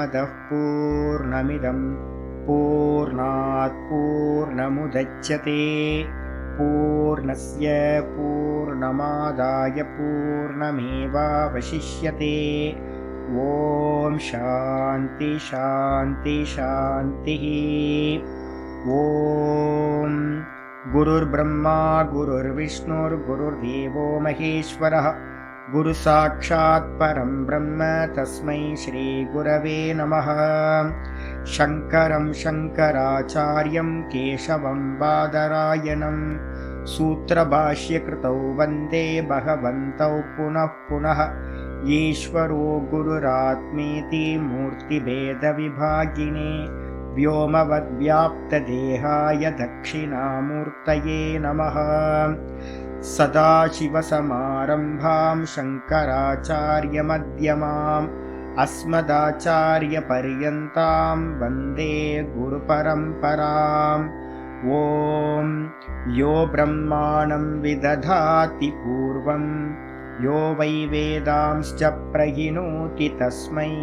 पूर्णमदः पूर्णमिदं पूर्णात् पूर्णमुदच्यते पूर्णस्य पूर्णमादाय पूर्णमेवावशिष्यते। ॐ शान्ति शान्ति शान्तिः। ॐ गुरुर्ब्रह्मा गुरुर्विष्णुर्गुरुर्देवो महेश्वरः गुरुसाक्षात् परं ब्रह्म तस्मै श्रीगुरवे नमः। शङ्करं शङ्कराचार्यं केशवं बादरायणं सूत्रभाष्यकृतौ वन्दे भगवन्तौ पुनः पुनः। ईश्वरो गुरुरात्मेति मूर्तिभेदविभागिने व्योमवद्व्याप्तदेहाय दक्षिणामूर्तये नमः। सदाशिवसमारम्भां शङ्कराचार्यमध्यमाम् अस्मदाचार्यपर्यन्तां वन्दे गुरुपरम्पराम्। ॐ यो ब्रह्माणं विदधाति पूर्वं यो वै वेदांश्च प्रहिणोति तस्मै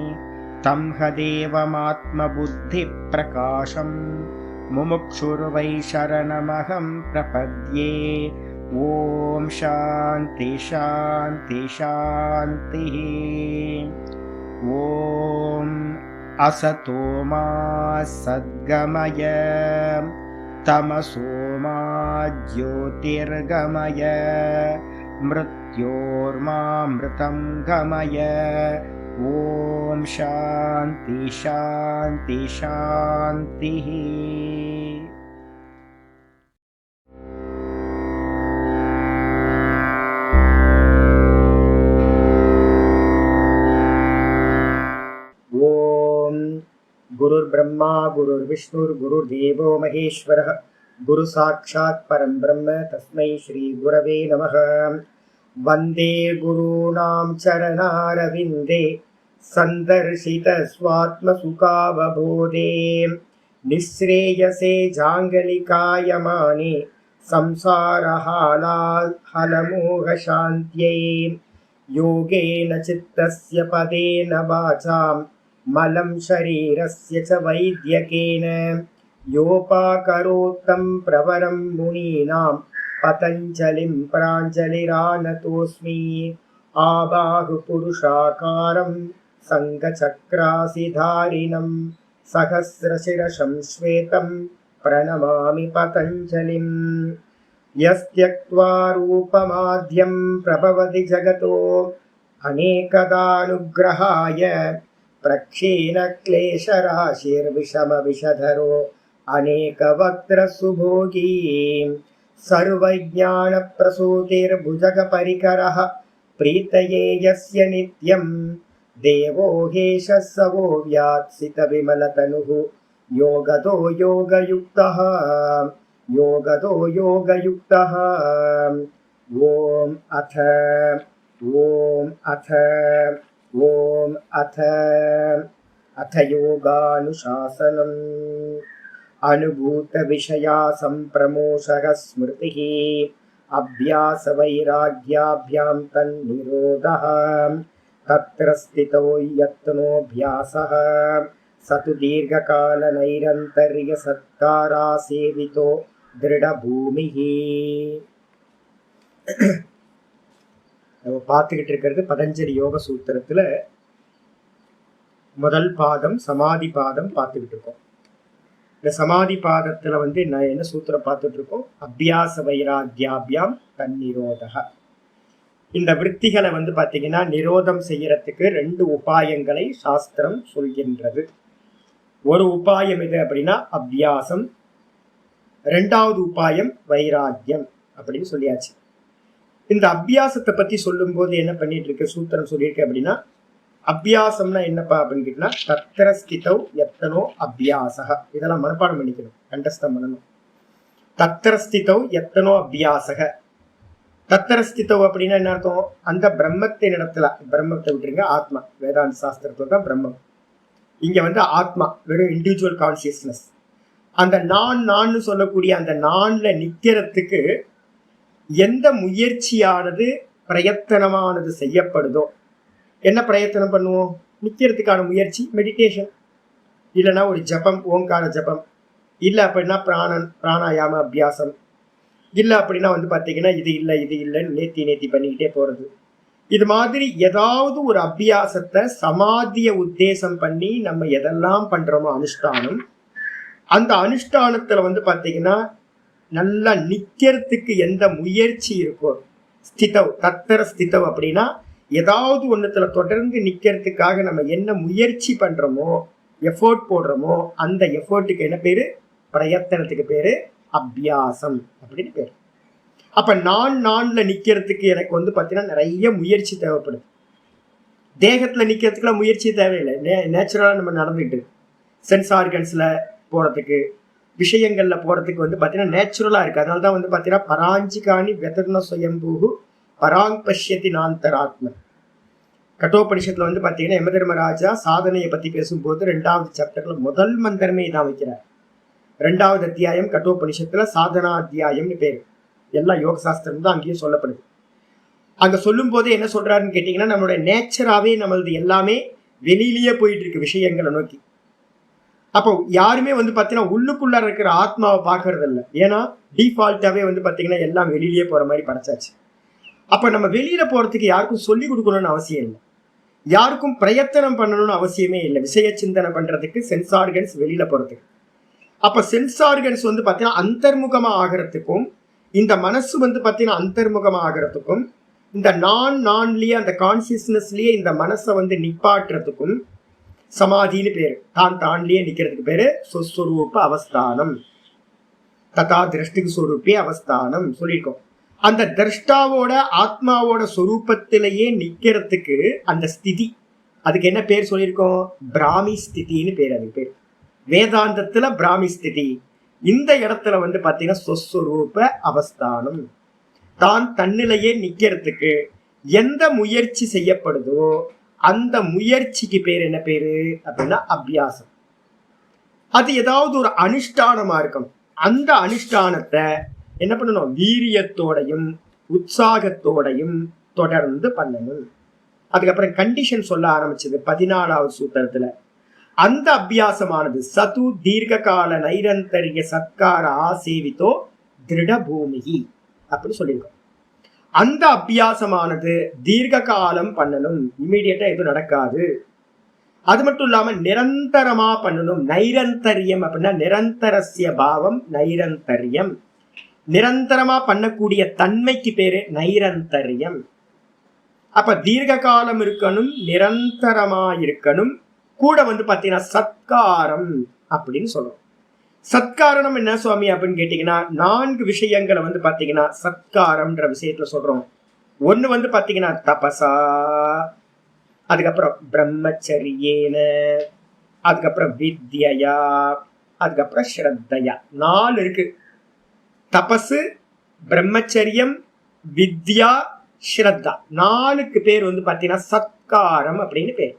तं हदेवमात्मबुद्धिप्रकाशं मुमुक्षुर्वै शरणमहं प्रपद्ये। ॐ शान्ति शान्ति शान्तिः। ॐ असतो मा सद्गमय तमसो मा ज्योतिर्गमय मृत्योर्मामृतं गमय। ॐ शान्ति शान्ति शान्तिः। गुरुर्ब्रह्मा गुरुर्विष्णुर्गुरुर्देवो महेश्वरः गुरुसाक्षात् परं ब्रह्म तस्मै श्रीगुरवे नमः। वन्दे गुरूणां चरणारविन्दे सन्दर्शितस्वात्मसुखावबोधे निःश्रेयसे जाङ्गलिकायमाने संसारहालाहलमोहशान्त्यै। योगेन चित्तस्य पदेन वाचां मलं शरीरस्य च वैद्यकेन योपाकरोत्तं प्रवरं मुनीनां पतञ्जलिं प्राञ्जलिरानतोऽस्मि। आबाहुपुरुषाकारं सङ्गचक्रासिधारिणं सहस्रशिरसं श्वेतं प्रणमामि पतञ्जलिं। यस्त्यक्त्वा रूपमाद्यं प्रभवति जगतो अनेकदानुग्रहाय प्रक्षीणक्लेशराशिर्विषमविषधरो अनेकवक्त्रसुभोगी सर्वज्ञानप्रसूतिर्भुजगपरिकरः प्रीतये यस्य नित्यं देवो ह्येषः स वो व्यात्सितविमलतनुः योगतो योगयुक्तः योगतो योगयुक्तः। ॐ अथ योगानुशासनम्। अनुभूतविषया सम्प्रमोषः स्मृतिः अभ्यासवैराग्याभ्यां तन्निरोधः। तत्र स्थितो यत्नोऽभ्यासः स तु दीर्घकालनैरन्तर्यसत्कारासेवितो दृढभूमिः। நம்ம பார்த்துக்கிட்டு இருக்கிறது பதஞ்சலி யோக சூத்திரத்துல முதல் பாதம் சமாதி பாதம் பார்த்துக்கிட்டு இருக்கோம். இந்த சமாதி பாதத்துல என்ன சூத்திரம் பார்த்துட்டு இருக்கோம்? அபியாச வைராக்கியாபியாம் தன்னிரோதக. இந்த விற்த்திகளை பார்த்தீங்கன்னா நிரோதம் செய்யறதுக்கு 2 உபாயங்களை சாஸ்திரம் சொல்கின்றது. ஒரு உபாயம் எது அப்படின்னா அபியாசம், 2வது உபாயம் வைராக்கியம் அப்படின்னு சொல்லியாச்சு. இந்த அபியாசத்தை பத்தி சொல்லும் போது என்ன பண்ணிட்டு இருக்கு சூத்திரம் சொல்லியிருக்கு அப்படின்னா, அபியாசம்னா என்னப்பா அப்படின்னு கேட்டீங்கன்னா தத்திர ஸ்திதௌ யத்தனோ அபியாசக. இதெல்லாம் மனப்பாடம் பண்ணிக்கணும், கண்டஸ்தம் பண்ணணும். தத்திர ஸ்திதௌ யத்தனோ அபியாசக. தத்திர ஸ்திதௌ அப்படின்னா என்ன அர்த்தம்? அந்த பிரம்மத்தின் இடத்துல, பிரம்மத்தை விட்டுருங்க, ஆத்மா. வேதாந்த சாஸ்திரத்துல தான் பிரம்மம். இங்க ஆத்மா வெறும் இண்டிவிஜுவல் கான்சியஸ்னஸ். அந்த நான் சொல்லக்கூடிய அந்த நான்ல நிக்கிறதுக்கு எந்த முயற்சியானது பிரயத்தனமானது செய்யப்படுதோ, என்ன பிரயத்தனம் பண்ணுவோம்? நிக்கிறதுக்கான முயற்சி மெடிடேஷன். இல்லைன்னா ஒரு ஜபம், ஓங்கார ஜபம், இல்லை அப்படின்னா பிராணாயாம அபியாசம், இல்லை அப்படின்னா வந்து பார்த்தீங்கன்னா இது இல்லைன்னு நேத்தி பண்ணிக்கிட்டே போறது. இது மாதிரி ஏதாவது ஒரு அபியாசத்தை சமாதிய உத்தேசம் பண்ணி நம்ம எதெல்லாம் பண்றோமோ அனுஷ்டானம், அந்த அனுஷ்டானத்துல வந்து பார்த்தீங்கன்னா நல்லா நிக்கிறதுக்கு எந்த முயற்சி இருக்கோ, ஸ்திதவ் தத்தர ஸ்திதவ் அப்படின்னா ஏதாவது ஒன்றுத்துல தொடர்ந்து நிக்கிறதுக்காக நம்ம என்ன முயற்சி பண்றோமோ, எஃபோர்ட் போடுறோமோ, அந்த எஃபோர்ட்டுக்கு என்ன பேரு? பிரயத்தனத்துக்கு பேரு அபியாசம் அப்படின்னு பேரு. அப்ப நான்ல நிக்கிறதுக்கு எனக்கு வந்து பாத்தீங்கன்னா நிறைய முயற்சி தேவைப்படுது. தேகத்துல நிக்கிறதுக்குலாம் முயற்சி தேவையில்லை, நேச்சுரலா நம்ம நடந்துட்டு சென்ஸ் ஆர்கன்ஸ்ல போறதுக்கு, விஷயங்கள்ல போறதுக்கு வந்து பாத்தீங்கன்னா நேச்சுரலா இருக்கு. அதனாலதான் வந்து பாத்தீங்கன்னா பராஞ்சிகாணி வெதர்ண சுயம்பூகு பராங் பஷ்யத்தி நாந்தராத்மன். கட்டோபனிஷத்துல வந்து பாத்தீங்கன்னா யமதர்மராஜா சாதனையை பத்தி பேசும்போது 2வது சாப்டர்ல முதல் மந்திரமே இதான் வைக்கிறார். 2வது அத்தியாயம் கட்டோபனிஷத்துல சாதனா அத்தியாயம்னு பேரு. எல்லாம் யோக சாஸ்திரம் தான் அங்கேயும் சொல்லப்படுது. அங்க சொல்லும் போதே என்ன சொல்றாருன்னு கேட்டீங்கன்னா, நம்மளுடைய நேச்சராவே நம்மளது எல்லாமே வெளியிலேயே போயிட்டு இருக்கு விஷயங்களை நோக்கி. அப்போ யாருமே வந்து பாத்தீங்கன்னா உள்ளுக்குள்ள இருக்கிற ஆத்மாவை பாக்குறது இல்லை. ஏன்னா டிஃபால்ட்டாவே வந்து பாத்தீங்கன்னா எல்லாம் வெளியிலேயே போற மாதிரி படைச்சாச்சு. அப்ப நம்ம வெளியில போறதுக்கு யாருக்கும் சொல்லி கொடுக்கணும்னு அவசியம் இல்லை, யாருக்கும் பிரயத்தனம் பண்ணணும்னு அவசியமே இல்லை. விஷய சிந்தனை பண்றதுக்கு சென்ஸ் ஆர்கன்ஸ் வெளியில போறதுக்கு. அப்ப சென்ஸ் ஆர்கன்ஸ் வந்து பாத்தீங்கன்னா அந்தர்முகமா ஆகிறதுக்கும், இந்த மனசு வந்து பாத்தீங்கன்னா அந்தர்முகமா ஆகிறதுக்கும், இந்த நான்லயே அந்த கான்சியஸ்னஸ்லயே இந்த மனசை வந்து நிப்பாட்டுறதுக்கும் சமாதின்னு பேரு. தான்லயே நிக்கிறதுக்கு பேரு சொஸ்வரூப அவஸ்தானம். ததா திருஷ்டிக்கு சொரூபிய அவஸ்தானம் சொல்லியிருக்கோம். அந்த திரஷ்டாவோட ஆத்மாவோட சொரூபத்திலேயே நிக்கிறதுக்கு அந்த ஸ்திதி, அதுக்கு என்ன பேர் சொல்லியிருக்கோம்? பிராமி ஸ்திதின்னு பேர். அதுக்கு பேர் வேதாந்தத்துல பிராமி ஸ்திதி. இந்த இடத்துல வந்து பாத்தீங்கன்னா சொஸ்வரூப அவஸ்தானம். தான் தன்னிலையே நிக்கிறதுக்கு எந்த முயற்சி செய்யப்படுதோ அந்த முயற்சிக்கு பேர் என்ன பேரு அப்படின்னா அபியாசம். அது ஏதாவது ஒரு அனுஷ்டானமா இருக்கும். அந்த அனுஷ்டானத்தை என்ன பண்ணணும்? வீரியத்தோடையும் உற்சாகத்தோடையும் தொடர்ந்து பண்ணணும். அதுக்கப்புறம் கண்டிஷன் சொல்ல ஆரம்பிச்சது 14வது சூத்திரத்துல. அந்த அபியாசமானது சது தீர்க்க கால நைரந்தரிய சத்கார ஆசேவித்தோ திருட பூமிகி அப்படின்னு சொல்லியிருக்கோம். அந்த அபியாசமானது தீர்க்க காலம் பண்ணணும், இமீடியட்டா எதுவும் நடக்காது. அது மட்டும் இல்லாம நிரந்தரமா பண்ணணும். நைரந்தரியம் அப்படின்னா நிரந்தரஸ்ய பாவம் நைரந்தரியம். நிரந்தரமா பண்ணக்கூடிய தன்மைக்கு பேரு நைரந்தரியம். அப்ப தீர்க்க காலம் இருக்கணும், நிரந்தரமா இருக்கணும். கூட வந்து பாத்தீங்கன்னா சத்காரம் அப்படின்னு சொல்றோம். சத்காரணம் என்ன சுவாமி அப்படின்னு கேட்டீங்கன்னா 4 விஷயங்களை வந்து பாத்தீங்கன்னா சத்காரம்ன்ற விஷயத்துல சொல்றோம். ஒண்ணு வந்து பாத்தீங்கன்னா தபசா, அதுக்கப்புறம் பிரம்மச்சரியேன, அதுக்கப்புறம் வித்யா, அதுக்கப்புறம் ஸ்ரத்தையா. 4 இருக்கு. தபசு, பிரம்மச்சரியம், வித்யா, ஸ்ரத்தா. 4க்கு பேர் வந்து பாத்தீங்கன்னா சத்காரம் அப்படின்னு பேர்.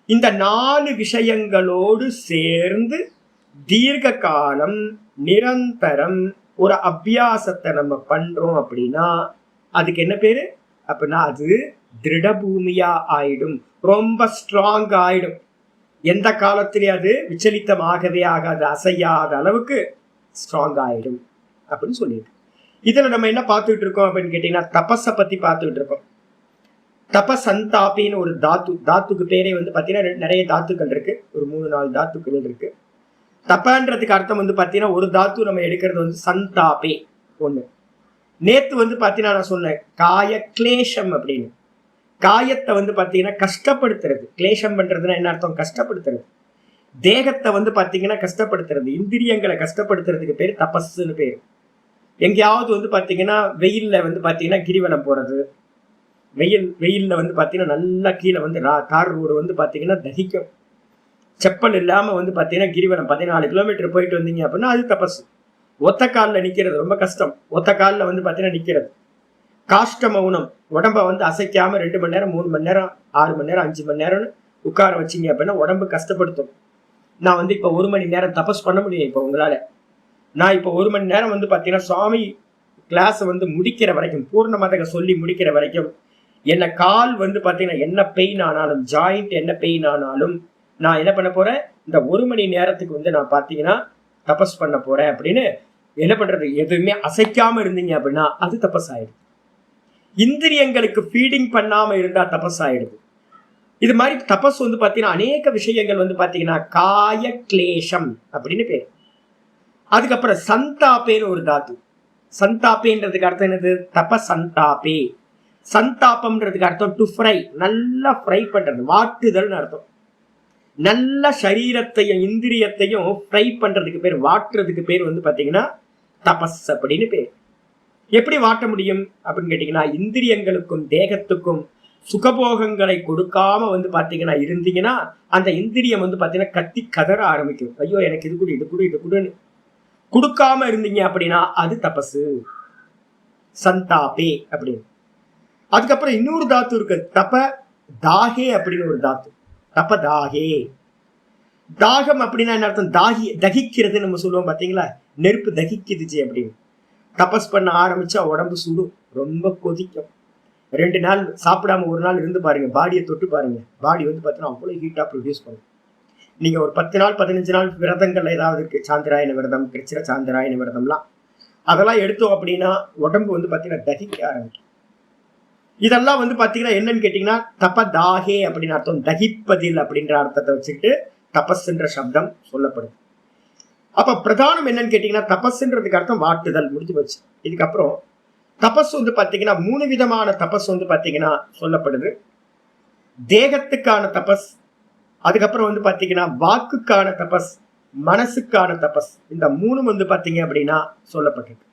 இந்த 4 விஷயங்களோடு சேர்ந்து தீர்க்க காலம் நிரந்தரம் ஒரு அபியாசத்தை நம்ம பண்றோம் அப்படின்னா அதுக்கு என்ன பேரு அப்படின்னா அது திருடபூமியா ஆயிடும், ரொம்ப ஸ்ட்ராங் ஆயிடும். எந்த காலத்திலே அது விச்சலித்தமாகவே ஆகாது, அசையாத அளவுக்கு ஸ்ட்ராங் ஆயிடும் அப்படின்னு சொல்லியிருக்கு. இதுல நம்ம என்ன பார்த்துட்டு இருக்கோம் அப்படின்னு கேட்டீங்கன்னா தபஸை பத்தி பார்த்துட்டு இருக்கோம். தபசந்தாபின்னு ஒரு தாத்துக்கு பேரே வந்து பாத்தீங்கன்னா நிறைய தாத்துக்கள் இருக்கு, ஒரு 3-4 தாத்துக்கள் இருக்கு. தப்பன்றதுக்கு அர்த்தம் வந்து பாத்தீங்கன்னா ஒரு தாத்து நம்ம எடுக்கிறது வந்து சந்தாபே ஒண்ணு. நேத்து வந்து பாத்தீங்கன்னா நான் சொன்னேன் காய கிளேஷம் அப்படின்னு. காயத்தை வந்து பாத்தீங்கன்னா கஷ்டப்படுத்துறது. கிளேஷம் பண்றதுன்னா என்ன அர்த்தம்? கஷ்டப்படுத்துறது. தேகத்தை வந்து பாத்தீங்கன்னா கஷ்டப்படுத்துறது, இந்திரியங்களை கஷ்டப்படுத்துறதுக்கு பேர் தபஸ்ன்னு பேரு. எங்கேயாவது வந்து பாத்தீங்கன்னா வெயில்ல வந்து பாத்தீங்கன்னா கிரிவலம் போறது, வெயில்ல வந்து பாத்தீங்கன்னா நல்லா கீழே வந்து தார் ரோடு வந்து பாத்தீங்கன்னா தகிக்கும். செப்பல் இல்லாம வந்து பாத்தீங்கன்னா கிரிவலம் 14 கிலோமீட்டர் போயிட்டு வந்தீங்க அப்படின்னா அது தபஸ். ஒத்த காலில் நிக்கிறது ரொம்ப கஷ்டம். ஒத்த காலில் வந்து பாத்தீங்கன்னா நிக்கிறது. காஷ்ட மௌனம், உடம்ப வந்து அசைக்காம 2 மணி நேரம் 3 மணி நேரம் 6 மணி நேரம் 5 மணி நேரம் உட்கார வச்சிங்க அப்படின்னா உடம்பு கஷ்டப்படுத்தும். நான் வந்து இப்போ 1 மணி நேரம் தபஸ் பண்ண முடியும். இப்போ உங்களால நான் இப்போ 1 மணி நேரம் வந்து பாத்தீங்கன்னா சுவாமி கிளாஸை வந்து முடிக்கிற வரைக்கும், பூர்ணமாக சொல்லி முடிக்கிற வரைக்கும் என்ன கால் வந்து பாத்தீங்கன்னா என்ன பெயின் ஆனாலும், ஜாயிண்ட் என்ன பெயின் ஆனாலும் நான் என்ன பண்ண போறேன், இந்த 1 மணி நேரத்துக்கு வந்து நான் பாத்தீங்கன்னா தபஸ் பண்ண போறேன் அப்படின்னு என்ன பண்றது, எதுவுமே அசைக்காம இருந்தீங்க அப்படின்னா அது தபஸ் ஆயிடுது. இந்திரியங்களுக்கு ஃபீடிங் பண்ணாம இருந்தா தபஸ் ஆயிடுது. இது மாதிரி தபஸ் வந்து பாத்தீங்கன்னா அநேக விஷயங்கள் வந்து பாத்தீங்கன்னா காய கிளேஷம் அப்படின்னு பேர். அதுக்கப்புறம் சந்தாபேன்னு ஒரு தாத்து. சந்தாபேன்றதுக்கு அர்த்தம் என்னது, தப சந்தாபே. சந்தாபம்ன்றதுக்கு அர்த்தம் டு ஃப்ரை, நல்லா ஃப்ரை பண்றது, வாட்டுதல்னு அர்த்தம். நல்ல சரீரத்தையும் இந்திரியத்தையும் ஃப்ரை பண்றதுக்கு பேர், வாட்டுறதுக்கு பேர் வந்து பாத்தீங்கன்னா தபஸ் அப்படின்னு பேர். எப்படி வாட்ட முடியும் அப்படின்னு கேட்டீங்கன்னா, இந்திரியங்களுக்கும் தேகத்துக்கும் சுகபோகங்களை கொடுக்காம வந்து பாத்தீங்கன்னா இருந்தீங்கன்னா அந்த இந்திரியம் வந்து பாத்தீங்கன்னா கத்தி கதற ஆரம்பிக்கும். ஐயோ எனக்கு இது கூட இது கூட இது கூடன்னு கொடுக்காம இருந்தீங்க அப்படின்னா அது தபசு, சந்தாபே அப்படின்னு. அதுக்கப்புறம் இன்னொரு தாத்து இருக்கு, தப தாகே அப்படின்னு ஒரு தாத்து. தப தாகே, தாகம் அப்படின்னா என்ன அர்த்தம், தகிக்கிறது நம்ம சொல்லுவோம் பாத்தீங்களா, நெருப்பு தகிக்குதுச்சு அப்படின்னு. தபஸ் பண்ண ஆரம்பிச்சா உடம்பு சுடும், ரொம்ப கொதிக்கும். 2 நாள் சாப்பிடாம 1 நாள் இருந்து பாருங்க, பாடியை தொட்டு பாருங்க, பாடி வந்து பாத்தீங்கன்னா அவ்வளவு ஹீட்டா ப்ரொடியூஸ் பண்ணும். நீங்க ஒரு 10 நாள் 15 நாள் விரதங்கள் ஏதாவது இருக்கு, சாந்திராயன விரதம், கிருச்சிர சாந்திராயன விரதம்லாம், அதெல்லாம் எடுத்தோம் அப்படின்னா உடம்பு வந்து பாத்தீங்கன்னா தகிக்க ஆரம்பிக்கும். இதெல்லாம் வந்து பாத்தீங்கன்னா என்னன்னு கேட்டீங்கன்னா தபதாகே அப்படின்னு அர்த்தம், தகிப்பதில் அப்படின்ற அர்த்தத்தை வச்சுக்கிட்டு தபஸ்ன்ற சப்தம் சொல்லப்படுது. அப்ப பிரதானம் என்னன்னு கேட்டீங்கன்னா தபஸ்ன்றதுக்கு அர்த்தம் வாட்டுதல், முடிஞ்சு போச்சு. இதுக்கப்புறம் தபஸ் வந்து பாத்தீங்கன்னா 3 விதமான தபஸ் வந்து பாத்தீங்கன்னா சொல்லப்படுது. தேகத்துக்கான தபஸ், அதுக்கப்புறம் வந்து பாத்தீங்கன்னா வாக்குக்கான தபஸ், மனசுக்கான தபஸ். இந்த 3 வந்து பாத்தீங்க அப்படின்னா சொல்லப்பட்டிருக்கு.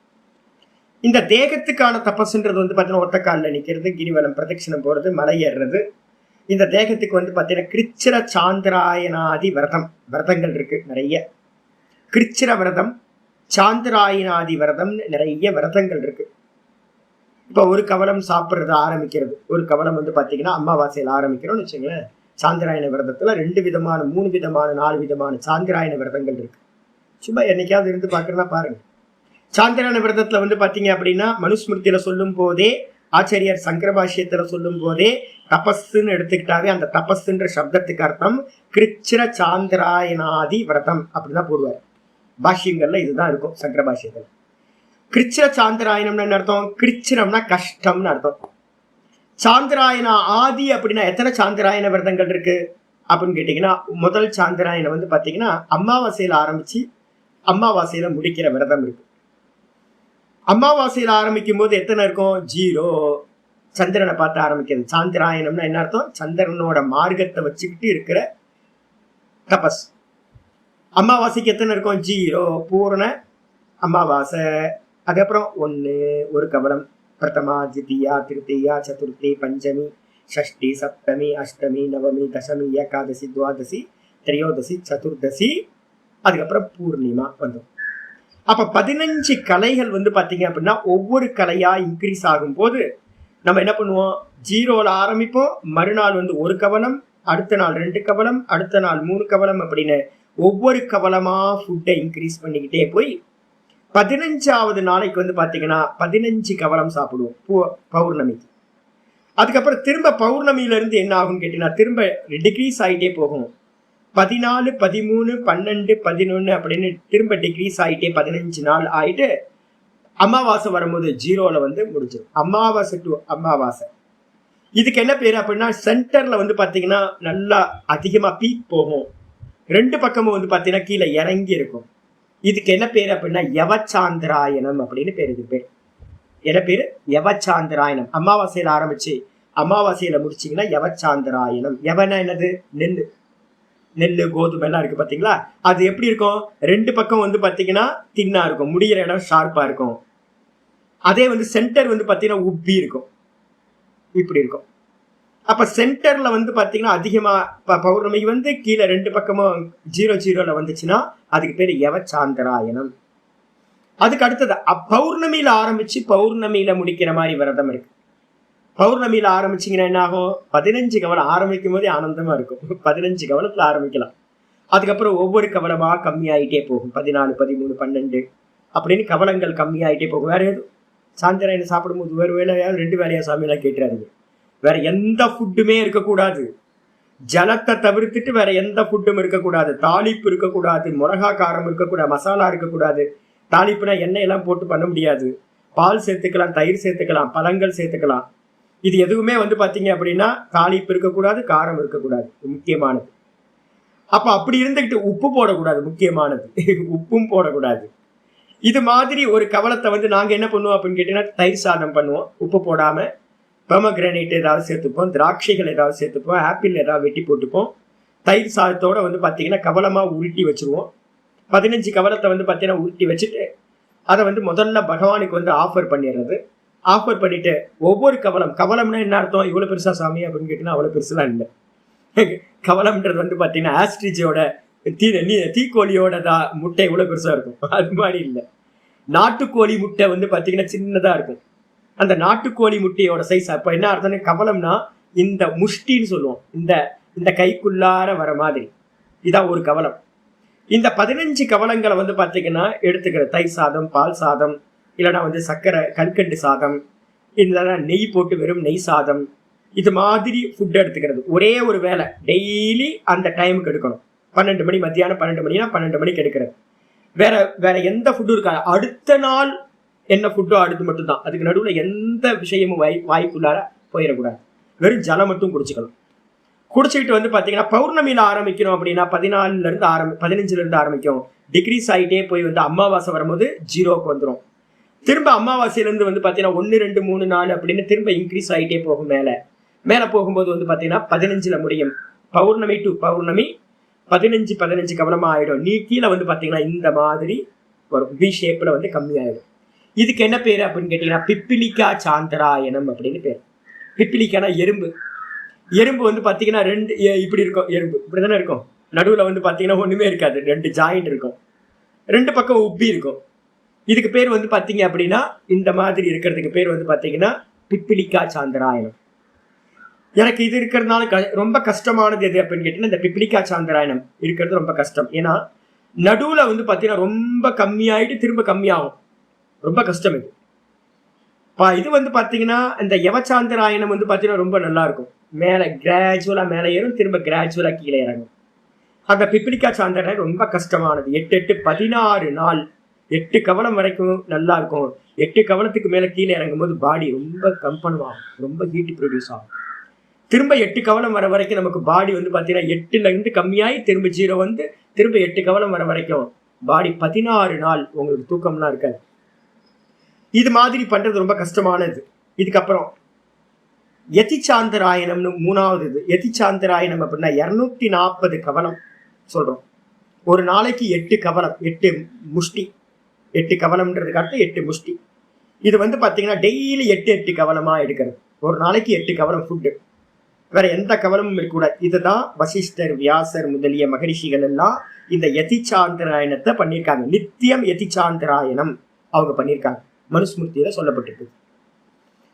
இந்த தேகத்துக்கான தபஸ்ன்றது வந்து பாத்தீங்கன்னா ஒத்த காலில் நிக்கிறது, கிரிவலம் பிரதட்சிணம் போறது, மலை ஏறுறது. இந்த தேகத்துக்கு வந்து பாத்தீங்கன்னா கிருச்சிர சாந்திராயனாதி விரதங்கள் இருக்கு நிறைய. கிருச்சிர விரதம், சாந்திராயனாதி விரதம், நிறைய விரதங்கள் இருக்கு. இப்ப ஒரு கவலம் சாப்பிடுறது ஆரம்பிக்கிறது, ஒரு கவலம் வந்து பாத்தீங்கன்னா அமாவாசையில் ஆரம்பிக்கிறோம்னு வச்சுங்களேன். சாந்திராயன விரதத்துல 2 விதமான 3 விதமான 4 விதமான சாந்திராயன விரதங்கள் இருக்கு. சும்மா என்னைக்காவது இருந்து பாக்குறதா பாருங்க. சாந்திராயன விரதத்துல வந்து பாத்தீங்க அப்படின்னா மனுஸ்மிருதியில சொல்லும் போதே, ஆச்சாரியார் சங்கரபாஷ்யத்துல சொல்லும் போதே தபஸ்ன்னு எடுத்துக்கிட்டாவே அந்த தபஸ்ன்ற சப்தத்துக்கு அர்த்தம் கிருச்சிர சாந்திராயனாதி விரதம் அப்படிதான் போடுவார். பாஷ்யங்கள்ல இதுதான் இருக்கும் சங்கர பாஷ்யத்துல. கிருச்சிர சாந்திராயணம்னு அர்த்தம், கிருச்சிரம்னா கஷ்டம்னு அர்த்தம். சாந்திராயண ஆதி அப்படின்னா எத்தனை சாந்திராயண விரதங்கள் இருக்கு அப்படின்னு கேட்டீங்கன்னா, முதல் சாந்திராயணம் வந்து பாத்தீங்கன்னா அமாவாசையில ஆரம்பிச்சு அமாவாசையில முடிக்கிற விரதம் இருக்கு. அமாவாசையில ஆரம்பிக்கும் போது எத்தனை இருக்கும், 0. சந்திரனை பார்த்து ஆரம்பிக்கிறது. சாந்திராயணம்னா என்ன அர்த்தம், சந்திரனோட மார்க்கத்தை வச்சுக்கிட்டு இருக்கிற தபஸ். அமாவாசைக்கு எத்தனை இருக்கும், 0 பூர்ண அமாவாசை. அதுக்கப்புறம் 1 ஒரு கவலம், பிரதமா, தித்தியா, திருத்தியா, சதுர்த்தி, பஞ்சமி, ஷஷ்டி, சப்தமி, அஷ்டமி, நவமி, தசமி, ஏகாதசி, துவாதசி, திரையோதசி, சதுர்தசி, அதுக்கப்புறம் பூர்ணிமா வந்துடும். அப்ப 15 கலைகள் வந்து பாத்தீங்க அப்படின்னா ஒவ்வொரு கலையா இன்க்ரீஸ் ஆகும் போது நம்ம என்ன பண்ணுவோம், 0ல ஆரம்பிப்போம், மறுநாள் வந்து 1 கவலம், அடுத்த நாள் 2 கவலம், அடுத்த நாள் 3 கவலம் அப்படின்னு ஒவ்வொரு கவலமா ஃபுட்டை இன்க்ரீஸ் பண்ணிக்கிட்டே போய் 15வது நாளைக்கு வந்து பாத்தீங்கன்னா 15 கவலம் சாப்பிடுவோம் பௌர்ணமிக்கு. அதுக்கப்புறம் திரும்ப பௌர்ணமியில இருந்து என்ன ஆகும் கேட்டீங்கன்னா திரும்ப டிக்ரீஸ் ஆகிட்டே போகும். 14, 13, 12, 11 அப்படின்னு திரும்ப டிக்ரீஸ் ஆகிட்டே 15 நாள் ஆயிட்டு அமாவாசை வரும்போது 0ல வந்து முடிஞ்சிடும். அமாவாசை டு அமாவாசை. இதுக்கு என்ன பேரு அப்படின்னா, சென்டர்ல வந்து பாத்தீங்கன்னா நல்லா அதிகமா பீக் போகும், 2 பக்கமும் வந்து பாத்தீங்கன்னா கீழே இறங்கி இருக்கும். இதுக்கு என்ன பேரு அப்படின்னா யவச்சாந்திராயணம் அப்படின்னு பேரு. இது பேர் என்ன பேரு, யவச்சாந்திராயணம். அமாவாசையில ஆரம்பிச்சு அமாவாசையில முடிச்சீங்கன்னா யவச்சாந்திராயணம். யவனா என்னது, நெல்லு கோதுமை எல்லாம் இருக்கு பாத்தீங்களா, அது எப்படி இருக்கும், 2 பக்கம் வந்து பாத்தீங்கன்னா தின்னா இருக்கும், முடிகிற இடம் ஷார்ப்பா இருக்கும். அதே வந்து சென்டர் வந்து பாத்தீங்கன்னா உப்பி இருக்கும், இப்படி இருக்கும். அப்ப சென்டர்ல வந்து பாத்தீங்கன்னா அதிகமா பௌர்ணமி வந்து கீழே 2 பக்கமும் 0 வந்துச்சுன்னா அதுக்கு பேரு யவச்சாந்திராயணம். அதுக்கு அடுத்தது பௌர்ணமியில ஆரம்பிச்சு பௌர்ணமியில முடிக்கிற மாதிரி விரதம் இருக்கு. பௌர்ணமியில ஆரம்பிச்சீங்கன்னா என்ன ஆகும், 15 கவலம் ஆரம்பிக்கும் போதே ஆனந்தமா இருக்கும். 15 கவலத்துல ஆரம்பிக்கலாம். அதுக்கப்புறம் ஒவ்வொரு கவலமா கம்மியாயிட்டே போகும், 14, 13, 12 அப்படின்னு கவலங்கள் கம்மியாயிட்டே போகும். வேற எதுவும் சாந்திராயணம் சாப்பிடும்போது ஒரு வேலையா 2 வேலையா சாமியெல்லாம் கேட்டுறாதீங்க. வேற எந்த ஃபுட்டுமே இருக்கக்கூடாது. ஜலத்தை தவிர்த்துட்டு வேற எந்த ஃபுட்டும் இருக்கக்கூடாது, தாளிப்பு இருக்கக்கூடாது, மிளகா காரம் இருக்கக்கூடாது, மசாலா இருக்கக்கூடாது. தாளிப்புனா எண்ணெய் எல்லாம் போட்டு பண்ண முடியாது. பால் சேர்த்துக்கலாம், தயிர் சேர்த்துக்கலாம், பழங்கள் சேர்த்துக்கலாம். இது எதுவுமே வந்து பாத்தீங்க அப்படின்னா தாளிப்பு இருக்கக்கூடாது, காரம் இருக்கக்கூடாது, முக்கியமானது. அப்ப அப்படி இருந்துகிட்டு உப்பு போடக்கூடாது, முக்கியமானது. உப்பும் போடக்கூடாது. இது மாதிரி ஒரு கவலத்தை வந்து நாங்க என்ன பண்ணுவோம் அப்படின்னு கேட்டீங்கன்னா தயிர் சாதம் பண்ணுவோம், உப்பு போடாம. பெர்மகிரானைட் ஏதாவது சேர்த்துப்போம், திராட்சைகள் ஏதாவது சேர்த்துப்போம், ஆப்பிள் ஏதாவது வெட்டி போட்டுப்போம். தயிர் சாதத்தோட வந்து பாத்தீங்கன்னா கவலமா உருட்டி வச்சிருவோம். 15 கவலத்தை வந்து பாத்தீங்கன்னா உருட்டி வச்சுட்டு அதை வந்து முதல்ல பகவானுக்கு வந்து ஆஃபர் பண்ணிடுறது. ஆஃபர் பண்ணிட்டு ஒவ்வொரு கவலம்னா என்ன அர்த்தம், இவ்வளவு பெருசா சாமி அப்படின்னு கேட்டீங்கன்னா அவ்வளவு பெருசுலாம் இல்லை. கவலம்ன்றது வந்து பாத்தீங்கன்னா ஆஸ்ட்ரிச்சோட தீக்கோழியோட முட்டை இவ்வளவு பெருசா இருக்கும், அது மாதிரி இல்லை. நாட்டுக்கோழி முட்டை வந்து பாத்தீங்கன்னா சின்னதா இருக்கும். அந்த நாட்டுக்கோழி முட்டையோட சைஸ். அப்ப என்ன அர்த்தம், கவலம்னா இந்த முஷ்டின்னு சொல்லுவோம், இந்த இந்த கைக்குள்ளார வர மாதிரி. இதான் ஒரு கவலம். இந்த 15 கவலங்களை வந்து பாத்தீங்கன்னா எடுத்துக்கிற தயிர் சாதம், பால் சாதம், இல்லைன்னா வந்து சர்க்கரை கல்கண்டு சாதம், இல்லைன்னா நெய் போட்டு வெறும் நெய் சாதம், இது மாதிரி ஃபுட் எடுத்துக்கிறது. ஒரே ஒரு வேலை டெய்லி அந்த டைமுக்கு எடுக்கணும். 12 மணி, மத்தியானம் 12 மணினா 12 மணிக்கு எடுக்கிறது. வேற வேற எந்த ஃபுட்டும் இருக்காது. அடுத்த நாள் என்ன ஃபுட்டோ அடுத்து மட்டும்தான். அதுக்கு நடுவில் எந்த விஷயமும் வாய்க்குள்ளார போயிடக்கூடாது. வெறும் ஜலம் மட்டும் குடிச்சுக்கணும். குடிச்சுக்கிட்டு வந்து பார்த்தீங்கன்னா பௌர்ணமியில் ஆரம்பிக்கணும் அப்படின்னா 15 ஆரம்பிக்கும். டிகிரிஸ் ஆகிட்டே போய் வந்து அமாவாசை வரும்போது 0க்கு வந்துடும். திரும்ப அமாவாசையிலேருந்து வந்து பார்த்தீங்கன்னா 1, 2, 3, 4 அப்படின்னு திரும்ப இன்க்ரீஸ் ஆகிட்டே போகும். மேலே போகும்போது வந்து பார்த்தீங்கன்னா 15ல் முடியும். பௌர்ணமி டு பௌர்ணமி 15 கவனமாக ஆகிடும். நீ கீழே வந்து பார்த்தீங்கன்னா இந்த மாதிரி வரும், பி ஷேப்பில் வந்து கம்மியாயிடும். இதுக்கு என்ன பேர் அப்படின்னு கேட்டீங்கன்னா பிப்பிலிக்கா சாந்தராயணம் அப்படின்னு பேர். பிப்பிலிக்கானா எறும்பு. எறும்பு வந்து பாத்தீங்கன்னா 2 இப்படி இருக்கும், எறும்பு இப்படி தானே இருக்கும். நடுவில் வந்து பாத்தீங்கன்னா ஒண்ணுமே இருக்காது, 2 ஜாயிண்ட் இருக்கும், 2 பக்கம் உப்பி இருக்கும். இதுக்கு பேர் வந்து பாத்தீங்க அப்படின்னா இந்த மாதிரி இருக்கிறதுக்கு பேர் வந்து பாத்தீங்கன்னா பிப்பிலிக்கா சாந்தராயணம். எனக்கு இது இருக்கிறதுனால ரொம்ப கஷ்டமானது எது அப்படின்னு கேட்டீங்கன்னா இந்த பிப்பிலிக்கா சாந்தராயணம் இருக்கிறது ரொம்ப கஷ்டம். ஏன்னா நடுவில் வந்து பாத்தீங்கன்னா ரொம்ப கம்மியாயிட்டு திரும்ப கம்மியாகும், ரொம்ப கஷ்டம் இது. இது வந்து பாத்தீங்கன்னா இந்த யவசாந்தராயணம் வந்து பாத்தீங்கன்னா ரொம்ப நல்லா இருக்கும். மேல கிராஜுவலா மேலே ஏறும், திரும்ப கிராஜுவலா கீழே இறங்கும். அந்த பிப்பிலிக்கா சாந்தராயணம் ரொம்ப கஷ்டமானது. 8 16 நாள் 8 கவலம் வரைக்கும் நல்லா இருக்கும். 8 கவலத்துக்கு மேல கீழே இறங்கும் போது பாடி ரொம்ப கம்பனம் ஆகும், ரொம்ப ஹீட் ப்ரொடியூஸ் ஆகும். திரும்ப 8 கவலம் வர வரைக்கும் நமக்கு பாடி வந்து பாத்தீங்கன்னா 8ல இருந்து கம்மியாகி திரும்ப 0 வந்து திரும்ப 8 கவலம் வர வரைக்கும் பாடி 16 நாள் உங்களுக்கு தூக்கம்லாம் இருக்காது. இது மாதிரி பண்றது ரொம்ப கஷ்டமானது. இதுக்கப்புறம் யதிசாந்தராயணம்னு 3வது இது. யதிசாந்தராயணம் அப்படின்னா 240 கவலம் சொல்றோம். ஒரு நாளைக்கு 8 கவலம், 8 முஷ்டி. 8 கவலம்ன்றதுக்கு அடுத்து 8 முஷ்டி. இது வந்து பாத்தீங்கன்னா டெய்லி 8 கவலமா எடுக்கிறது. ஒரு நாளைக்கு 8 கவலம் ஃபுட்டு, வேற எந்த கவலமும் இருக்கக்கூடாது. இதுதான் வசிஷ்டர், வியாசர் முதலிய மகரிஷிகள் எல்லாம் இந்த யதிசாந்தராயணத்தை பண்ணியிருக்காங்க. நித்தியம் யதிசாந்தராயணம் அவங்க பண்ணியிருக்காங்க, மனுஸ்மிருதியில சொல்லப்பட்டிருக்கு.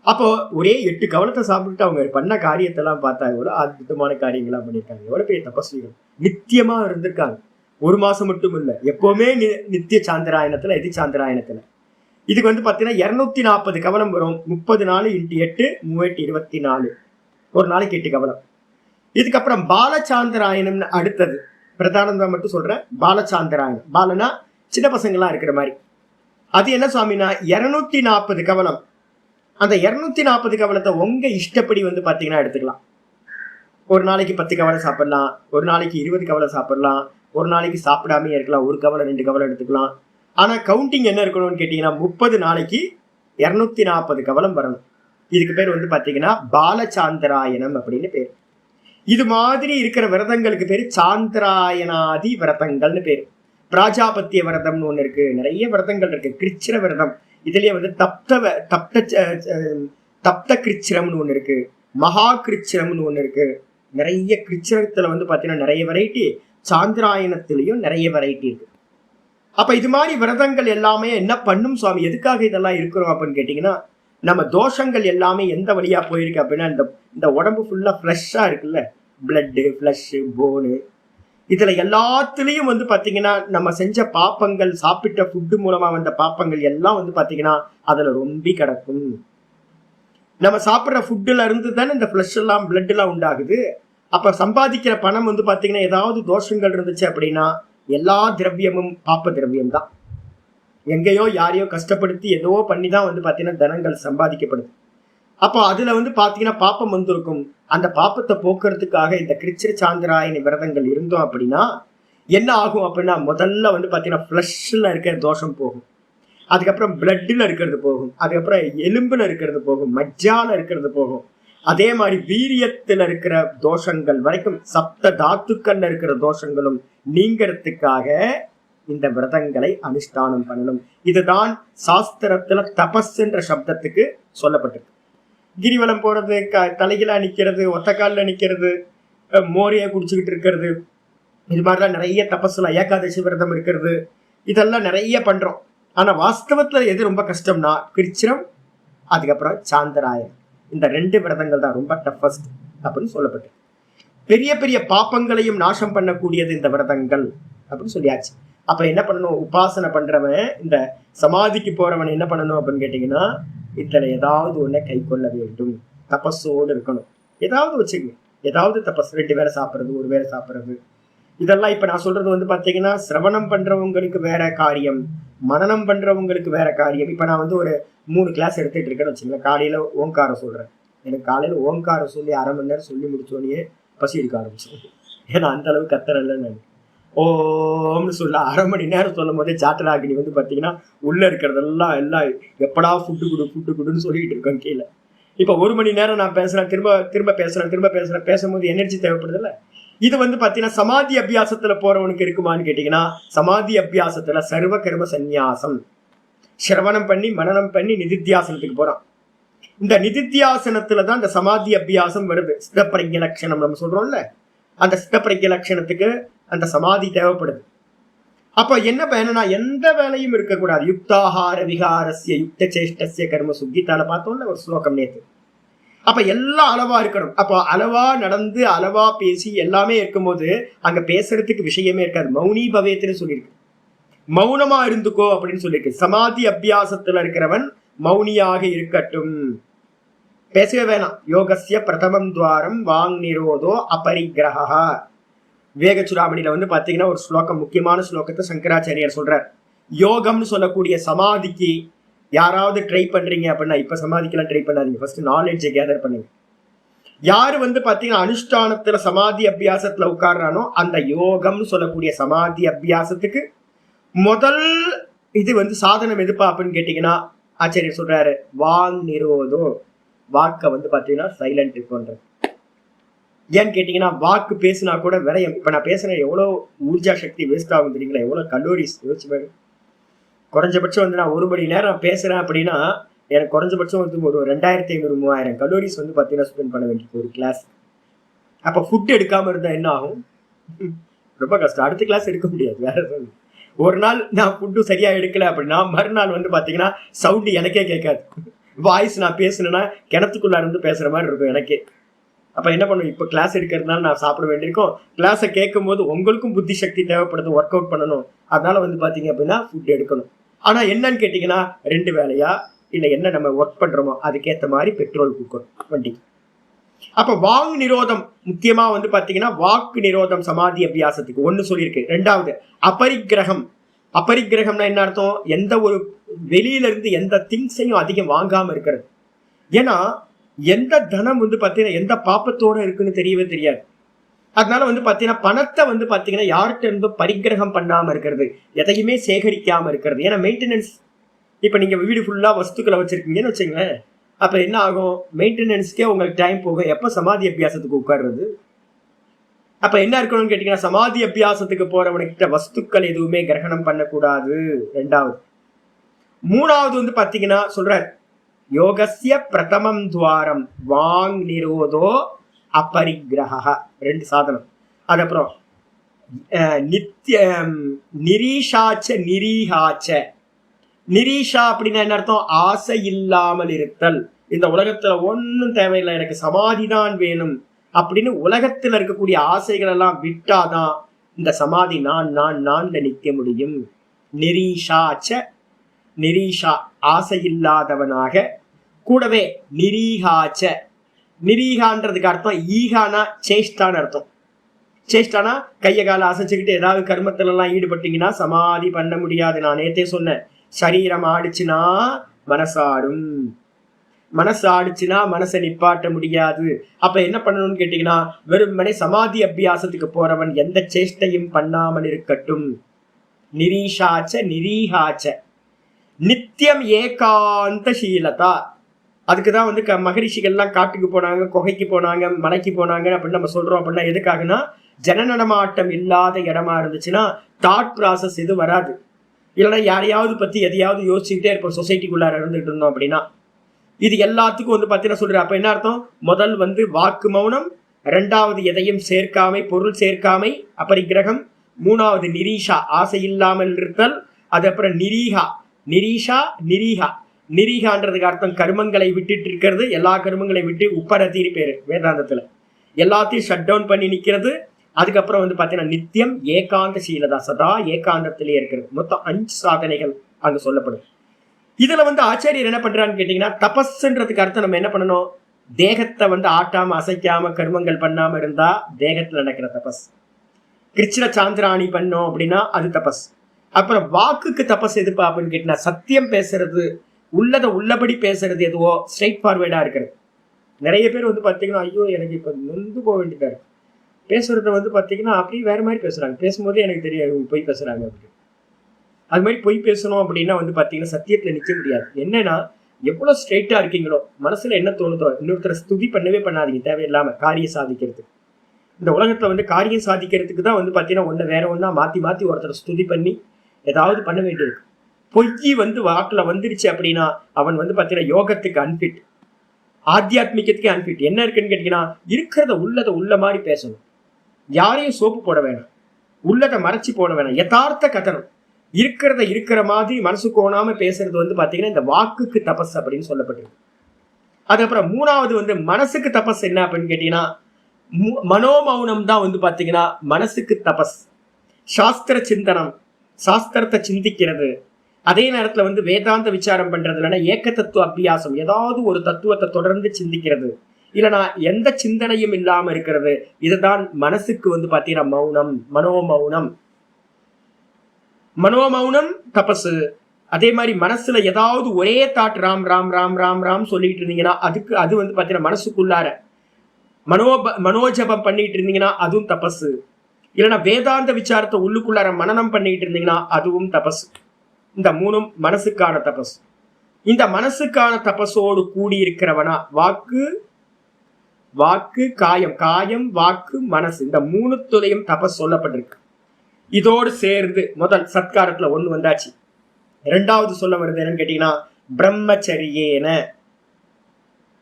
அப்போ ஒரே 8 கவலத்தை சாப்பிட்டுட்டு அவங்க பண்ண காரியத்தெல்லாம் பார்த்தா எவ்வளவு அற்புதமான காரியங்கள்லாம் பண்ணியிருக்காங்க. எவ்வளவு பெரிய தபஸ்விகள் நித்தியமா இருந்திருக்காங்க. 1 மாசம் மட்டும் இல்லை, எப்பவுமே நித்திய சாந்தராயணத்துல, எதி சாந்தராயணத்துல. இதுக்கு வந்து பாத்தீங்கன்னா 240 கவலம் வரும். 30 நாள் × 8 3/8 24. ஒரு நாளைக்கு 8 கவலம். இதுக்கப்புறம் பாலசாந்தராயணம்னு அடுத்தது. பிரதானந்தா மட்டும் சொல்றேன். பாலசாந்தராயணம், பாலனா சின்ன பசங்கள்லாம் இருக்கிற மாதிரி. அது என்ன சுவாமினா 240 கவலம். அந்த 240 கவலத்தை உங்க இஷ்டப்படி வந்து பாத்தீங்கன்னா எடுத்துக்கலாம். ஒரு நாளைக்கு 10 கவலம் சாப்பிடலாம், ஒரு நாளைக்கு 20 கவலம் சாப்பிடலாம், ஒரு நாளைக்கு சாப்பிடாமே இருக்கலாம், 1 கவலம் 2 கவலம் எடுத்துக்கலாம். ஆனா கவுண்டிங் என்ன இருக்கணும்னு கேட்டீங்கன்னா 30 நாளைக்கு 240 கவலம் வரணும். இதுக்கு பேர் வந்து பாத்தீங்கன்னா பாலசாந்தராயணம் அப்படின்னு பேர். இது மாதிரி இருக்கிற விரதங்களுக்கு பேரு சாந்தராயணாதி விரதங்கள்னு பேரு. பிராஜாபத்திய விரதம்னு ஒண்ணு இருக்கு, நிறைய விரதங்கள் இருக்கு. கிருச்சிர விரதம், இதுலயே வந்து தப்த கிருச்சிரம்னு ஒண்ணு இருக்கு, மகா கிருச்சிரம்னு ஒண்ணு இருக்கு. நிறைய கிருச்சிரத்துல வந்து பாத்தீங்கன்னா நிறைய வெரைட்டி, சாந்திராயணத்திலையும் நிறைய வெரைட்டி இருக்கு. அப்ப இது மாதிரி விரதங்கள் எல்லாமே என்ன பண்ணும் சுவாமி, எதுக்காக இதெல்லாம் இருக்கிறோம் அப்படின்னு கேட்டீங்கன்னா, நம்ம தோஷங்கள் எல்லாமே எந்த வழியா போயிருக்கு அப்படின்னா, இந்த உடம்பு ஃபுல்லா ஃப்ளஷ்ஷா இருக்குல்ல, பிளட்டு, ஃப்ளஷ், போனு, இதுல எல்லாத்துலயும் வந்து பாத்தீங்கன்னா நம்ம செஞ்ச பாப்பங்கள், சாப்பிட்ட ஃபுட்டு மூலமா வந்த பாப்பங்கள் எல்லாம் வந்து பாத்தீங்கன்னா அதுல ரொம்பி கிடக்கும். நம்ம சாப்பிட்ற ஃபுட்டுல இருந்து தானே இந்த ஃப்ளஷ் எல்லாம், பிளட் எல்லாம் உண்டாகுது. அப்ப சம்பாதிக்கிற பணம் வந்து பாத்தீங்கன்னா ஏதாவது தோஷங்கள் இருந்துச்சு அப்படின்னா எல்லா திரவியமும் பாப்ப திரவியம் தான். எங்கேயோ யாரையோ கஷ்டப்படுத்தி ஏதோ பண்ணி தான் வந்து பாத்தீங்கன்னா தனங்கள் சம்பாதிக்கப்படுது. அப்போ அதுல வந்து பாத்தீங்கன்னா பாப்பம் வந்திருக்கும். அந்த பாப்பத்தை போக்குறதுக்காக இந்த கிருச்சிர சாந்திராயணி விரதங்கள் இருந்தோம் அப்படின்னா என்ன ஆகும் அப்படின்னா, முதல்ல வந்து பாத்தீங்கன்னா ஃப்ளஷ்ல இருக்கிற தோஷம் போகும், அதுக்கப்புறம் பிளட்ல இருக்கிறது போகும், அதுக்கப்புறம் எலும்புல இருக்கிறது போகும், மஜ்ஜால இருக்கிறது போகும், அதே மாதிரி வீரியத்துல இருக்கிற தோஷங்கள் வரைக்கும் சப்த தாத்துக்கள்ல இருக்கிற தோஷங்களும் நீங்கிறதுக்காக இந்த விரதங்களை அனுஷ்டானம் பண்ணணும். இதுதான் சாஸ்திரத்துல தபஸ் என்ற சப்தத்துக்கு சொல்லப்பட்டிருக்கு. கிரிவலம் போறது, தலையில நிக்கிறது, ஒத்த காலில் நிக்கிறது, மோரைய குடிச்சுக்கிட்டு இருக்கிறது, இது மாதிரிலாம் நிறைய தபஸ்ல, ஏகாதசி விரதம் இருக்கிறது, இதெல்லாம் நிறைய பண்றோம். ஆனா வாஸ்தவத்துல எது ரொம்ப கஷ்டம்னா கிருச்சிரம், அதுக்கப்புறம் சாந்தராயன், இந்த 2 விரதங்கள் தான் ரொம்ப டஃபஸ்ட் அப்படின்னு சொல்லப்பட்டு. பெரிய பெரிய பாப்பங்களையும் நாசம் பண்ணக்கூடியது இந்த விரதங்கள் அப்படின்னு சொல்லியாச்சு. அப்ப என்ன பண்ணணும், உபாசனை பண்றவன், இந்த சமாதிக்கு போறவன் என்ன பண்ணணும் அப்படின்னு கேட்டீங்கன்னா, இதுல ஏதாவது ஒண்ண கை கொள்ள வேண்டும், தபஸோடு இருக்கணும். ஏதாவது வச்சுக்கணும், ஏதாவது தபஸ், 2 வேளை சாப்பிட்றது, 1 வேளை சாப்பிட்றது, இதெல்லாம் இப்ப நான் சொல்றது வந்து பாத்தீங்கன்னா சிரவணம் பண்றவங்களுக்கு வேற காரியம், மனனம் பண்றவங்களுக்கு வேற காரியம். இப்ப நான் வந்து ஒரு 3 கிளாஸ் எடுத்துட்டு இருக்கேன்னு வச்சுங்களேன். காலையில ஓங்காரம் சொல்றேன். எனக்கு காலையில ஓங்காரம் சொல்லி 1/2 மணி நேரம் சொல்லி முடிச்சோடனே பசி எடுக்க ஆரம்பிச்சோம். ஏன்னா அந்த அளவு கத்துறல நான் ஓம்னு சொல்ல 1/2 மணி நேரம் சொல்லும் போதே சாட்டராகினி வந்து பாத்தீங்கன்னா உள்ள இருக்கிறதெல்லாம் எல்லாம் எப்படா ஃபுட்டு குடுன்னு சொல்லிட்டு இருக்கோம் கீழே. இப்ப 1 மணி நேரம் நான் பேசுறேன், திரும்ப பேசுறேன், பேசும்போது எனர்ஜி தேவைப்படுது இல்ல. இது வந்து பாத்தீங்கன்னா சமாதி அபியாசத்துல போறவனுக்கு இருக்குமான்னு கேட்டீங்கன்னா, சமாதி அபியாசத்துல சர்வ கர்ம சந்நியாசம், சிரவணம் பண்ணி மனனம் பண்ணி நிதித்தியாசனத்துக்கு போறான். இந்த நிதித்தியாசனத்துலதான் இந்த சமாதி அபியாசம் வருது. சித்தப்பிரஜ்ஞ லட்சணம் நம்ம சொல்றோம்ல, அந்த சித்தப்பிரஜ்ஞ லட்சணத்துக்கு அந்த சமாதி தேவைப்படுது. அப்ப என்ன வேணும்னா எந்த வேலையும் இருக்கக்கூடாது. யுக்தாஹார விகாரஸ்ய யுக்த சேஷ்டஸ்ய கர்ம சுக்கித்தால பார்த்தோம்ல ஒரு ஸ்லோகம் நேத்து. அப்ப எல்லாம் அளவா இருக்கணும். அப்ப அளவா நடந்து அளவா பேசி எல்லாமே இருக்கும்போது அங்க பேசுறதுக்கு விஷயமே இருக்காது. மௌனி பவேத்துன்னு சொல்லியிருக்கு, மௌனமா இருந்துக்கோ அப்படின்னு சொல்லியிருக்கு. சமாதி அபியாசத்துல இருக்கிறவன் மௌனியாக இருக்கட்டும், பேசவே வேணாம். யோகஸ்ய பிரதமம் துவாரம் வாங் நிரோதோ அபரிக்கிரஹா. வேகச்சுடாமணியில வந்து பாத்தீங்கன்னா ஒரு ஸ்லோகம், முக்கியமான ஸ்லோகத்தை சங்கராச்சாரியார் சொல்றார். யோகம்னு சொல்லக்கூடிய சமாதிக்கு யாராவது ட்ரை பண்றீங்க அப்படின்னா, இப்ப சமாதிக்கெல்லாம் ட்ரை பண்ணாதீங்க, ஃபர்ஸ்ட் நாலேஜை கேதர் பண்ணுங்க. யாரு வந்து பாத்தீங்கன்னா அனுஷ்டானத்துல சமாதி அபியாசத்துல உட்கார்றானோ அந்த யோகம்னு சொல்லக்கூடிய சமாதி அபியாசத்துக்கு முதல் இது வந்து சாதனம் எதுப்பா அப்படின்னு கேட்டீங்கன்னா, ஆச்சாரியர் சொல்றாரு வாங் நிரோதோ, வாக்க வந்து பாத்தீங்கன்னா சைலண்ட் பண்றது. ஏன்னு கேட்டீங்கன்னா வாக்கு பேசினா கூட விரயம். இப்ப நான் பேசுறேன், எவ்வளவு ஊர்ஜா சக்தி வேஸ்ட் ஆகும் தெரியுங்களா, எவ்வளவு கலோரிஸ் யோசிச்சு பாருங்க. குறைஞ்சபட்சம் வந்து நான் 1 மணி நேரம் பேசுறேன் அப்படின்னா எனக்கு குறைஞ்சபட்சம் வந்து ஒரு 2500-3000 கலோரிஸ் வந்து பாத்தீங்கன்னா ஸ்பெண்ட் பண்ண வேண்டியது ஒரு கிளாஸ். அப்ப ஃபுட் எடுக்காம இருந்தா என்ன ஆகும், ரொம்ப கஷ்டம். அடுத்த கிளாஸ் எடுக்க முடியாது. வேற எதுவும் ஒரு நாள் நான் ஃபுட்டு சரியா எடுக்கல அப்படின்னா மறுநாள் வந்து பாத்தீங்கன்னா சவுண்ட் எனக்கே கேட்காது. வாய்ஸ் நான் பேசுனேன்னா கிணத்துக்குள்ள இருந்து பேசுற மாதிரி இருக்கும் எனக்கே. அப்ப என்ன பண்ணும், இப்ப கிளாஸ் எடுக்கிறதுனால நான் சாப்பிட வேண்டியிருக்கும். கிளாஸை கேட்கும் போது உங்களுக்கும் புத்தி சக்தி தேவைப்படுது, ஒர்க் அவுட் பண்ணணும். அதனால வந்து பாத்தீங்க அப்படின்னா ஃபுட் எடுக்கணும். ஆனா என்னன்னு கேட்டீங்கன்னா 2 வேலையா இல்ல என்ன நம்ம ஒர்க் பண்றோமோ அதுக்கேற்ற மாதிரி பெட்ரோல் கொடுக்கணும் வண்டி. அப்ப வாங் நிரோதம் முக்கியமா வந்து பாத்தீங்கன்னா வாக்கு நிரோதம் சமாதி அபியாசத்துக்கு 1 சொல்லியிருக்கு. 2வது அபரிக்கிரகம். அபரிக்கிரகம்னா என்ன அர்த்தம், எந்த ஒரு வெளியில இருந்து எந்த திங்ஸையும் அதிகம் வாங்காம இருக்கிறது. ஏன்னா எந்த தனம் வந்து பாத்தீங்கன்னா எந்த பாப்பத்தோட இருக்குன்னு தெரியவே தெரியாது. அதனால வந்து பாத்தீங்கன்னா பணத்தை வந்து பாத்தீங்கன்னா யார்கிட்ட இருந்தும் பரிகிரகம் பண்ணாம இருக்கிறது, எதையுமே சேகரிக்காம இருக்கிறது. ஏன்னா மெயின்டெனன்ஸ், இப்ப நீங்க வீடு ஃபுல்லா வஸ்துக்களை வச்சிருக்கீங்கன்னு வச்சுங்களேன், அப்ப என்ன ஆகும், மெயின்டெனன்ஸ்க்கே உங்களுக்கு டைம் போகும். எப்ப சமாதி அபியாசத்துக்கு உட்கார்றது? அப்ப என்ன இருக்கணும்னு கேட்டீங்கன்னா சமாதி அபியாசத்துக்கு போறவனுக்கிட்ட வஸ்துக்கள் எதுவுமே கிரகணம் பண்ணக்கூடாது. 2வது. 3வது வந்து பாத்தீங்கன்னா சொல்ற யோகஸ்ய பிரதமம் துவாரம் வாங் நிரோதோ அபரிக்கிரஹா, 2 சாதனம். அதுக்கப்புறம் நித்திய நிரீஷாச்ச நிரீஹாச்ச. நிரீஷா அப்படின்னா என்ன அர்த்தம், ஆசை இல்லாமல் இருத்தல். இந்த உலகத்துல ஒன்னும் தேவையில்லை, எனக்கு சமாதிதான் வேணும் அப்படின்னு உலகத்துல இருக்கக்கூடிய ஆசைகள் எல்லாம் விட்டாதான் இந்த சமாதி நான் நிக்க முடியும். நிரீஷாச்ச, நிரீஷா ஆசை இல்லாதவனாக, கூடவே நிரீஹாச்ச நிரீகான்றதுக்கு அர்த்தம் ஈகானா சேஷ்டான்னு அர்த்தம். சேஷ்டானா கையை காலை அசைச்சுக்கிட்டு ஏதாவது கர்மத்துல எல்லாம் ஈடுபட்டீங்கன்னா சமாதி பண்ண முடியாது. நான் நேத்தே சொன்னேன், சரீரம் ஆடிச்சுன்னா மனசாடும், மனசு ஆடிச்சுன்னா மனசை நிப்பாட்ட முடியாது. அப்ப என்ன பண்ணணும்னு கேட்டீங்கன்னா, வெறுமனே சமாதி அபியாசத்துக்கு போறவன் எந்த சேஷ்டையும் பண்ணாமல் இருக்கட்டும். நிரீஷாச்ச நிரீகாச்ச நித்தியம் ஏகாந்த சீலதா. அதுக்குதான் வந்து மகரிஷிகள்லாம் காட்டுக்கு போனாங்க, குகைக்கு போனாங்க, மலைக்கு போனாங்க அப்படின்னு நம்ம சொல்றோம். அப்படின்னா எதுக்காகனா, ஜன நடமாட்டம் இல்லாத இடமா இருந்துச்சுன்னா தாட் ப்ராசஸ் எதுவும் வராது. இல்லைன்னா யாரையாவது பத்தி எதையாவது யோசிச்சுக்கிட்டே இருப்போம் சொசைட்டிக்குள்ளார இருந்துட்டு இருந்தோம் அப்படின்னா. இது எல்லாத்துக்கும் வந்து பார்த்தீங்கன்னா சொல்றேன். அப்ப என்ன அர்த்தம்? முதல் வந்து வாக்கு மௌனம், ரெண்டாவது எதையும் சேர்க்காமை, பொருள் சேர்க்காமை அபரிக்கிரகம், மூணாவது நிரீஷா ஆசை இல்லாமல் இருத்தல், அது அப்புறம் நிரீகா நிரீஷா நிரீகா. நிரீகான்றதுக்கு அர்த்தம் கர்மங்களை விட்டுட்டு இருக்கிறது, எல்லா கர்மங்களை விட்டு உப்பரத்தீரி பேரு வேதாந்தத்துல எல்லாத்தையும் ஷட் டவுன் பண்ணி நிக்கிறது. அதுக்கப்புறம் வந்து பாத்தீங்கன்னா நித்தியம் ஏகாந்த சீலதா, சதா ஏகாந்தத்திலே இருக்கிறது. மொத்தம் 5 சாதனைகள் அங்க சொல்லப்படும். இதுல வந்து ஆச்சாரியர் என்ன பண்றான்னு கேட்டீங்கன்னா, தபஸ்ன்றதுக்கு அர்த்தம் நம்ம என்ன பண்ணணும், தேகத்தை வந்து ஆட்டாம அசைக்காம கர்மங்கள் பண்ணாம இருந்தா தேகத்துல நடக்கிற தபஸ். கிருஷ்ண சாந்திராணி பண்ணோம் அப்படின்னா அது தபஸ். அப்புறம் வாக்குக்கு தபஸ் எதுப்பா அப்படின்னு கேட்டீங்கன்னா, சத்தியம் பேசுறது, உள்ளதை உள்ளபடி பேசுறது, எதுவோ ஸ்ட்ரைட் ஃபார்வேர்டா இருக்கிறது. நிறைய பேர் வந்து பாத்தீங்கன்னா, ஐயோ எனக்கு இப்ப நொந்து போக வேண்டியதா இருக்கு, பேசுறத வந்து பாத்தீங்கன்னா அப்படியே வேற மாதிரி பேசுறாங்க, பேசும்போதே எனக்கு தெரியாது பொய் பேசுறாங்க அப்படின்னு. அது மாதிரி பொய் பேசணும் அப்படின்னா வந்து பாத்தீங்கன்னா சத்தியத்துல நிக்க முடியாது. என்னன்னா, எவ்வளவு ஸ்ட்ரெயிட்டா இருக்கீங்களோ, மனசுல என்ன தோணுதோ, இன்னொருத்தரை ஸ்துதி பண்ணவே பண்ணாதீங்க தேவையில்லாம காரியம் சாதிக்கிறதுக்கு. இந்த உலகத்துல வந்து காரியம் சாதிக்கிறதுக்கு தான் வந்து பாத்தீங்கன்னா ஒண்ணு வேற ஒண்ணா மாத்தி மாத்தி ஒருத்தரை ஸ்துதி பண்ணி ஏதாவது பண்ண வேண்டியிருக்கு. பொய் வந்து வாக்குல வந்துருச்சு அப்படின்னா அவன் வந்து பாத்தீங்கன்னா யோகத்துக்கு அன்பிட், ஆத்தியாத்மிகத்துக்கு அன்பிட். என்ன இருக்குன்னு கேட்டீங்கன்னா, இருக்கிறத உள்ளதை உள்ள மாதிரி பேசணும், யாரையும் சோப்பு போட வேணாம், உள்ளதை மறைச்சு போட வேணாம், யதார்த்த கதனம், இருக்கிறத இருக்கிற மாதிரி மனசு கோணாம பேசுறது வந்து பாத்தீங்கன்னா இந்த வாக்குக்கு தபஸ் அப்படின்னு சொல்லப்பட்டிருக்கு. அதுக்கப்புறம் மூணாவது வந்து மனசுக்கு தபஸ் என்ன அப்படின்னு கேட்டீங்கன்னா, மனோமௌனம் தான் வந்து பாத்தீங்கன்னா மனசுக்கு தபஸ். சாஸ்திர சிந்தனம், சாஸ்திரத்தை சிந்திக்கிறது, அதே நேரத்துல வந்து வேதாந்த விசாரம் பண்றது, இல்லைன்னா ஏக்க தத்துவ அபியாசம், ஏதாவது ஒரு தத்துவத்தை தொடர்ந்து சிந்திக்கிறது, இல்லைனா எந்த சிந்தனையும் இல்லாம இருக்கிறது. இதுதான் மனசுக்கு வந்து பாத்தீங்கன்னா மௌனம், மனோமௌனம். மனோமௌனம் தபசு. அதே மாதிரி மனசுல ஏதாவது ஒரே தாட் ராம் ராம் ராம் ராம் ராம் சொல்லிட்டு இருந்தீங்கன்னா அதுக்கு அது வந்து பாத்தீங்கன்னா மனசுக்குள்ளார மனோஜபம் பண்ணிட்டு இருந்தீங்கன்னா அதுவும் தபசு. இல்லைன்னா வேதாந்த விசாரத்தை உள்ளுக்குள்ளார மனனம் பண்ணிட்டு இருந்தீங்கன்னா அதுவும் தபசு. இந்த மூணும் மனசுக்கான தபஸ். இந்த மனசுக்கான தபஸோடு கூடி இருக்கிறவனா வாக்கு, வாக்கு காயம், காயம் வாக்கு மனசு, இந்த மூணுத்துலையும் தபஸ் சொல்லப்பட்டிருக்கு. இதோடு சேர்ந்து முதல் சத்காரத்துல 1 வந்தாச்சு. 2வது சொல்ல வருது என்னன்னு கேட்டீங்கன்னா, பிரம்மச்சரியேன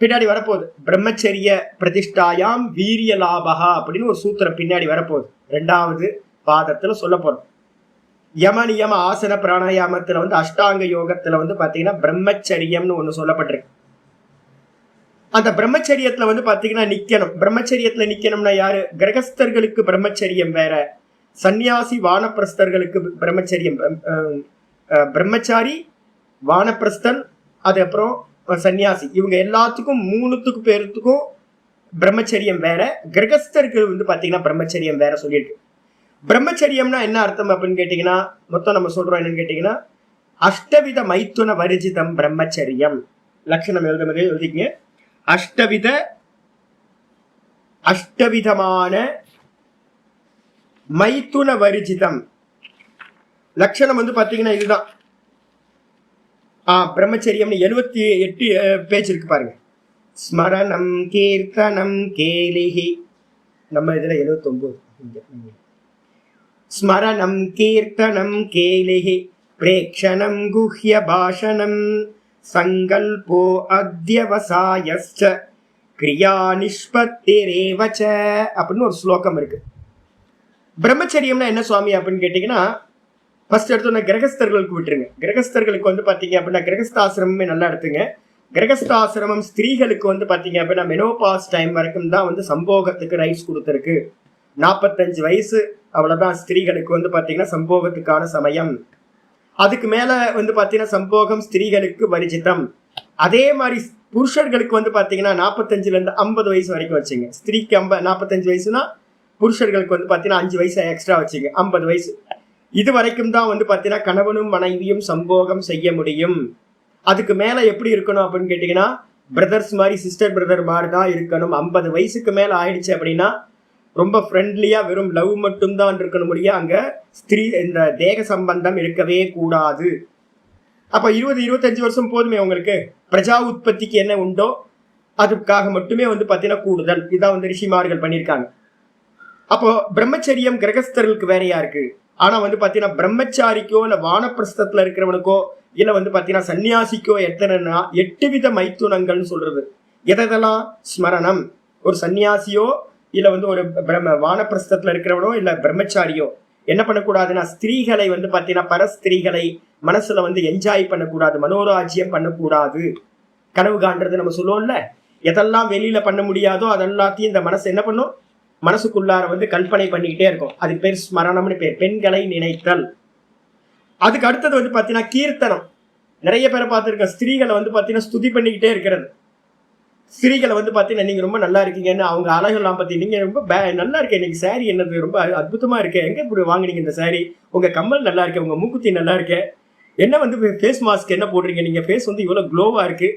பின்னாடி வரப்போகுது. பிரம்மச்சரிய பிரதிஷ்டாயாம் வீரிய லாபகா அப்படின்னு ஒரு சூத்திரம் பின்னாடி வரப்போகுது. 2வது பாதத்துல சொல்ல போறோம். யம நியம ஆசன பிராணாயாமத்துல வந்து அஷ்டாங்க யோகத்துல வந்து பாத்தீங்கன்னா பிரம்மச்சரியம்னு ஒண்ணு சொல்லப்பட்டிருக்கு. அந்த பிரம்மச்சரியத்துல வந்து பாத்தீங்கன்னா நிக்கணும். பிரம்மச்சரியத்துல நிக்கணும்னா யாரு? கிரகஸ்தர்களுக்கு பிரம்மச்சரியம் வேற, சன்னியாசி வானப்பிரஸ்தர்களுக்கு பிரம்மச்சரியம். பிரம்மச்சாரி, வானப்பிரஸ்தன், அது அப்புறம் சன்னியாசி, இவங்க எல்லாத்துக்கும் 3 பேருக்கும் பிரம்மச்சரியம் வேற. கிரகஸ்தர்கள் வந்து பாத்தீங்கன்னா பிரம்மச்சரியம் வேற சொல்லியிருக்கு. பிரம்மச்சரியம்னா என்ன அர்த்தம் அப்படின்னு கேட்டீங்கன்னா, மொத்தம் நம்ம சொல்றோம் என்னன்னு கேட்டீங்கன்னா, அஷ்டவித மைத்துன வரிஜிதம் பிரம்மச்சரியம். லட்சணம் எழுதும்போதே எழுதிங்க. அஷ்டவிதமான மைத்துன வரிஜிதம். லட்சணம் வந்து பாத்தீங்கன்னா இதுதான். பிரம்மச்சரியம்னு 78 பேஜ் இருக்கு பாருங்க. ஸ்மரணம் கீர்த்தனம் கேலிஹி, நம்ம இதுல 79. ஸ்மரணம் கீர்த்தனம் கேலிஹி பிரேக்ஷணம் குஹ்ய பாஷணம் சங்கல்போ அத்யவசாயஸ்ச கிரியா நிஷ்பத்திரேவச அப்படின்னு ஒரு ஸ்லோகம் இருக்கு. பிரம்மச்சரியம்னா என்ன சுவாமி அப்படின்னு கேட்டீங்கன்னா, ஃபர்ஸ்ட் எடுத்தோன்னா கிரகஸ்தர்களுக்கு விட்டுருங்க. கிரகஸ்தர்களுக்கு வந்து பாத்தீங்க அப்படின்னா கிரகஸ்தாசிரமே நல்லா எடுத்துங்க. கிரகஸ்தாசிரமம் ஸ்திரீகளுக்கு வந்து பாத்தீங்க அப்படின்னா மெனோபாஸ் டைம் வரைக்கும் தான் வந்து சம்போகத்துக்கு ரைட்ஸ் கொடுத்துருக்கு. 45 வயசு அவ்வளவுதான் ஸ்திரீகளுக்கு வந்து பாத்தீங்கன்னா சம்போகத்துக்கான சமயம். அதுக்கு மேல வந்து பாத்தீங்கன்னா சம்போகம் ஸ்திரீகளுக்கு வரிஜிதம். அதே மாதிரி புருஷர்களுக்கு வந்து பாத்தீங்கன்னா 45ல இருந்து 50 வயசு வரைக்கும் வச்சுங்க. ஸ்திரீக்கு 45 வயசுனா புருஷர்களுக்கு வந்து பாத்தீங்கன்னா 5 வயசு எக்ஸ்ட்ரா வச்சுங்க, 50 வயசு. இது வரைக்கும் தான் வந்து பாத்தீங்கன்னா கணவனும் மனைவியும் சம்போகம் செய்ய முடியும். அதுக்கு மேல எப்படி இருக்கணும் அப்படின்னு கேட்டீங்கன்னா பிரதர்ஸ் மாதிரி, சிஸ்டர் பிரதர் மாதிரி தான் இருக்கணும். 50 வயசுக்கு மேல ஆயிடுச்சு அப்படின்னா ரொம்ப ஃப்ரெண்ட்லியா வெறும் லவ் மட்டும் தான் இருக்கணும் முடியும். அங்க ஸ்திரீ இந்த தேக சம்பந்தம் இருக்கவே கூடாது. அப்ப 20-25 வருஷம் போதுமே உங்களுக்கு. பிரஜா உற்பத்திக்கு என்ன உண்டோ அதுக்காக மட்டுமே வந்து பாத்தீங்கன்னா கூடுதல். இதான் வந்து ரிஷிமார்கள் பண்ணியிருக்காங்க. அப்போ பிரம்மச்சரியம் கிரகஸ்தர்களுக்கு வேறையா இருக்கு. ஆனா வந்து பாத்தீங்கன்னா பிரம்மச்சாரிக்கோ இல்ல வானப்பிரஸ்தத்துல இருக்கிறவனுக்கோ இல்ல வந்து பாத்தீங்கன்னா சன்னியாசிக்கோ எத்தனைன்னா 8 வித மைத்துனங்கள்னு சொல்றது. எதெல்லாம்? ஸ்மரணம். ஒரு சன்னியாசியோ இல்ல வந்து ஒரு வானப்பிரஸ்தத்துல இருக்கிறவனோ இல்ல பிரம்மச்சாரியோ என்ன பண்ணக்கூடாதுன்னா ஸ்திரீகளை வந்து பாத்தீங்கன்னா பரஸ்திரீகளை மனசுல வந்து என்ஜாய் பண்ணக்கூடாது, மனோராஜ்யம் பண்ணக்கூடாது. கனவு காண்றது நம்ம சொல்லுவோம்ல, எதெல்லாம் வெளியில பண்ண முடியாதோ அதெல்லாத்தையும் இந்த மனசு என்ன பண்ணும், மனசுக்குள்ளார வந்து கல்பனை பண்ணிக்கிட்டே இருக்கும். அதுக்கு பேர் ஸ்மரணம்னு பேர். பெண்களை நினைத்தல். அதுக்கு அடுத்தது வந்து பாத்தீங்கன்னா கீர்த்தனம். நிறைய பேரை பார்த்துருக்கேன், ஸ்திரீகளை வந்து பாத்தீங்கன்னா ஸ்துதி பண்ணிக்கிட்டே இருக்கிறது. ஸ்திரீகளை வந்து பாத்தீங்கன்னா நீங்க ரொம்ப நல்லா இருக்கீங்கன்னு அவங்க அழகெல்லாம் பத்தி, நீங்க ரொம்ப நல்லா இருக்கேன், இன்னைக்கு சாரி என்னது ரொம்ப அற்புதமா இருக்கேன், எங்க இப்படி வாங்கினீங்க இந்த சாரி, உங்க கம்மல் நல்லா இருக்கு, உங்க மூக்குத்தி நல்லா இருக்கு, என்ன வந்து ஃபேஸ் மாஸ்க் என்ன போடுறீங்க, நீங்க ஃபேஸ் வந்து இவ்வளவு க்ளோவா இருக்கு,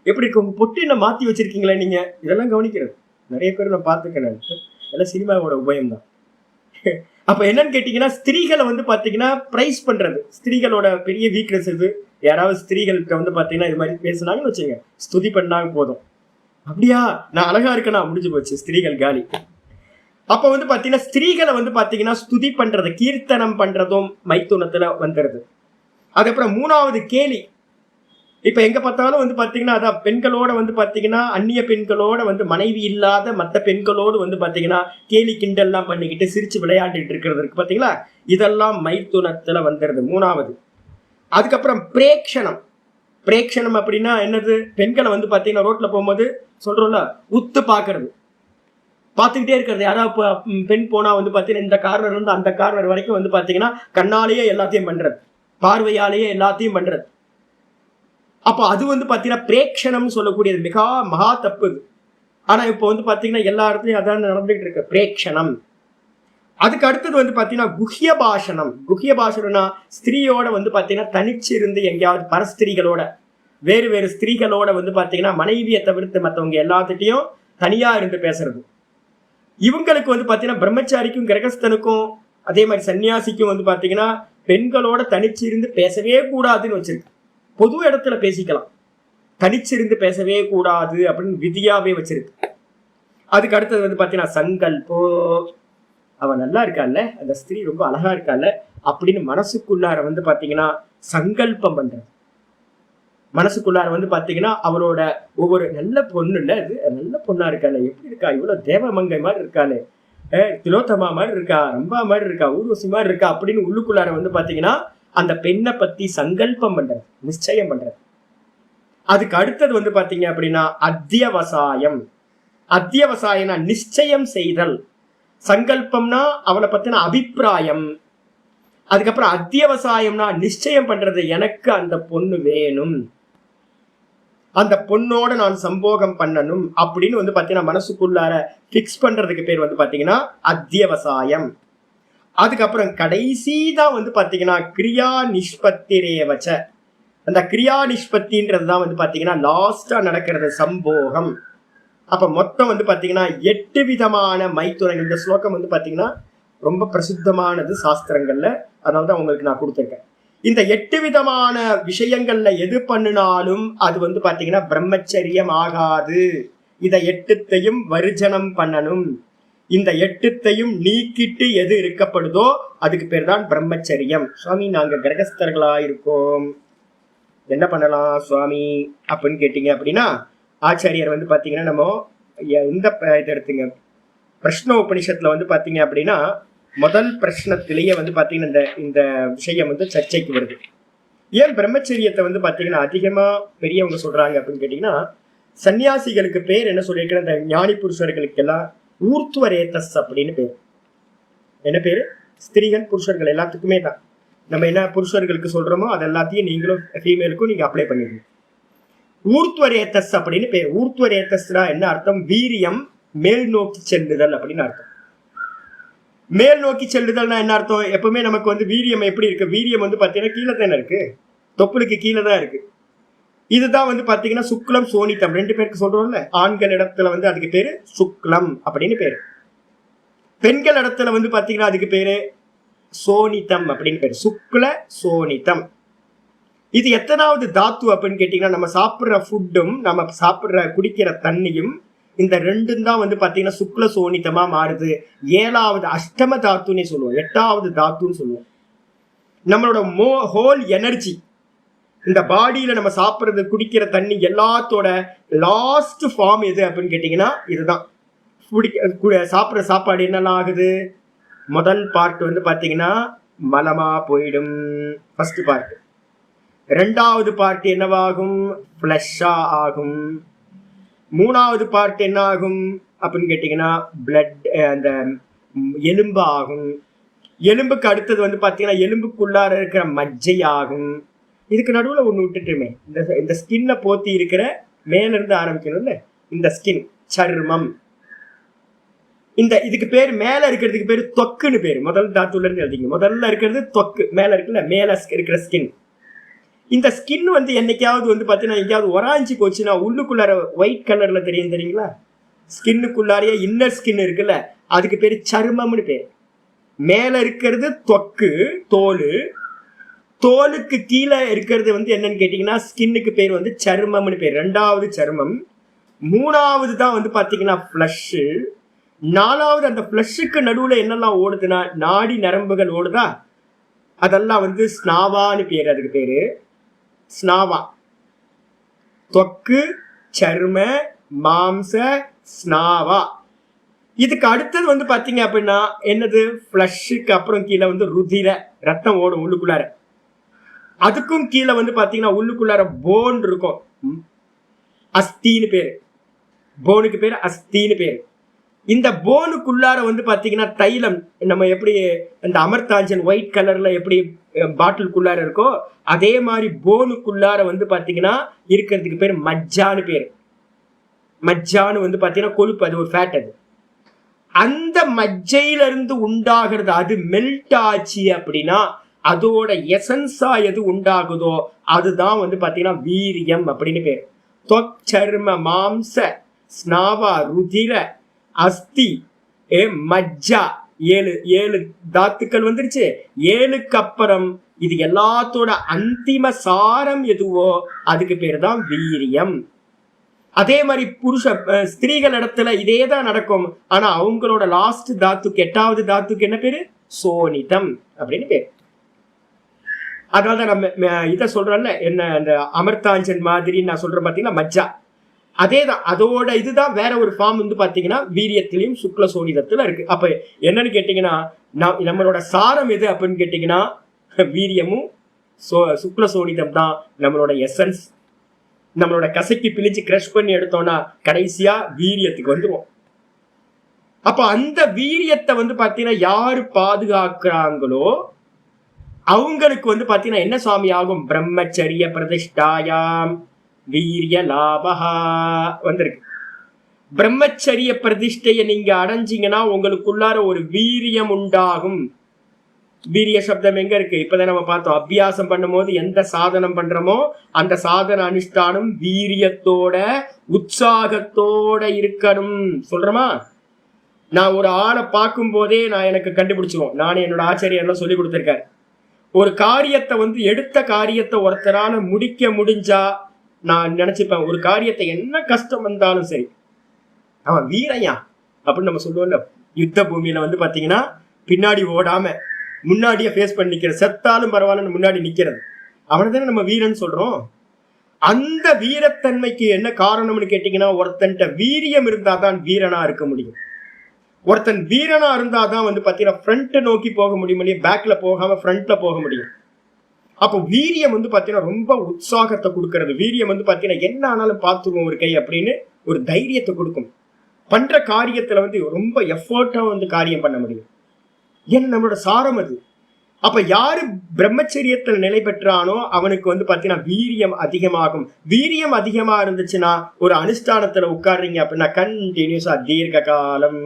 எப்படி இருக்கு, உங்க பொட்டு என்ன மாத்தி வச்சிருக்கீங்களா, நீங்க இதெல்லாம் கவனிக்கிறது நிறைய பேர் நான் பார்த்துக்கேன். எல்லாம் சினிமாவோட உபயம் தான். அப்ப என்னன்னு கேட்டீங்கன்னா ஸ்திரீகளை வந்து பாத்தீங்கன்னா பிரைஸ் பண்றது. ஸ்திரீகளோட பெரிய வீக்னஸ் இது. யாராவது ஸ்திரீகள்கிட்ட வந்து பாத்தீங்கன்னா இது மாதிரி பேசினாங்கன்னு வச்சுங்க, ஸ்துதி பண்ணாங்க போதும். அப்படியா நான் அழகா இருக்கேனா, முடிஞ்சு போச்சு, ஸ்திரீகள் காலி. அப்ப வந்து பாத்தீங்கன்னா ஸ்திரீகளை வந்து பாத்தீங்கன்னா ஸ்துதி பண்றது, கீர்த்தனம் பண்றதும் மைத்துனத்துல வந்துருது. அதுக்கப்புறம் 3வது கேலி. இப்ப எங்க பார்த்தாலும் வந்து பாத்தீங்கன்னா அதான் பெண்களோட வந்து பாத்தீங்கன்னா அந்நிய பெண்களோட வந்து மனைவி இல்லாத மற்ற பெண்களோடு வந்து பாத்தீங்கன்னா கேலி கிண்டல்லாம் பண்ணிக்கிட்டு சிரிச்சு விளையாண்டுட்டு இருக்கிறது இருக்கு பாத்தீங்களா, இதெல்லாம் மைத்துனத்துல வந்துருது 3வது. அதுக்கப்புறம் பிரேக்ஷணம். பிரேக்ஷணம் அப்படின்னா என்னது, பெண்களை வந்து பாத்தீங்கன்னா ரோட்ல போகும்போது சொல்றோம்ல உத்து பாக்குறது, பார்த்துக்கிட்டே இருக்கிறது. யாராவது பெண் போனா வந்து பாத்தீங்கன்னா இந்த கார்னர் இருந்து அந்த கார்னர் வரைக்கும் வந்து பாத்தீங்கன்னா கண்ணாலேயே எல்லாத்தையும் பண்றது, பார்வையாலேயே எல்லாத்தையும் பண்றது. அப்ப அது வந்து பாத்தீங்கன்னா பிரேக்ஷணம் சொல்லக்கூடியது மிக மகா தப்பு. ஆனா இப்ப வந்து பாத்தீங்கன்னா எல்லா இடத்துலயும் அதான் நடந்துகிட்டு இருக்கு, பிரேக்ஷணம். அதுக்கு அடுத்தது வந்து பாத்தீங்கன்னா குஹ்ய பாஷணம். குஹ்ய பாஷணம்னா ஸ்திரீயோட வந்து பாத்தீங்கன்னா தனிச்சு இருந்து எங்கேயாவது பரஸ்திரீகளோட வேறு வேறு ஸ்திரீகளோட வந்து பாத்தீங்கன்னா மனைவியை தவிர்த்து மற்றவங்க எல்லாத்துட்டையும் தனியா இருந்து பேசுறது. இவங்களுக்கு வந்து பாத்தீங்கன்னா பிரம்மச்சாரிக்கும் கிரகஸ்தனுக்கும் அதே மாதிரி சன்னியாசிக்கும் வந்து பாத்தீங்கன்னா பெண்களோட தனிச்சு இருந்து பேசவே கூடாதுன்னு வச்சிருக்கு. பொது இடத்துல பேசிக்கலாம், தனிச்சிருந்து பேசவே கூடாது அப்படின்னு விதியாவே வச்சிருக்கு. அதுக்கு அடுத்தது வந்து பாத்தீங்கன்னா சங்கல்போ. அவன் நல்லா இருக்கான்ல, அந்த ஸ்திரீ ரொம்ப அழகா இருக்கான்ல அப்படின்னு மனசுக்குள்ளார வந்து பாத்தீங்கன்னா சங்கல்பம் பண்றது. மனசுக்குள்ளார வந்து பாத்தீங்கன்னா அவரோட ஒவ்வொரு நல்ல பொண்ணு இல்ல, இது நல்ல பொண்ணா இருக்காள், எப்படி இருக்கா, இவ்வளவு தேவமங்கை மாதிரி இருக்காளு, திலோத்தமா மாதிரி இருக்கா, ரம்பா மாதிரி இருக்கா, ஊர்வசி மாதிரி இருக்கா அப்படின்னு உள்ளுக்குள்ளார வந்து பாத்தீங்கன்னா அந்த பெண்ணை பத்தி சங்கல்பம் பண்றது, நிச்சயம் பண்றது. அதுக்கு அடுத்தது வந்து பாத்தீங்க அப்படின்னா அத்தியவசாயம். அத்தியவசாயம்னா நிச்சயம் செய்தல். சங்கல்பம்னா அவளை பத்தின அபிப்பிராயம். அதுக்கப்புறம் அத்தியவசாயம்னா நிச்சயம் பண்றது, எனக்கு அந்த பொண்ணு வேணும், அந்த பொண்ணோட நான் சம்போகம் பண்ணணும் அப்படின்னு வந்து பாத்தீங்கன்னா மனசுக்குள்ளார பிக்ஸ் பண்றதுக்கு பேர் வந்து பாத்தீங்கன்னா அத்தியவசாயம். அதுக்கப்புறம் கடைசி தான் வந்து பாத்தீங்கன்னா கிரியா நிஷ்பத்திரேவச்ச. அந்த கிரியா நிஷ்பத்தின்றது தான் வந்து பாத்தீங்கன்னா லாஸ்டா நடக்கிறது சம்போகம். அப்ப மொத்தம் வந்து பாத்தீங்கன்னா 8 விதமான மைத்துனங்கள். இந்த ஸ்லோகம் வந்து பாத்தீங்கன்னா ரொம்ப பிரசித்தமானது சாஸ்திரங்கள்ல, அதனாலதான் உங்களுக்கு நான் கொடுத்திருக்கேன். இந்த 8 விதமான விஷயங்கள்ல எது பண்ணினாலும் அது வந்து பாத்தீங்கன்னா பிரம்மச்சரியம் ஆகாது. இதை 8த்தையும் வர்ஜனம் பண்ணணும். இந்த 8த்தையும் நீக்கிட்டு எது இருக்கப்படுதோ அதுக்கு பேர் தான் பிரம்மச்சரியம். சுவாமி நாங்க கிரகஸ்தர்களா இருக்கோம், என்ன பண்ணலாம் சுவாமி அப்படின்னு கேட்டீங்க அப்படின்னா, ஆச்சாரியர் வந்து பாத்தீங்கன்னா நம்ம இந்த இதை எடுத்துங்க, பிரஷ்ன உபனிஷத்துல வந்து பாத்தீங்க அப்படின்னா முதல் பிரஷ்னத்திலேயே வந்து பாத்தீங்கன்னா இந்த விஷயம் வந்து சர்ச்சைக்கு வருது. ஏன் பிரம்மச்சரியத்தை வந்து பாத்தீங்கன்னா அதிகமா பெரியவங்க சொல்றாங்க அப்படின்னு கேட்டீங்கன்னா, சன்னியாசிகளுக்கு பேர் என்ன சொல்லியிருக்கிற, இந்த ஞானி புருஷர்களுக்கு எல்லாம் ஊர்த்துவரேதஸ் அப்படின்னு பேர். என்ன பேரு? ஸ்திரீகள் புருஷர்கள் எல்லாத்துக்குமே தான். நம்ம என்ன புருஷர்களுக்கு சொல்றோமோ அது எல்லாத்தையும் நீங்களும் ஃபீமேலுக்கும் நீங்க அப்ளை பண்ணிடுங்க. ஊர்த்வரேத்தஸ் அப்படின்னு பேர். ஊர்த்வரேத்தஸ்னா என்ன அர்த்தம்? வீரியம் மேல் நோக்கி செல்லுதல் அப்படின்னு அர்த்தம். மேல் நோக்கி செல்லுதல்னா என்ன அர்த்தம்? எப்பவுமே நமக்கு வந்து வீரியம் எப்படி இருக்கு? வீரியம் வந்து பாத்தீங்கன்னா கீழே தானே இருக்கு, தொப்புளுக்கு கீழே தான் இருக்கு. இதுதான் வந்து பாத்தீங்கன்னா சுக்லம் சோனித்தம் ரெண்டு பேருக்கு சொல்றோம்ல. ஆண்கள் இடத்துல வந்து அதுக்கு பேரு சுக்லம் அப்படின்னு பேரு, பெண்கள் இடத்துல வந்து பாத்தீங்கன்னா அதுக்கு பேரு சோனிதம் அப்படின்னு பேரு, சுக்ல சோனிதம். இது எத்தனாவது தாத்து அப்படின்னு கேட்டீங்கன்னா, நம்ம சாப்பிடுற ஃபுட்டும் நம்ம சாப்பிடுற குடிக்கிற தண்ணியும் இந்த ரெண்டும் தான் வந்து பாத்தீங்கன்னா சுக்ல சோனிதமா மாறுது. 7வது அஷ்டம தாத்துன்னு சொல்லுவோம், 8வது தாத்துன்னு சொல்லுவோம். நம்மளோட ஹோல் எனர்ஜி, இந்த பாடியில நம்ம சாப்பிடுறது குடிக்கிற தண்ணி எல்லாத்தோட லாஸ்ட் ஃபார்ம் எது அப்படின்னு கேட்டீங்கன்னா இதுதான். சாப்பிடுற சாப்பாடு என்னெல்லாம் ஆகுது? முதல் பார்ட் வந்து பாத்தீங்கன்னா மலமா போயிடும், ஃபர்ஸ்ட் பார்ட். 2வது பார்ட் என்னவாகும்? ஃப்ளஷா ஆகும். 3வது பார்ட் என்ன ஆகும் அப்படின்னு கேட்டீங்கன்னா பிளட், அந்த எலும்பு ஆகும். எலும்புக்கு அடுத்தது வந்து பாத்தீங்கன்னா எலும்புக்குள்ளார இருக்கிற மஜ்ஜை ஆகும். இதுக்கு நடுவில் ஒன்று விட்டுட்டுமே, இந்த ஸ்கின்னை போத்தி இருக்கிற மேல இருந்து ஆரம்பிக்கணும்ல, இந்த ஸ்கின் சர்மம். இதுக்கு பேர் மேல இருக்கிறதுக்கு பேரு தொக்குன்னு பேரு. முதல் தாத்துல இருந்து எழுதிங்க. முதல்ல இருக்கிறது தொக்கு, மேல இருக்குல்ல, மேல இருக்கிற ஸ்கின். இந்த ஸ்கின் வந்து என்னைக்காவது வந்து பாத்தீங்கன்னா எங்கேயாவது ஒராஞ்சி போச்சுன்னா உள்ளுக்குள்ளார ஒயிட் கலர்ல தெரியுங்களா? ஸ்கின்னுக்குள்ளாரையே இன்னர் ஸ்கின் இருக்குல்ல, அதுக்கு பேரு சருமம்னு பேரு. மேல இருக்கிறது தொக்கு, தோல். தோலுக்கு கீழே இருக்கிறது வந்து என்னன்னு கேட்டீங்கன்னா ஸ்கின்னுக்கு பேர் வந்து சருமம்னு பேர். 2வது சருமம். 3வது தான் வந்து பாத்தீங்கன்னா ஃபிளஷ். 4வது அந்த ஃபிளஷுக்கு நடுவுல என்னெல்லாம் ஓடுதுன்னா நாடி நரம்புகள் ஓடுதா, அதெல்லாம் வந்து ஸ்னாவான்னு பேரு. அதுக்கு பேரு ஸ்னாவா. தொக்கு, சர்ம, மாம்ச, ஸ்னாவா. இதுக்கு அடுத்தது வந்து பாத்தீங்க அப்படின்னா என்னது? ஃபிளஷுக்கு அப்புறம் கீழே வந்து ருதிர, ரத்தம் ஓடும் உள்ளுக்குள்ளார. அதுக்கும் கீழே வந்து பாத்தீங்கன்னா உள்ளுக்குள்ளார போன் இருக்கும், அஸ்தின்னு பேரு. போனுக்கு பேரு அஸ்தின்னு பேரு. இந்த போனுக்குள்ளார வந்து பாத்தீங்கன்னா தைலம், நம்ம எப்படி இந்த அமர்தாஞ்சன் ஒயிட் கலர்ல எப்படி பாட்டிலுக்குள்ளார இருக்கோ அதே மாதிரி போனுக்குள்ளார வந்து பாத்தீங்கன்னா இருக்கிறதுக்கு பேர் மஜ்ஜான்னு பேரு. மஜ்ஜான்னு வந்து பாத்தீங்கன்னா கொழுப்பு, அது ஒரு ஃபேட். அது அந்த மஜ்ஜையில இருந்து உண்டாகிறது, அது மெல்ட் ஆச்சு அப்படின்னா அதோட எசன்ஸா எது உண்டாகுதோ அதுதான் வந்து பாத்தீங்கன்னா வீரியம் அப்படின்னு பேரு. தொச்சர்ம மாம்ச ஸ்னாவா ருதிர அஸ்தி மஜ்ஜா, 7 தாத்துக்கள் வந்துருச்சு. 7க்கு அப்புறம் இது எல்லாத்தோட அந்திம சாரம் எதுவோ அதுக்கு பேரு தான் வீரியம். அதே மாதிரி ஸ்திரீகள் இடத்துல இதே தான் நடக்கும். ஆனா அவங்களோட லாஸ்ட் தாத்துக்கு 8வது தாத்துக்கு என்ன பேரு? சோனிதம் அப்படின்னு பேரு. அதனாலதான் நம்ம இதை சொல்றோம்ல, என்ன அந்த அமர்தாஞ்சன் மாதிரி நான் சொல்றேன் பாத்தீங்கன்னா மஜ்ஜா, அதேதான். அதோட இதுதான் வேற ஒரு ஃபார்ம் வந்து பாத்தீங்கன்னா வீரியத்திலையும் சுக்ல சோனிதத்துல இருக்கு. அப்ப என்னன்னு கேட்டீங்கன்னா நம்மளோட சாரம் எது அப்படின்னு கேட்டீங்கன்னா வீரியமும் சுக்ல சோனிதம் தான் நம்மளோட எசன்ஸ். நம்மளோட கசைக்கு பிழிச்சு கிரஷ் பண்ணி எடுத்தோம்னா கடைசியா வீரியத்துக்கு வந்துருவோம். அப்ப அந்த வீரியத்தை வந்து பாத்தீங்கன்னா யாரு பாதுகாக்கிறாங்களோ அவங்களுக்கு வந்து பாத்தீங்கன்னா என்ன சுவாமி ஆகும்? பிரம்மச்சரிய பிரதிஷ்டாயாம் வீரிய லாபஹா வந்திருக்கு. பிரம்மச்சரிய பிரதிஷ்டையை நீங்க அடைஞ்சிங்கன்னா உங்களுக்குள்ளார ஒரு வீரியம் உண்டாகும். வீரிய சப்தம் எங்க இருக்கு? இப்பதான் நம்ம பார்த்தோம். அபியாசம் பண்ணும் போது எந்த சாதனம் பண்றோமோ அந்த சாதன அனுஷ்டானம் வீரியத்தோட உற்சாகத்தோட இருக்கணும் சொல்றோமா? நான் ஒரு ஆளை பார்க்கும் போதே நான் எனக்கு கண்டுபிடிச்சிருவோம். நானே என்னோட ஆச்சாரியர்லாம் சொல்லி கொடுத்திருக்காரு. ஒரு காரியத்தை வந்து எடுத்த காரியத்தை ஒருத்தரால முடிக்க முடிஞ்சா நான் நினைச்சுப்பேன், ஒரு காரியத்தை என்ன கஷ்டம் வந்தாலும் சரி அவன் வீரையா அப்படின்னு நம்ம சொல்லுவோம்ல. யுத்த பூமியில வந்து பாத்தீங்கன்னா பின்னாடி ஓடாம முன்னாடியே ஃபேஸ் பண்ணி நிக்கிற, செத்தாலும் பரவாயில்லன்னு முன்னாடி நிக்கிறது, அவனை தானே நம்ம வீரன் சொல்றோம். அந்த வீரத்தன்மைக்கு என்ன காரணம்னு கேட்டீங்கன்னா ஒருத்தன்ட்ட வீரியம் இருந்தாதான் வீரனா இருக்க முடியும். ஒருத்தன் வீரனா இருந்தாதான் வந்து பாத்தீங்கன்னா ஃப்ரண்ட் நோக்கி போக முடியும், பேக்ல போகாம ஃப்ரண்ட்ல போக முடியும். அப்போ வீரியம் வந்து பாத்தீங்கன்னா ரொம்ப உற்சாகத்தை கொடுக்கறது. வீரியம் வந்து பாத்தீங்கன்னா என்ன ஆனாலும் பார்த்துருவோம் ஒரு கை அப்படின்னு ஒரு தைரியத்தை கொடுக்கும். பண்ற காரியத்துல வந்து ரொம்ப எஃபர்ட்டா வந்து காரியம் பண்ண முடியும். ஏன்னா நம்மளோட சாரம் அது. அப்ப யாரு பிரம்மச்சரியத்துல நிலை பெற்றானோ அவனுக்கு வந்து பாத்தீங்கன்னா வீரியம் அதிகமாகும். வீரியம் அதிகமா இருந்துச்சுன்னா ஒரு அனுஷ்டானத்துல உட்கார்றீங்க அப்படின்னா கண்டினியூஸா தீர்க்க காலம்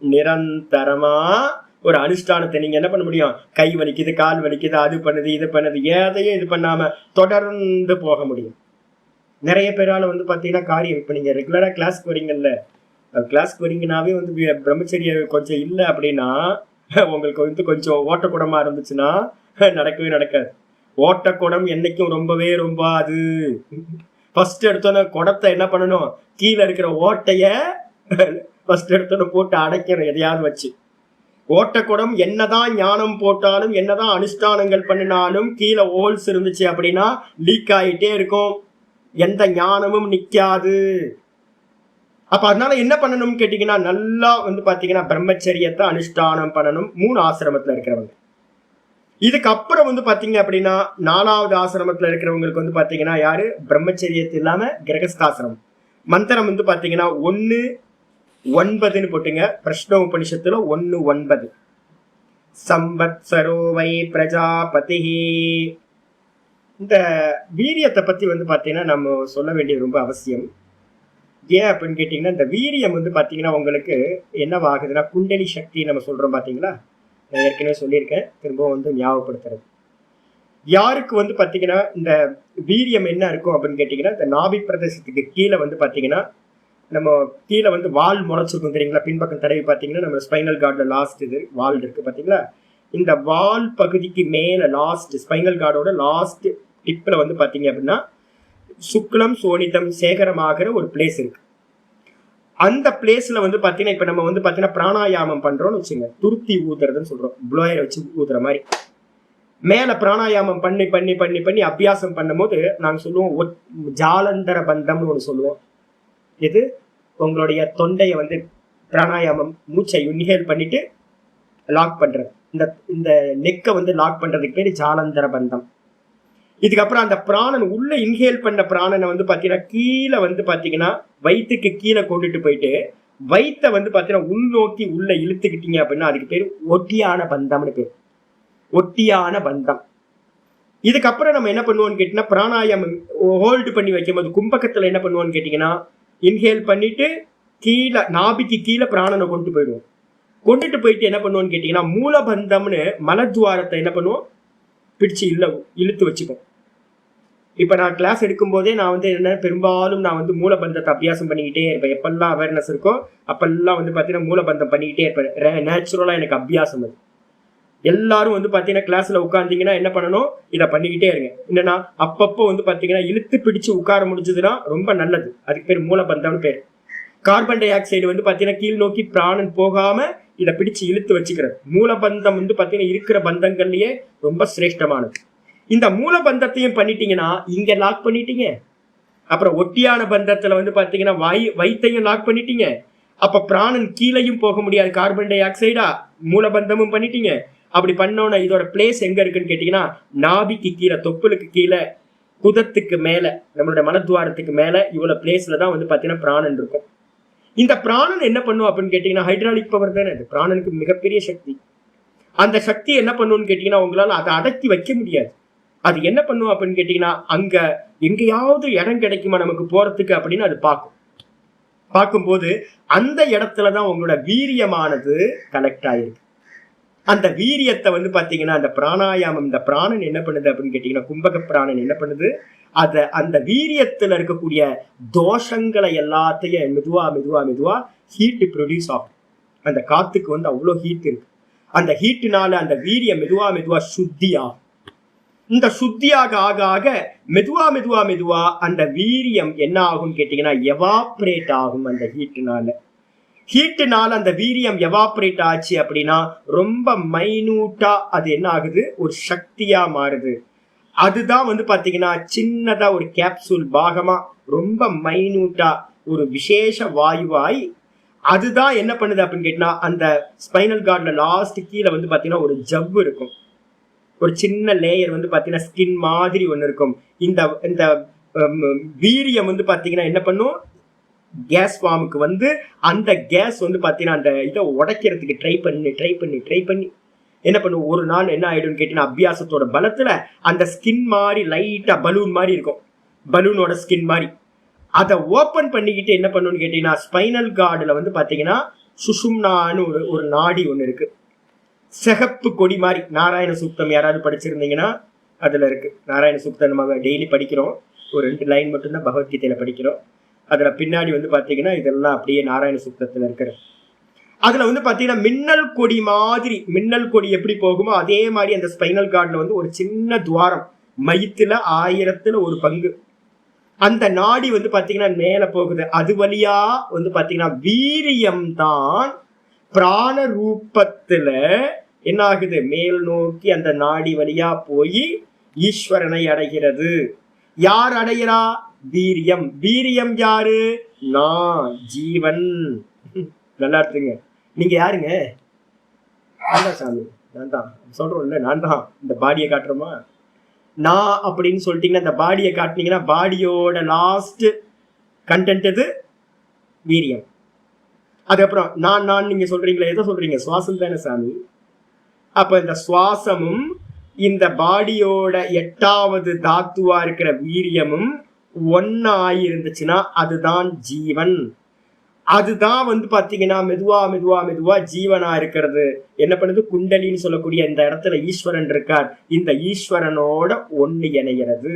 நிரந்தரமா ஒரு அனுஷ்டானத்தை நீங்க என்ன பண்ண முடியும்? கை வலிக்குது, கால் வலிக்குது, அது பண்ணுது, இது பண்ணுது, எதையும் இது பண்ணாம தொடர்ந்து போக முடியும். நிறைய பேரால வந்து பாத்தீங்கன்னா காரியம் இப்ப நீங்க ரெகுலரா கிளாஸ்க்கு வரீங்கல்ல, கிளாஸ்க்கு வரீங்கன்னாவே வந்து பிரம்மச்சரிய கொஞ்சம் இல்லை அப்படின்னா உங்களுக்கு வந்து கொஞ்சம் ஓட்டக்குடமா இருந்துச்சுன்னா நடக்கவே நடக்காது. ஓட்டக்குடம் என்னைக்கும் ரொம்ப அது ஃபர்ஸ்ட் எடுத்தோன்னே குடத்தை என்ன பண்ணணும்? கீழே இருக்கிற ஓட்டைய ஃபர்ஸ்ட் எடுத்தோன்னு போட்டு அடைக்கணும் எதையாவது வச்சு. ஓட்டக்குடம் என்னதான் ஞானம் போட்டாலும் என்னதான் அனுஷ்டானங்கள் பண்ணினாலும் கீழே ஹோல்ஸ் இருந்துச்சு அப்படின்னா லீக் ஆகிட்டே இருக்கும், எந்த ஞானமும் நிக்காது. அப்ப அதனால என்ன பண்ணணும்னு கேட்டீங்கன்னா நல்லா வந்து பாத்தீங்கன்னா பிரம்மச்சரியத்தை அனுஷ்டானம் பண்ணணும் 3 ஆசிரமத்துல இருக்கிறவங்க. இதுக்கப்புறம் வந்து பாத்தீங்க அப்படின்னா 4வது ஆசிரமத்துல இருக்கிறவங்களுக்கு வந்து பாத்தீங்கன்னா யாரு? பிரம்மச்சரியத்து இல்லாம கிரகஸ்தாசிரமம். மந்திரம் வந்து பாத்தீங்கன்னா 1:9 போட்டுங்க. பிரஷ்ன உபனிஷத்துல 1:9 சம்பத்சரோ வை பிரஜாபதி. இந்த வீரியத்தை பத்தி வந்து பாத்தீங்கன்னா நம்ம சொல்ல வேண்டியது ரொம்ப அவசியம். ஏன் அப்படின்னு கேட்டீங்கன்னா இந்த வீரியம் வந்து பாத்தீங்கன்னா உங்களுக்கு என்னவாகுதுன்னா குண்டலி சக்தி நம்ம சொல்றோம் பாத்தீங்களா. நான் ஏற்கனவே சொல்லியிருக்கேன், திரும்பவும் வந்து ஞாபகப்படுத்துறது. யாருக்கு வந்து பாத்தீங்கன்னா இந்த வீரியம் என்ன இருக்கும் அப்படின்னு கேட்டீங்கன்னா இந்த நாபி பிரதேசத்துக்கு கீழே வந்து பாத்தீங்கன்னா நம்ம கீழே வந்து வால் முளைச்சிருக்கும் தெரியுங்களா. பின்பக்கம் தடவி பாத்தீங்கன்னா நம்ம ஸ்பைனல் கார்டுல லாஸ்ட் இது வால் இருக்கு பாத்தீங்களா. இந்த வால் பகுதிக்கு மேல லாஸ்ட் ஸ்பைனல் கார்டோட லாஸ்ட் டிப்ல வந்து பாத்தீங்க அப்படின்னா சுக்லம் சோனிதம் சேகரமாகிற ஒரு பிளேஸ் இருக்கு. அந்த பிளேஸ்ல வந்து பாத்தீங்கன்னா இப்ப நம்ம வந்து பாத்தீங்கன்னா பிராணாயாமம் பண்றோம்னு வச்சுங்க, துருத்தி ஊதுறதுன்னு சொல்றோம், ப்ளோயரை வச்சு ஊதுற மாதிரி மேல பிராணாயாமம் பண்ணி பண்ணி பண்ணி பண்ணி அபியாசம் பண்ணும் போது நாங்க சொல்லுவோம் ஜாலந்தர பந்தம்னு ஒண்ணு சொல்லுவோம். இது உங்களுடைய தொண்டையை வந்து பிராணாயாமம் மூச்சை இன்ஹேல் பண்ணிட்டு லாக் பண்றது, இந்த நெக்கை வந்து லாக் பண்றதுக்கு பேரு ஜாலந்தர பந்தம். இதுக்கப்புறம் அந்த பிராணன் உள்ள இன்ஹேல் பண்ண பிராணனை வந்து பாத்தீங்கன்னா கீழே வந்து பாத்தீங்கன்னா வயிற்றுக்கு கீழே கொண்டுட்டு போயிட்டு வயிற்றை வந்து பாத்தீங்கன்னா உள்நோக்கி உள்ள இழுத்துக்கிட்டீங்க அப்படின்னா அதுக்கு பேரு ஒட்டியான பந்தம்னு பேரு, ஒட்டியான பந்தம். இதுக்கப்புறம் நம்ம என்ன பண்ணுவோம்னு கேட்டீங்கன்னா பிராணாயாமம் ஹோல்டு பண்ணி வைக்கும் போது கும்பகத்துல என்ன பண்ணுவோம்னு கேட்டீங்கன்னா இன்ஹேல் பண்ணிட்டு கீழே நாபிக்கு கீழே பிராணனை கொண்டுட்டு போயிட்டு என்ன பண்ணுவோம்னு கேட்டீங்கன்னா மூலபந்தம்னு மலத்வாரத்தை என்ன பண்ணுவோம் பிடிச்சு இழுத்து வச்சுப்போம். இப்ப நான் கிளாஸ் எடுக்கும் போதே நான் வந்து என்ன பெரும்பாலும் நான் வந்து மூலபந்தத்தை அபியாசம் பண்ணிக்கிட்டே இருப்பேன். எப்பெல்லாம் அவேர்னஸ் இருக்கோ அப்பெல்லாம் வந்து பாத்தீங்கன்னா மூலபந்தம் பண்ணிக்கிட்டே இருப்பேன். நேச்சுரலா எனக்கு அபியாசம் அது. எல்லாரும் வந்து பாத்தீங்கன்னா கிளாஸ்ல உட்கார்ந்தீங்கன்னா என்ன பண்ணணும், இதை பண்ணிக்கிட்டே இருங்க. என்னன்னா அப்பப்போ வந்து பாத்தீங்கன்னா இழுத்து பிடிச்சு உட்கார முடிஞ்சதுன்னா ரொம்ப நல்லது. அதுக்கு பேர் மூலபந்தம்னு பேர். கார்பன் டை ஆக்சைடு வந்து பாத்தீங்கன்னா கீழ் நோக்கி பிராணன் போகாம இதை பிடிச்சு இழுத்து வச்சுக்கிறது. மூலபந்தம் வந்து பாத்தீங்கன்னா இருக்கிற பந்தங்கள்லயே ரொம்ப சிரேஷ்டமானது. இந்த மூலபந்தத்தையும் பண்ணிட்டீங்கன்னா இங்க லாக் பண்ணிட்டீங்க. அப்புறம் ஒட்டியான பந்தத்துல வந்து பாத்தீங்கன்னா வயிற்றையும் லாக் பண்ணிட்டீங்க. அப்ப பிராணன் கீழையும் போக முடியாது, கார்பன் டை ஆக்சைடா மூலபந்தமும் பண்ணிட்டீங்க. அப்படி பண்ணோன்னா இதோட பிளேஸ் எங்க இருக்குன்னு கேட்டீங்கன்னா நாபிக்கு கீழே, தொப்புளுக்கு கீழே, குதத்துக்கு மேல, நம்மளுடைய மலத்வாரத்துக்கு மேல இவ்வளவு பிளேஸ்ல தான் வந்து பாத்தீங்கன்னா பிராணன் இருக்கும். இந்த பிராணன் என்ன பண்ணும் அப்படின்னு கேட்டீங்கன்னா ஹைட்ராலிக் பவர் தானே அது. பிராணனுக்கு மிகப்பெரிய சக்தி. அந்த சக்தி என்ன பண்ணுன்னு கேட்டீங்கன்னா உங்களால அதை அடக்கி வைக்க முடியாது. அது என்ன பண்ணும் அப்படின்னு கேட்டீங்கன்னா அங்க எங்கேயாவது இடம் கிடைக்குமா நமக்கு போறதுக்கு அப்படின்னு அது பார்க்கும்போது அந்த இடத்துலதான் உங்களோட வீரியமானது கனெக்ட் ஆயிருக்கு. அந்த வீரியத்தை வந்து பாத்தீங்கன்னா அந்த பிராணாயாமம், இந்த பிராணன் என்ன பண்ணுது அப்படின்னு கேட்டீங்கன்னா கும்பக பிராணன் என்ன பண்ணுது, அந்த வீரியத்துல இருக்கக்கூடிய தோஷங்களை எல்லாத்தையும் மெதுவா மெதுவா மெதுவா ஹீட் ப்ரொடியூஸ் ஆகும். அந்த காத்துக்கு வந்து அவ்வளவு ஹீட் இருக்கு. அந்த ஹீட்டுனால அந்த வீரியம் மெதுவா மெதுவா சுத்தி ஆகும். இந்த சுத்தியாக ஆக ஆக மெதுவா மெதுவா மெதுவா அந்த வீரியம் என்ன ஆகும் கேட்டீங்கன்னா எவாப்ரேட் ஆகும். அந்த ஹீட்டுனால அந்த வீரியம் எவாப்ரேட் ஆச்சு அப்படின்னா ரொம்ப மைனூட்டா அது என்ன ஆகுது, ஒரு சக்தியா மாறுது. அதுதான் வந்து பாத்தீங்கன்னா சின்னதா ஒரு கேப்சூல் பாகமா ரொம்ப மைனூட்டா ஒரு விசேஷ வாயுவாய் அதுதான் என்ன பண்ணுது அப்படின்னு கேட்டீங்கன்னா அந்த ஸ்பைனல் கார்ட்ல லாஸ்ட் கீழே வந்து பாத்தீங்கன்னா ஒரு ஜவ்வு இருக்கும், ஒரு சின்ன லேயர் வந்து பாத்தீங்கன்னா ஸ்கின் மாதிரி ஒண்ணு இருக்கும். இந்த வீரியம் வந்து பாத்தீங்கன்னா என்ன பண்ணும், கேஸ் ஃபார்முக்கு வந்து அந்த கேஸ் வந்து பாத்தீங்கன்னா அந்த இதை உடைக்கிறதுக்கு ட்ரை பண்ணி என்ன பண்ணுவோம், ஒரு நாள் என்ன ஆயிடும்னு கேட்டீங்கன்னா அபியாசத்தோட பலத்துல அந்த ஸ்கின் மாதிரி லைட்டா பலூன் மாதிரி இருக்கும், பலூனோட ஸ்கின் மாதிரி, அதை ஓப்பன் பண்ணிக்கிட்டு என்ன பண்ணணும்னு கேட்டீங்கன்னா ஸ்பைனல் கார்டுல வந்து பாத்தீங்கன்னா சுஷும்னான்னு ஒரு நாடி ஒண்ணு இருக்கு, சிகப்பு கொடி மாதிரி. நாராயண சூக்தம் யாராவது படிச்சிருந்தீங்கன்னா அதுல இருக்கு. நாராயண சூக்தம் நம்ம டெய்லி படிக்கிறோம், ஒரு 2 லைன் மட்டும்தான் பகவத்கீதையில படிக்கிறோம். அதுல பின்னாடி வந்து பாத்தீங்கன்னா இதெல்லாம் அப்படியே நாராயண சூக்தத்துல இருக்கிற. அதுல வந்து பாத்தீங்கன்னா மின்னல் கொடி மாதிரி, மின்னல் கொடி எப்படி போகுமோ அதே மாதிரி அந்த ஸ்பைனல் கார்டுல வந்து ஒரு சின்ன துவாரம், மையத்துல 1000ல் 1 பங்கு அந்த நாடி வந்து பாத்தீங்கன்னா மேல போகுது. அது வழியா வந்து பாத்தீங்கன்னா வீரியம் தான் பிராண ரூபத்துல என்ன ஆகுது, மேல் நோக்கி அந்த நாடி வழியா போய் ஈஸ்வரனை அடைகிறது. யார் அடைகிறா? வீரியம். வீரியம் யாரு? நான், ஜீவன். நல்லா இருக்குங்க. நீங்க யாருங்க? நான் தான் சாமி, நான் தான் சொல்றோம்ல, நான் தான் இந்த பாடியை காட்டுறோமா. நான் அப்படின்னு சொல்லிட்டீங்கன்னா இந்த பாடியை காட்டினீங்கன்னா பாடியோட லாஸ்ட் கண்டென்ட் எது? வீரியம். அதுக்கப்புறம் நான் நீங்க சொல்றீங்களா, எதை சொல்றீங்க? சுவாசம் தானே சாமி. அப்ப இந்த சுவாசமும் இந்த பாடியோட 8வது தாத்துவா இருக்கிற வீரியமும் ஒன்னா ஆயிருந்துச்சுன்னா அதுதான் ஜீவன். அதுதான் வந்து பாத்தீங்கன்னா மெதுவா மெதுவா மெதுவா ஜீவனா இருக்கிறது. என்ன பண்ணுது? குண்டலின்னு சொல்லக்கூடிய இந்த இடத்துல ஈஸ்வரன் இருக்கார், இந்த ஈஸ்வரனோட ஒண்ணு இணைகிறது.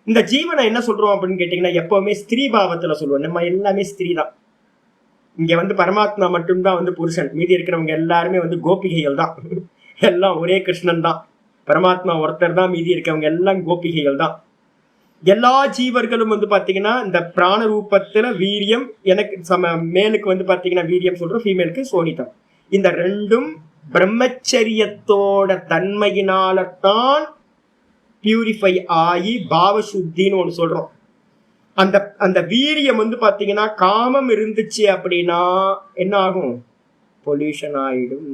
இந்த ஜீவனை என்ன சொல்றோம் அப்படின்னு கேட்டீங்கன்னா எப்பவுமே ஸ்திரீ பாவத்துல சொல்லுவோம். நம்ம எல்லாமே ஸ்திரீ தான். இங்க வந்து பரமாத்மா மட்டும்தான் வந்து புருஷன், மீதி இருக்கிறவங்க எல்லாருமே வந்து கோபிகைகள் தான். எல்லாம் ஒரே கிருஷ்ணன் தான், பரமாத்மா ஒருத்தர் தான், மீதி இருக்கவங்க எல்லாம் கோபிகைகள் தான். எல்லா ஜீவர்களும் வந்து பாத்தீங்கன்னா இந்த பிராண ரூபத்துல வீரியம், எனக்கு மேலுக்கு வந்து பாத்தீங்கன்னா வீரியம் சொல்றோம், ஃபீமேலுக்கு சோனிதம். இந்த ரெண்டும் பிரம்மச்சரியத்தோட தன்மையினால்தான் பியூரிஃபை ஆகி பாவசுத்தின்னு ஒண்ணு சொல்றோம். அந்த அந்த வீரியம் வந்து பாத்தீங்கன்னா காமம் இருந்துச்சு அப்படின்னா என்ன ஆகும்? பொல்யூஷன் ஆயிடும்.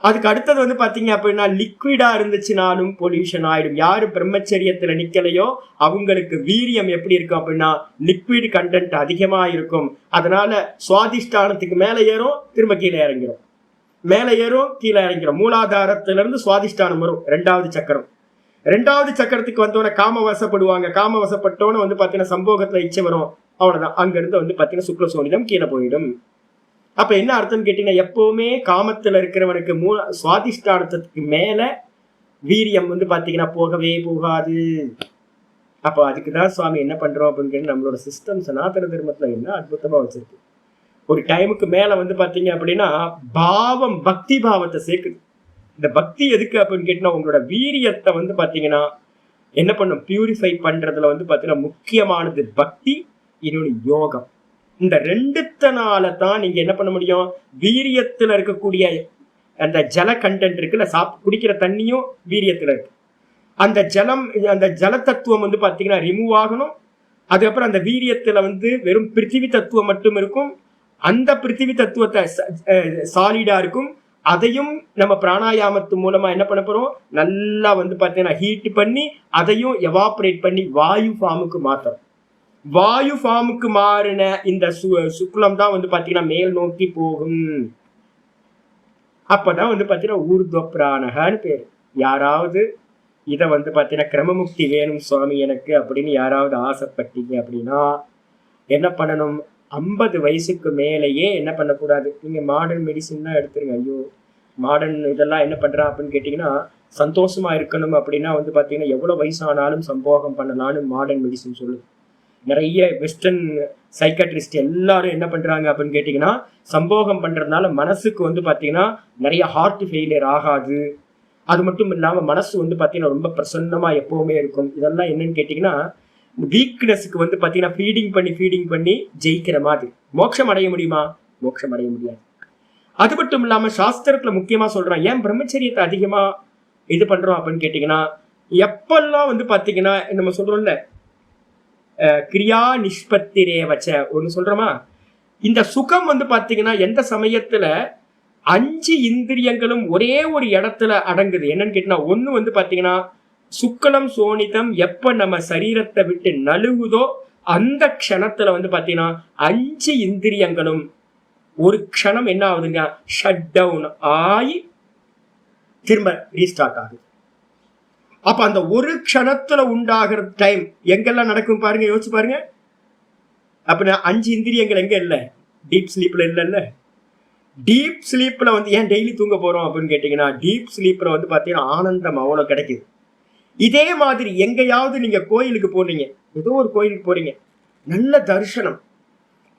அதுக்கு அடுத்தது வந்து பாத்தீங்க அப்படின்னா லிக்விடா இருந்துச்சுனாலும் பொல்யூஷன் ஆயிடும். யாரு பிரம்மச்சரியத்துல நிக்கலையோ அவங்களுக்கு வீரியம் எப்படி இருக்கும் அப்படின்னா லிக்விட் கண்டென்ட் அதிகமா இருக்கும். அதனால சுவாதிஷ்டானத்துக்கு மேல ஏறும், திரும்ப கீழே இறங்கிடும், மேல ஏறும், கீழே இறங்கிடும். மூலாதாரத்துல இருந்து சுவாதிஷ்டானம் வரும், 2வது சக்கரம். 2வது சக்கரத்துக்கு வந்தோட காம வசப்படுவாங்க. காம வசப்பட்டோன்னு வந்து பாத்தீங்கன்னா சம்போகத்துல இச்சை வரும், அவ்வளவுதான். அங்க இருந்து வந்து பாத்தீங்கன்னா சுக்ல சோனிதம் கீழே போயிடும். அப்ப என்ன அர்த்தம் கேட்டீங்கன்னா எப்பவுமே காமத்துல இருக்கிறவனுக்கு சுவாதிஷ்டானத்துக்கு மேல வீரியம் வந்து பாத்தீங்கன்னா போகவே போகாது. அப்ப அதுக்குதான் சுவாமி என்ன பண்றோம் அப்படின்னு கேட்டு நம்மளோட சிஸ்டம் சனாதன தர்மத்துல என்ன அற்புதமா வச்சிருக்கு. ஒரு டைமுக்கு மேல வந்து பாத்தீங்க அப்படின்னா பாவம், பக்தி பாவத்தை சேர்க்குது. இந்த பக்தி எதுக்கு அப்படின்னு கேட்டீங்கன்னா உங்களோட வீரியத்தை வந்து பாத்தீங்கன்னா என்ன பண்ணும், பியூரிஃபை பண்றதுல வந்து பாத்தீங்கன்னா முக்கியமானது பக்தி, இன்னொன்று யோகம். இந்த 2னால தான் நீங்க என்ன பண்ண முடியும், வீரியத்துல இருக்கக்கூடிய அந்த ஜல கண்டென்ட் இருக்குல்ல, குடிக்கிற தண்ணியும் வீரியத்துல இருக்கு. அந்த ஜலம், அந்த ஜல தத்துவம் வந்து பாத்தீங்கன்னா ரிமூவ் ஆகணும். அதுக்கப்புறம் அந்த வீரியத்துல வந்து வெறும் பிருத்திவி தத்துவம் மட்டும் இருக்கும். அந்த பிருத்திவி தத்துவத்தை சாலிடா இருக்கும். அதையும் நம்ம பிராணாயாமத்து மூலமா என்ன பண்ண போறோம், நல்லா வந்து பாத்தீங்கன்னா ஹீட் பண்ணி அதையும் எவாபரேட் பண்ணி வாயு ஃபார்முக்கு மாத்தணும். வாயு ஃபார்முக்கு மாறின இந்த சுக்லம் தான் வந்து பாத்தீங்கன்னா மேல் நோக்கி போகும். அப்பதான் வந்து பாத்தீங்கன்னா ஊர்துவ பிராணகன்னு பேரு. யாராவது இதை வந்து பாத்தீங்கன்னா கிரமமுக்தி வேணும் சுவாமி எனக்கு அப்படின்னு யாராவது ஆசைப்பட்டீங்க அப்படின்னா என்ன பண்ணணும், 50 வயசுக்கு மேலேயே என்ன பண்ணக்கூடாது, நீங்க மாடர்ன் மெடிசின் தான் எடுத்துருங்க. ஐயோ மாடர்ன் இதெல்லாம் என்ன பண்றான் அப்படின்னு கேட்டீங்கன்னா சந்தோஷமா இருக்கணும் அப்படின்னா வந்து பாத்தீங்கன்னா எவ்வளவு வயசானாலும் சம்போகம் பண்ணலான்னு மாடர்ன் மெடிசின் சொல்லுது. நிறைய வெஸ்டர்ன் சைக்காட்ரிஸ்ட் எல்லாரும் என்ன பண்றாங்க அப்படின்னு கேட்டீங்கன்னா சம்போகம் பண்றதுனால மனசுக்கு வந்து பாத்தீங்கன்னா நிறைய ஹார்ட் ஃபெயிலியர் ஆகாது. அது மட்டும் இல்லாம மனசு வந்து பாத்தீங்கன்னா ரொம்ப பிரசன்னமா எப்பவுமே இருக்கும். இதெல்லாம் என்னன்னு கேட்டீங்கன்னா வீக்னஸ்க்கு வந்து பாத்தீங்கன்னா ஃபீடிங் பண்ணி ஜெயிக்கிற மாதிரி. மோட்சம் அடைய முடியுமா? மோட்சம் அடைய முடியாது. அது மட்டும் இல்லாம சாஸ்திரத்துல முக்கியமா சொல்றான், ஏன் பிரம்மச்சரியத்தை அதிகமா இது பண்றோம் அப்படின்னு கேட்டீங்கன்னா எப்பெல்லாம் வந்து பாத்தீங்கன்னா நம்ம சொல்றோம்ல கிரியா நிஷ்பத்திரே வச்ச ஒண்ணு சொல்றோமா, இந்த சுகம் வந்து பாத்தீங்கன்னா எந்த சமயத்துல 5 இந்திரியங்களும் ஒரே ஒரு இடத்துல அடங்குது. என்னன்னு கேட்டீங்கன்னா ஒண்ணு வந்து பாத்தீங்கன்னா சுக்லம் சோனிதம் எப்ப நம்ம சரீரத்தை விட்டு நழுவுதோ அந்த க்ஷணத்துல வந்து பாத்தீங்கன்னா 5 இந்திரியங்களும் ஒரு க்ஷணம் என்ன ஆகுதுங்க, ஷட் டவுன் ஆகி திரும்ப ரீஸ்டார்ட் ஆகுது. அப்ப அந்த ஒரு க்ஷணத்துல உண்டாகிற டைம் எங்கெல்லாம் நடக்கும் பாருங்க, யோசிச்சு பாருங்க. அப்ப 5 இந்திரியங்கள் எங்க இல்ல, டீப் ஸ்லீப்ல இல்ல. டீப் ஸ்லீப்ல வந்து ஏன் டெய்லி தூங்க போறோம் அப்படின்னு கேட்டீங்கன்னா, டீப் ஸ்லீப்ல வந்து பாத்தீங்கன்னா ஆனந்தம் அவ்வளவு கிடைக்குது. இதே மாதிரி எங்கேயாவது நீங்க கோயிலுக்கு போறீங்க, ஏதோ ஒரு கோயிலுக்கு போறீங்க, நல்ல தரிசனம்.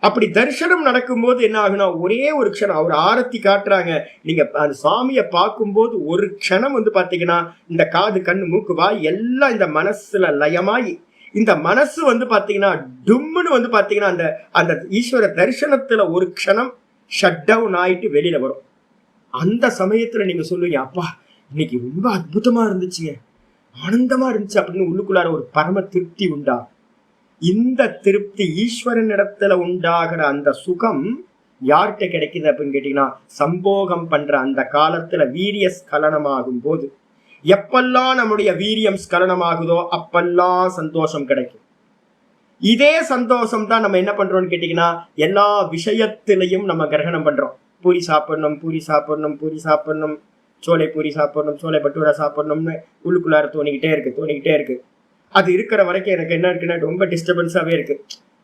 அப்படி தரிசனம் நடக்கும்போது என்ன ஆகுனா, ஒரே ஒரு க்ஷணம் அவர் ஆரத்தி காட்டுறாங்க, நீங்க அந்த சாமியை பார்க்கும்போது ஒரு க்ஷணம் வந்து பாத்தீங்கன்னா இந்த காது கண்ணு மூக்கு வாய் எல்லாம் இந்த மனசுல லயமாயி, இந்த மனசு வந்து பாத்தீங்கன்னா டும்முன்னு வந்து பாத்தீங்கன்னா அந்த அந்த ஈஸ்வர தரிசனத்துல ஒரு க்ஷணம் ஷட் டவுன் ஆயிட்டு வெளியில வரும். அந்த சமயத்துல நீங்க சொல்லுவீங்க, அப்பா இன்னைக்கு ரொம்ப அற்புதமா இருந்துச்சுங்க, ஆனந்தமா இருந்துச்சு அப்படின்னு உள்ளுக்குள்ளார ஒரு பரம திருப்தி உண்டா. இந்த திருப்தி ஈஸ்வரன் இடத்துல உண்டாகிற அந்த சுகம் யார்கிட்ட கிடைக்குது அப்படின்னு கேட்டீங்கன்னா, சம்போகம் பண்ற அந்த காலத்துல வீரிய ஸ்கலனமாகும் போது, எப்பெல்லாம் நம்முடைய வீரியம் ஸ்கலனமாகுதோ அப்பெல்லாம் சந்தோஷம் கிடைக்கும். இதே சந்தோஷம் தான் நம்ம என்ன பண்றோம்னு கேட்டீங்கன்னா, எல்லா விஷயத்திலையும் நம்ம கிரகணம் பண்றோம். பூரி சாப்பிடணும், பூரி சாப்பிடணும், பூரி சாப்பிடணும், சோலை பூரி சாப்பிடணும், சோலை பட்டூரா சாப்பிடணும்னு உள்ளுக்குள்ளார தோணிக்கிட்டே இருக்கு. அது இருக்கிற வரைக்கும் எனக்கு என்ன இருக்குன்னா ரொம்ப டிஸ்டர்பன்ஸாவே இருக்கு.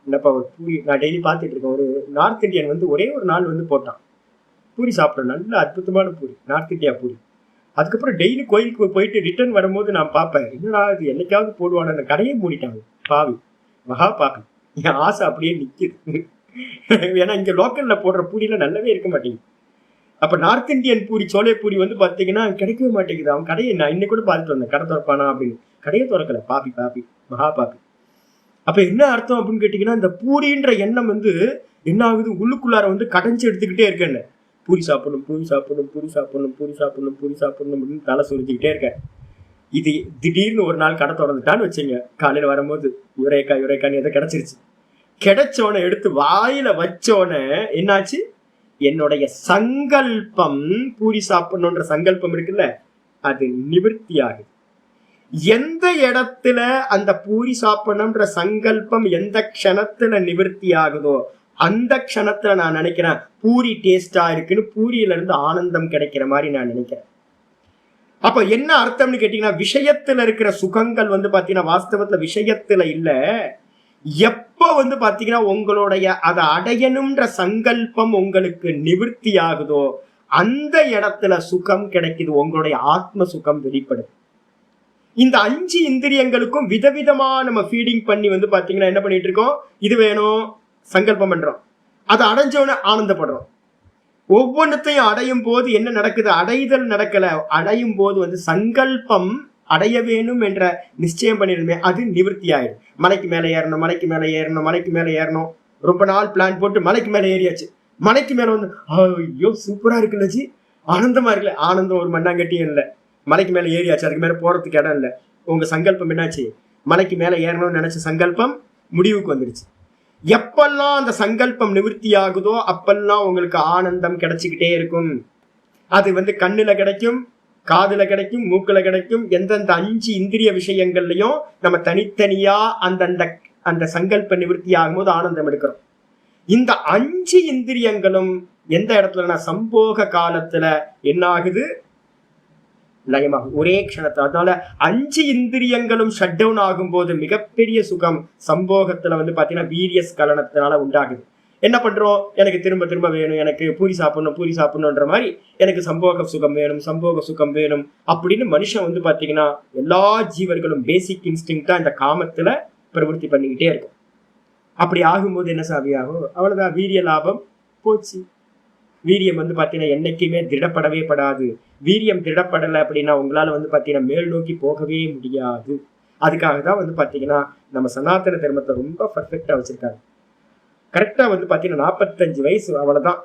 என்னப்பா ஒரு பூரி நான் டெய்லி பார்த்துட்டு இருக்கேன். ஒரு நார்த் இந்தியன் வந்து ஒரே ஒரு நாள் வந்து போட்டான் பூரி சாப்பிடணும், நல்ல அற்புதமான பூரி, நார்த் இந்தியா பூரி. அதுக்கப்புறம் டெய்லி கோயிலுக்கு போயிட்டு ரிட்டர்ன் வரும்போது நான் பார்ப்பேன், என்னடா இது என்னைக்காவது போடுவான, அந்த கடையை மூடிட்டாங்க பாவி, மகா பாவி. என் ஆசை அப்படியே நிக்குது. ஏன்னா இங்க லோக்கல்ல போடுற பூரியில நல்லாவே இருக்க மாட்டேங்குது. அப்ப நார்த் இந்தியன் பூரி, சோலை பூரி வந்து பாத்தீங்கன்னா கிடைக்கவே மாட்டேங்குது. அவன் கடையை நான் இன்னைக்கு கூட பார்த்துட்டு வந்தேன், கடை திறப்பானா அப்படின்னு. கடையை திறக்கல, பாப்பி மகா பாப்பி. அப்ப என்ன அர்த்தம் அப்படின்னு கேட்டீங்கன்னா, இந்த பூரின்ற எண்ணம் வந்து என்ன ஆகுது, உள்ளுக்குள்ளார வந்து கடைஞ்சு எடுத்துக்கிட்டே இருக்கேன். பூரி சாப்பிடணும், பூரி சாப்பிடணும், பூரி சாப்பிடணும், பூரி சாப்பிடணும், பூரி சாப்பிடணும் அப்படின்னு தலை சொல்லிக்கிட்டே இருக்கேன். இது திடீர்னு ஒரு நாள் கடை திறந்துட்டான்னு வச்சுங்க, காலையில வரும்போது யுரேக்கான்னு எதை கிடைச்சிருச்சு. கிடைச்சோன எடுத்து வாயில வச்சோன என்னாச்சு, என்னுடைய சங்கல்பம், பூரி சாப்பிடணுன்ற சங்கல்பம் இருக்குல்ல, அது நிவர்த்தி ஆகுது. எந்த இடத்துல அந்த பூரி சாப்பிடணும்ன்ற சங்கல்பம் எந்த க்ஷணத்துல நிவர்த்தி ஆகுதோ அந்த க்ஷணத்துல நான் நினைக்கிறேன் பூரி டேஸ்டா இருக்குன்னு, பூரியில இருந்து ஆனந்தம் கிடைக்கிற மாதிரி நான் நினைக்கிறேன். அப்ப என்ன அர்த்தம்னு கேட்டீங்கன்னா, விஷயத்துல இருக்கிற சுகங்கள் வந்து பாத்தீங்கன்னா வாஸ்தவத்துல விஷயத்துல இல்ல. எப்ப வந்து பாத்தீங்கன்னா உங்களுடைய அதை அடையணும்ன்ற சங்கல்பம் உங்களுக்கு நிவர்த்தி ஆகுதோ அந்த இடத்துல சுகம் கிடைக்குது, உங்களுடைய ஆத்ம சுகம் வெளிப்படுது. இந்த 5 இந்திரியங்களுக்கும் விதவிதமா நம்ம ஃபீடிங் பண்ணி வந்து பாத்தீங்கன்னா என்ன பண்ணிட்டு இருக்கோம், இது வேணும் சங்கல்பம் பண்றோம், அதை அடைஞ்சோன்னு ஆனந்தப்படுறோம். ஒவ்வொன்றத்தையும் அடையும் போது என்ன நடக்குது, அடைதல் நடக்கல, அடையும் போது வந்து சங்கல்பம் அடைய வேணும் என்ற நிச்சயம் பண்ணிருந்தேன், அது நிவர்த்தி ஆயிடும். மலைக்கு மேல ஏறணும், மலைக்கு மேல ஏறணும், மலைக்கு மேல ஏறணும், ரொம்ப நாள் பிளான் போட்டு மலைக்கு மேல ஏறியாச்சு. மலைக்கு மேல வந்து ஐயோ சூப்பரா இருக்குல்ல ஜி, ஆனந்தமா இருக்குல்ல, ஆனந்தம் ஒரு மண்ணாங்கட்டியும் இல்லை. மலைக்கு மேல ஏறியாச்சு, அதுக்கு மேல போறதுக்கு இடம் இல்லை. உங்க சங்கல்பம் என்னாச்சு, மலைக்கு மேல ஏறணும்னு நினைச்ச சங்கல்பம் முடிவுக்கு வந்துருச்சு. எப்பெல்லாம் அந்த சங்கல்பம் நிவர்த்தி ஆகுதோ அப்பெல்லாம் உங்களுக்கு ஆனந்தம் கிடைச்சிக்கிட்டே இருக்கும். அது வந்து கண்ணுல கிடைக்கும், காதுல கிடைக்கும், மூக்குல கிடைக்கும். எந்தெந்த 5 இந்திரிய விஷயங்கள்லயும் நம்ம தனித்தனியா அந்த சங்கல்ப நிவர்த்தி ஆகும்போது ஆனந்தம் எடுக்கிறோம். இந்த 5 இந்திரியங்களும் எந்த இடத்துலனா சம்போக காலத்துல என்ன ஆகுது, லயமாகும் ஒரே க்ஷணத்துல. அதனால 5 இந்திரியங்களும் ஷட் டவுன் ஆகும் போது மிகப்பெரிய சுகம் சம்போகத்துல வந்து பாத்தீங்கன்னா வீரிய ஸ்கலனத்தினால உண்டாகுது. என்ன பண்றோம், எனக்கு திரும்ப திரும்ப வேணும், எனக்கு பூரி சாப்பிடணும்ன்ற மாதிரி எனக்கு சம்போக சுகம் வேணும் அப்படின்னு மனுஷன் வந்து பாத்தீங்கன்னா எல்லா ஜீவர்களும் பேசிக் இன்ஸ்டிங்க்டா இந்த காமத்துல பிரவருத்தி பண்ணிக்கிட்டே இருக்கும். அப்படி ஆகும்போது என்ன சாவியாகும், அவ்வளவுதான், வீரிய லாபம் போச்சு. வீரியம் வந்து பாத்தீங்கன்னா என்னைக்குமே திருடப்படவே படாது. வீரியம் திருடப்படலை அப்படின்னா உங்களால வந்து பாத்தீங்கன்னா மேல் நோக்கி போகவே முடியாது. அதுக்காக தான் வந்து பாத்தீங்கன்னா நம்ம சனாதன தர்மத்தை ரொம்ப பர்ஃபெக்டா வச்சிருக்காங்க. கரெக்டா வந்து பாத்தீங்கன்னா 45 வயசு அவ்வளவுதான்.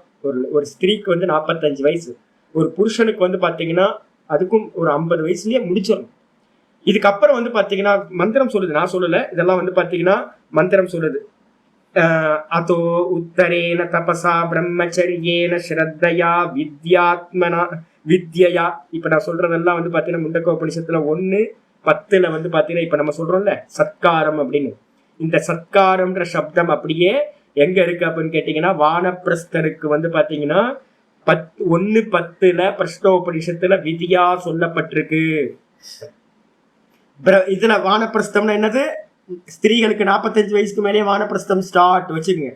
ஒரு ஸ்திரீக்கு வந்து 45 வயசு, ஒரு புருஷனுக்கு வந்து பாத்தீங்கன்னா அதுக்கும் ஒரு 50 வயசுலயே முடிச்சிடணும். இதுக்கப்புறம் வந்து பாத்தீங்கன்னா மந்திரம் சொல்லுது, நான் சொல்லல, இதெல்லாம் வந்து பாத்தீங்கன்னா மந்திரம் சொல்லுது. அதோ உத்தரேன தபசா பிரம்மச்சரியேன ஸ்ரத்தையா வித்யா. இப்ப நான் சொல்றதெல்லாம் வந்து பாத்தீங்கன்னா முண்டகோபனிஷத்துல 1:10 வந்து பாத்தீங்கன்னா இப்ப நம்ம சொல்றோம்ல சத்காரம் அப்படின்னு. இந்த சத்காரம்ன்ற சப்தம் அப்படியே எங்க இருக்கு அப்படின்னு கேட்டீங்கன்னா வானப்பிரஸ்தருக்கு வந்து பாத்தீங்கன்னா 1:10 பிரஷ்னோபனிஷத்துல விதியா சொல்லப்பட்டிருக்கு. இதுல வானப்பிரஸ்தம்னா என்னது? ஸ்திரீகளுக்கு 45 வயசுக்கு மேலேயே வானப்பிரஸ்தம் ஸ்டார்ட் வச்சுக்கோங்க.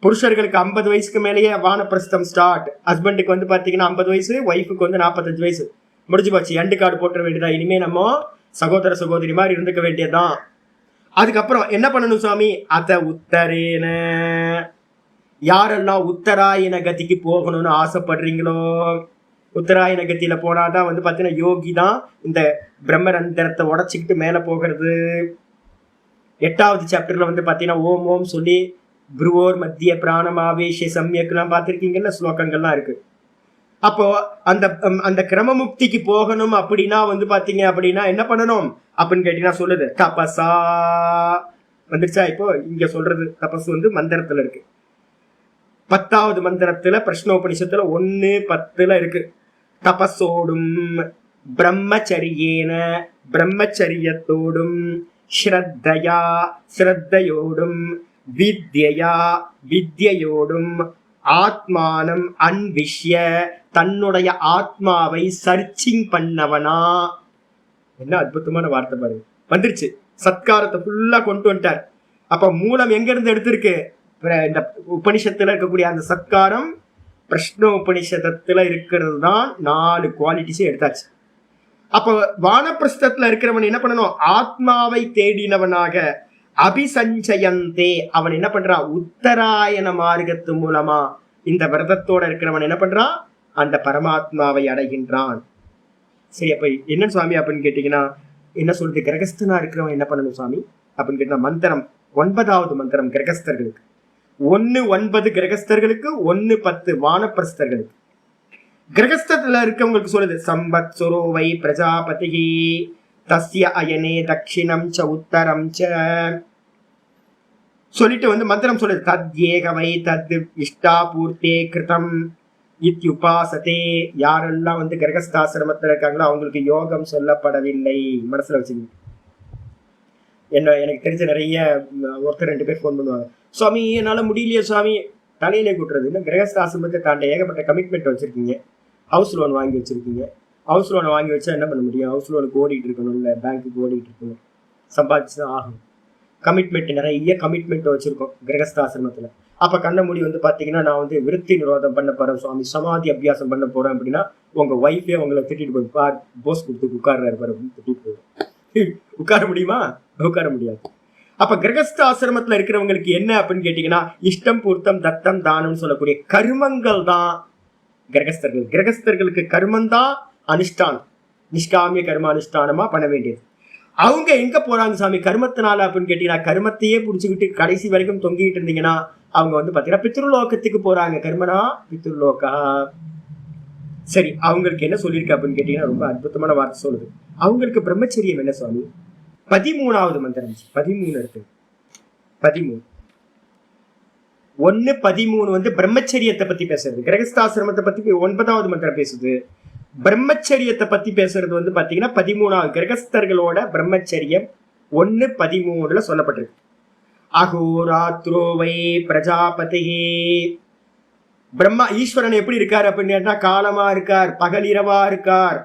புருஷர்களுக்கு 50 வயசுக்கு மேலேயே வானப்பிரஸ்தம் ஸ்டார்ட். ஹஸ்பண்டுக்கு வந்து பாத்தீங்கன்னா 50 வயசு, ஒய்ஃபுக்கு வந்து 45 வயசு. முடிஞ்சு போச்சு, எண்டு கார்டு போட்டுற வேண்டியதா. இனிமே நம்ம சகோதர சகோதரி மாதிரி இருந்துக்க வேண்டியதுதான். அதுக்கப்புறம் என்ன பண்ணணும் சுவாமி? அத உத்தரேன, யாரெல்லாம் உத்தராயண கதிக்கு போகணும்னு ஆசைப்படுறீங்களோ, உத்தராயண கத்தியில போனாதான் வந்து பாத்தீங்கன்னா யோகி தான் இந்த பிரம்மரந்திரத்தை உடச்சிக்கிட்டு மேல போகிறது. 8வது சாப்டர்ல வந்து பாத்தீங்கன்னா ஓம் ஓம் சொல்லி புருவோர் மத்திய பிராணம் ஆவேஷ சமயக்கெல்லாம் பார்த்திருக்கீங்கல்ல, ஸ்லோகங்கள்லாம் இருக்கு. அப்போ அந்த அந்த கிரமமுக்திக்கு போகணும் அப்படின்னா வந்து பாத்தீங்க அப்படின்னா என்ன பண்ணணும் அப்படின்னு கேட்டீங்கன்னா சொல்லுது தபசா வந்துருச்சா. இப்போ இங்க சொல்றது தபசு வந்து மந்திரத்துல இருக்கு. 10வது மந்திரத்துல பிரஷ்னோபனிஷத்துல 1:10 இருக்கு. தபசோடும் பிரம்மச்சரியேன, பிரம்மச்சரியத்தோடும், ஸ்ரத்தையா ஸ்ரத்தையோடும், வித்யா வித்யோடும், ஆத்மானம் அன்விஷ்ய, தன்னுடைய ஆத்மாவை சர்ச்சிங் பண்ணவனா. என்ன அற்புதமான வார்த்தை பாருங்க, வந்துருச்சு. சத்காரத்தை ஃபுல்லா கொண்டு வந்துட்டார். அப்ப மூலம் எங்க இருந்து எடுத்திருக்கு? இந்த உபனிஷத்துல இருக்கக்கூடிய அந்த சத்காரம் பிரஷ்ன உபனிஷத்துல இருக்கிறது தான் 4 குவாலிட்டிஸே எடுத்தாச்சு. அப்ப வானப்பிரஸ்தத்துல இருக்கிறவன் என்ன பண்ணணும்? ஆத்மாவை தேடினவனாக அபிசஞ்சயந்தே, அவன் என்ன பண்றான்? உத்தராயண மார்க்கத்து மூலமா இந்த விரதத்தோட இருக்கிறவன் என்ன பண்றான்? அந்த பரமாத்மாவை அடைகின்றான். சரி, அப்ப என்ன சுவாமி அப்படின்னு கேட்டீங்கன்னா என்ன சொல்றது? கிரகஸ்தனா இருக்கிறவன் என்ன பண்ணணும் சுவாமி அப்படின்னு கேட்டா மந்திரம் 9வது மந்திரம் கிரகஸ்தர்களுக்கு 1:9 கிரகஸ்தர்களுக்கு, 1:10 வானப்பிரஸ்தர்களுக்கு. கிரகஸ்தத்துல இருக்கவங்களுக்கு சொல்லுது சம்பத் சுரோவை பிரஜாபதி தஸ்ய அயனே தட்சிணம் ச உத்தரம் ச சொல்லிட்டு வந்து மந்திரம் சொல்லுது தத் ஏகவை தத் இஷ்டாபூர்த்தே கிருதம் இத்யுபாசதே. யாரெல்லாம் வந்து கிரகஸ்தாசிரமத்தில் இருக்காங்களோ அவங்களுக்கு யோகம் சொல்லப்படவில்லை. மனசுல வச்சுக்கோங்க. எனக்கு தெரிஞ்ச நிறைய ஒருத்தர் 2 பேர் ஃபோன் பண்ணுவாங்க, சுவாமி என்னால முடியலையே சுவாமி, தலையிலே கூட்டுறது. இன்னும் கிரகஸ்தாசிரமத்தை தாண்ட ஏகப்பட்ட கமிட்மெண்ட் வச்சிருக்கீங்க. ஹவுஸ் லோன் வாங்கி வச்சிருக்கீங்க. ஹவுஸ் லோனை வாங்கி வச்சா என்ன பண்ண முடியும்? ஹவுஸ் லோனுக்கு ஓடிட்டு இருக்கணும், இல்லை பேங்க்குக்கு ஓடிட்டு இருக்கணும், சம்பாதிச்சு தான் ஆகும். கமிட்மெண்ட், நிறைய கமிட்மெண்ட் வச்சிருக்கோம் கிரகஸ்தாசிரமத்துல. அப்ப கண்ண மூடி வந்து பாத்தீங்கன்னா நான் வந்து விருத்தி நிரோதம் பண்ண போறேன் சுவாமி, சமாதி அபியாசம் பண்ண போறேன் அப்படின்னா உங்க ஒய்ஃபே உங்களை திட்டிட்டு போய் போஸ் கொடுத்து உட்கார்றாரு பாரு அப்படின்னு திட்டிட்டு போயிடும். உட்கார முடியுமா? உட்கார முடியாது. அப்ப கிரகஸ்தாசிரமத்துல இருக்கிறவங்களுக்கு என்ன அப்படின்னு கேட்டீங்கன்னா இஷ்டம் பூர்த்தம் தத்தம் தானம் சொல்லக்கூடிய கர்மங்கள் தான் கிரகஸ்தர்கள். கிரகஸ்தர்களுக்கு கர்மம் தான் அனுஷ்டானம், நிஷ்காமிய கர்ம அனுஷ்டானமா பண்ண வேண்டியது. அவங்க எங்க போறாங்க சாமி கர்மத்தினால அப்படின்னு கேட்டீங்கன்னா கர்மத்தையே புடிச்சுக்கிட்டு கடைசி வரைக்கும் தொங்கிட்டு இருந்தீங்கன்னா அவங்க வந்து பாத்தீங்கன்னா பித்ருலோகத்துக்கு போறாங்க. கர்மனா பித்ருலோகா. சரி, அவங்களுக்கு என்ன சொல்லியிருக்கு அப்படின்னு கேட்டீங்கன்னா ரொம்ப அற்புதமான வார்த்தை சொல்லுது. அவங்களுக்கு பிரம்மச்சரியம் என்ன சுவாமி? 13வது மந்திரம் 13 இருக்கு. 13 1:13 வந்து பிரம்மச்சரியத்தை பத்தி பேசுறது. கிரகஸ்தாசிரமத்தை பத்தி 9வது மந்திரம் பேசுது. பிரம்மச்சரியத்தை பத்தி பேசுறது வந்து பாத்தீங்கன்னா 13வது கிரகஸ்தர்களோட பிரம்மச்சரியம் 1:13 சொல்லப்பட்டிருக்கு. அகோராத்ரோவை பிரஜாபதி. பிரம்மா ஈஸ்வரன் எப்படி இருக்கார் அப்படின்னு கேட்டா காலமா இருக்கார், பகலிரவா இருக்கார்,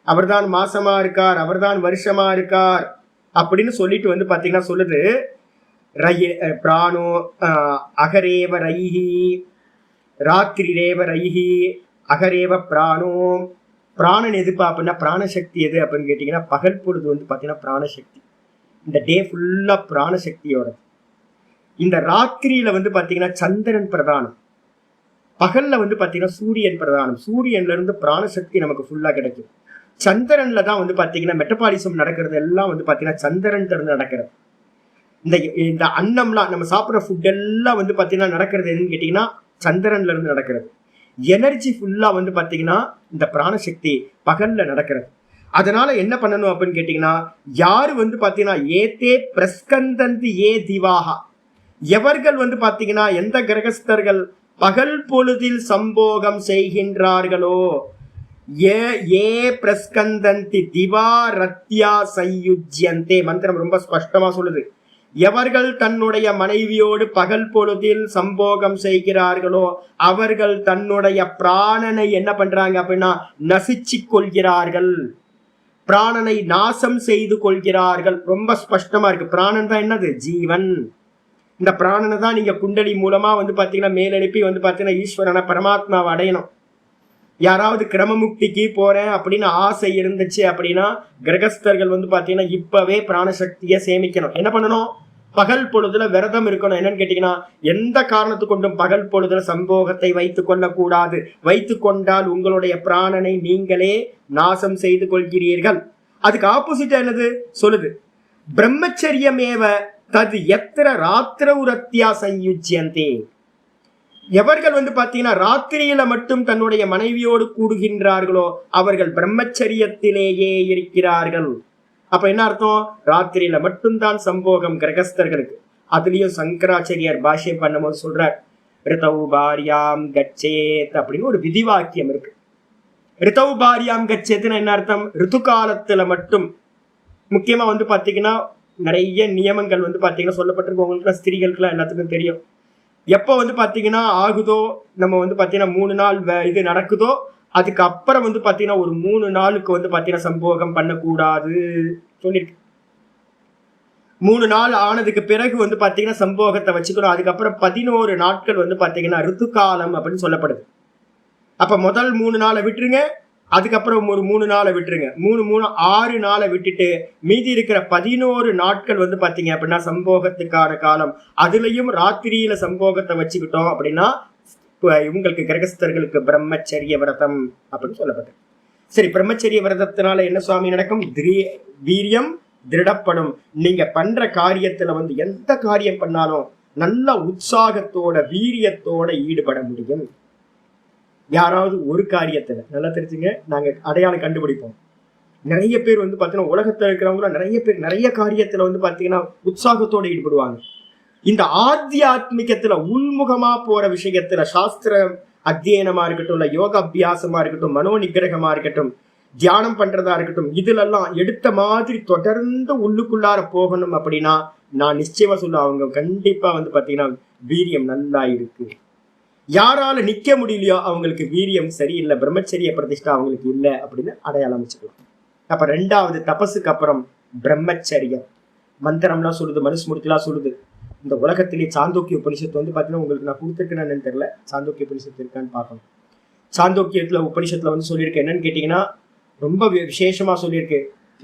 அவர்தான் மாசமா இருக்கார், அவர்தான் வருஷமா இருக்கார் அப்படின்னு சொல்லிட்டு வந்து பாத்தீங்கன்னா சொல்லுது பிராணோ அகரேவ ரைஹி ராத்திரிரேவ ரைஹி அகரேவ பிராணோ. பிராணன் எதுப்பா அப்படின்னா பிராணசக்தி எது அப்படின்னு கேட்டீங்கன்னா பகல் பொழுது வந்து பாத்தீங்கன்னா பிராணசக்தி. இந்த டே ஃபுல்லா பிராணசக்தியோட. இந்த ராத்திரியில வந்து பாத்தீங்கன்னா சந்திரன் பிரதானம், பகல்ல வந்து பாத்தீங்கன்னா சூரியன் பிரதானம். சூரியன்ல இருந்து பிராணசக்தி நமக்கு ஃபுல்லா கிடைக்கும். சந்திரன்ல தான் வந்து பாத்தீங்கன்னா மெட்டபாலிசம் நடக்கிறது எல்லாம் வந்து பாத்தீங்கன்னா சந்திரன் இருந்து நடக்கிறது. இந்த அன்னம்லாம் நம்ம சாப்பிட்ற ஃபுட் எல்லாம் வந்து பாத்தீங்கன்னா நடக்கிறது எதுன்னு கேட்டீங்கன்னா சந்திரன்ல இருந்து நடக்கிறது. எனர்ஜி ஃபுல்லா வந்து பாத்தீங்கன்னா இந்த பிராணசக்தி பகல்ல நடக்கிறது. அதனால என்ன பண்ணணும் அப்படின்னு கேட்டீங்கன்னா யாரு வந்து பாத்தீங்கன்னா ஏதே பிரஸ்கந்தந்தி ஏ திவாகா, எவர்கள் வந்து பாத்தீங்கன்னா எந்த கிரகஸ்தர்கள் பகல் பொழுதில் சம்போகம் செய்கின்றார்களோ, ஏ பிரஸ்கந்தந்தி திவா ரத்யா சயுஜ்யந்தே. மந்திரம் ரொம்ப ஸ்பஷ்டமா சொல்லுது. எவர்கள் தன்னுடைய மனைவியோடு பகல் பொழுதில் சம்போகம் செய்கிறார்களோ அவர்கள் தன்னுடைய பிராணனை என்ன பண்றாங்க அப்படின்னா நசிச்சு கொள்கிறார்கள், பிராணனை நாசம் செய்து கொள்கிறார்கள். ரொம்ப ஸ்பஷ்டமா இருக்கு. பிராணன் தான் என்னது? ஜீவன். இந்த பிராணனை தான் நீங்க குண்டலி மூலமா பாத்தீங்கன்னா மேலெழுப்பி பாத்தீங்கன்னா ஈஸ்வரனை பரமாத்மாவை அடையணும். யாராவது கிரமமுக்திக்கு போறேன் அப்படின்னு ஆசை இருந்துச்சு அப்படின்னா கிரகஸ்தர்கள் பாத்தீங்கன்னா இப்பவே பிராணசக்தியை சேமிக்கணும். என்ன பண்ணணும்? பகல் பொழுதுல விரதம் இருக்கணும். என்னன்னு கேட்டீங்கன்னா எந்த காரணத்து கொண்டும் பகல் பொழுதுல சம்போகத்தை வைத்துக் கொள்ளக்கூடாது. வைத்துக் கொண்டால் உங்களுடைய பிராணனை நீங்களே நாசம் செய்து கொள்கிறீர்கள். அதுக்கு ஆப்போசிட் என்னது சொல்லுது? பிரம்மச்சரியமேவ தது எத்திர ராத்திர உரத்தியா சயுஜ்யந்தே. எவர்கள் பாத்தீங்கன்னா ராத்திரியில மட்டும் தன்னுடைய மனைவியோடு கூடுகின்றார்களோ அவர்கள் பிரம்மச்சரியத்திலேயே இருக்கிறார்கள். அப்ப என்ன அர்த்தம்? ராத்திரியில மட்டும்தான் சம்போகம் கிரகஸ்தர்களுக்கு. அதுலயும் சங்கராச்சாரியார் பாஷ்யம் பண்ணும்போது சொல்றார், ரிதௌ பாரியாம் கச்சேத் அப்படின்னு ஒரு விதிவாக்கியம் இருக்கு. ரிதௌ பாரியாம் கச்சேத்னா என்ன அர்த்தம்? ரித்து காலத்துல மட்டும். முக்கியமா பாத்தீங்கன்னா நிறைய நியமங்கள் பாத்தீங்கன்னா சொல்லப்பட்டிருக்கு. உங்களுக்கு ஸ்திரீகளுக்குலாம் எல்லாத்துக்கும் தெரியும். எப்போ பாத்தீங்கன்னா ஆகுதோ, நம்ம பாத்தீங்கன்னா 3 நாள் இது நடக்குதோ அதுக்கப்புறம் பாத்தீங்கன்னா ஒரு 3 நாளுக்கு பாத்தீங்கன்னா சம்போகம் பண்ணக்கூடாது சொல்லியிருக்கு. 3 நாள் ஆனதுக்கு பிறகு பாத்தீங்கன்னா சம்போகத்தை வச்சுக்கணும். அதுக்கப்புறம் 11 நாட்கள் பாத்தீங்கன்னா ரித்து காலம் அப்படின்னு சொல்லப்படுது. அப்ப முதல் 3 நாளை விட்டுருங்க, அதுக்கப்புறம் ஒரு 3 நாளை விட்டுருங்க. 6 நாளை விட்டுட்டு மீதி இருக்கிற 11 நாட்கள் பாத்தீங்க அப்படின்னா சம்போகத்துக்கான காலம். அதுலயும் ராத்திரியில சம்போகத்தை வச்சுக்கிட்டோம் அப்படின்னா இவங்களுக்கு கிரகஸ்தர்களுக்கு பிரம்மச்சரிய விரதம் அப்படின்னு சொல்லப்பட்டது. சரி, பிரம்மச்சரிய விரதத்தினால என்ன சுவாமி நடக்கும்? வீரியம் திருடப்படும். நீங்க பண்ற காரியத்துல எந்த காரியம் பண்ணாலும் நல்ல உற்சாகத்தோட வீரியத்தோட ஈடுபட முடியும். யாராவது ஒரு காரியத்துல நல்லா தெரிஞ்சுங்க, நாங்க அடையாளம் கண்டுபிடிப்போம். நிறைய பேர் பாத்தீங்கன்னா உலகத்துல இருக்கிறவங்க நிறைய பேர் நிறைய காரியத்துல பாத்தீங்கன்னா உற்சாகத்தோட ஈடுபடுவாங்க. இந்த ஆத்தியாத்மிகத்துல உள்முகமா போற விஷயத்துல சாஸ்திர அத்தியனமா இருக்கட்டும், இல்ல யோக அபியாசமா இருக்கட்டும், மனோ நிகிரகமா இருக்கட்டும், தியானம் பண்றதா இருக்கட்டும், இதுல எல்லாம் எடுத்த மாதிரி தொடர்ந்து உள்ளுக்குள்ளார போகணும் அப்படின்னா நான் நிச்சயமா சொல்ல அவங்க கண்டிப்பா பாத்தீங்கன்னா வீரியம் நல்லா இருக்கு. யாரால நிக்க முடியலையோ அவங்களுக்கு வீரியம் சரியில்லை, பிரம்மச்சரிய பிரதிஷ்டா அவங்களுக்கு இல்லை அப்படின்னு அடையாளம் வச்சுக்கலாம். அப்ப 2வது தபஸுக்கு அப்புறம் பிரம்மச்சரியம். மந்திரம்லாம் சொல்லுது, மனுஸ்மிருதிலாம் சொல்லுது. இந்த உலகத்திலேயே சாந்தோக்கிய உபனிஷத்து பாத்தீங்கன்னா உங்களுக்கு நான் கொடுத்துருக்கேன்னு தெரியல, சாந்தோக்கிய உபனிஷத்து இருக்கான்னு பார்க்கணும். சாந்தோக்கியத்துல உபனிஷத்துல சொல்லியிருக்கேன். என்னன்னு கேட்டீங்கன்னா ரொம்ப விசேஷமா சொல்லியிருக்கு.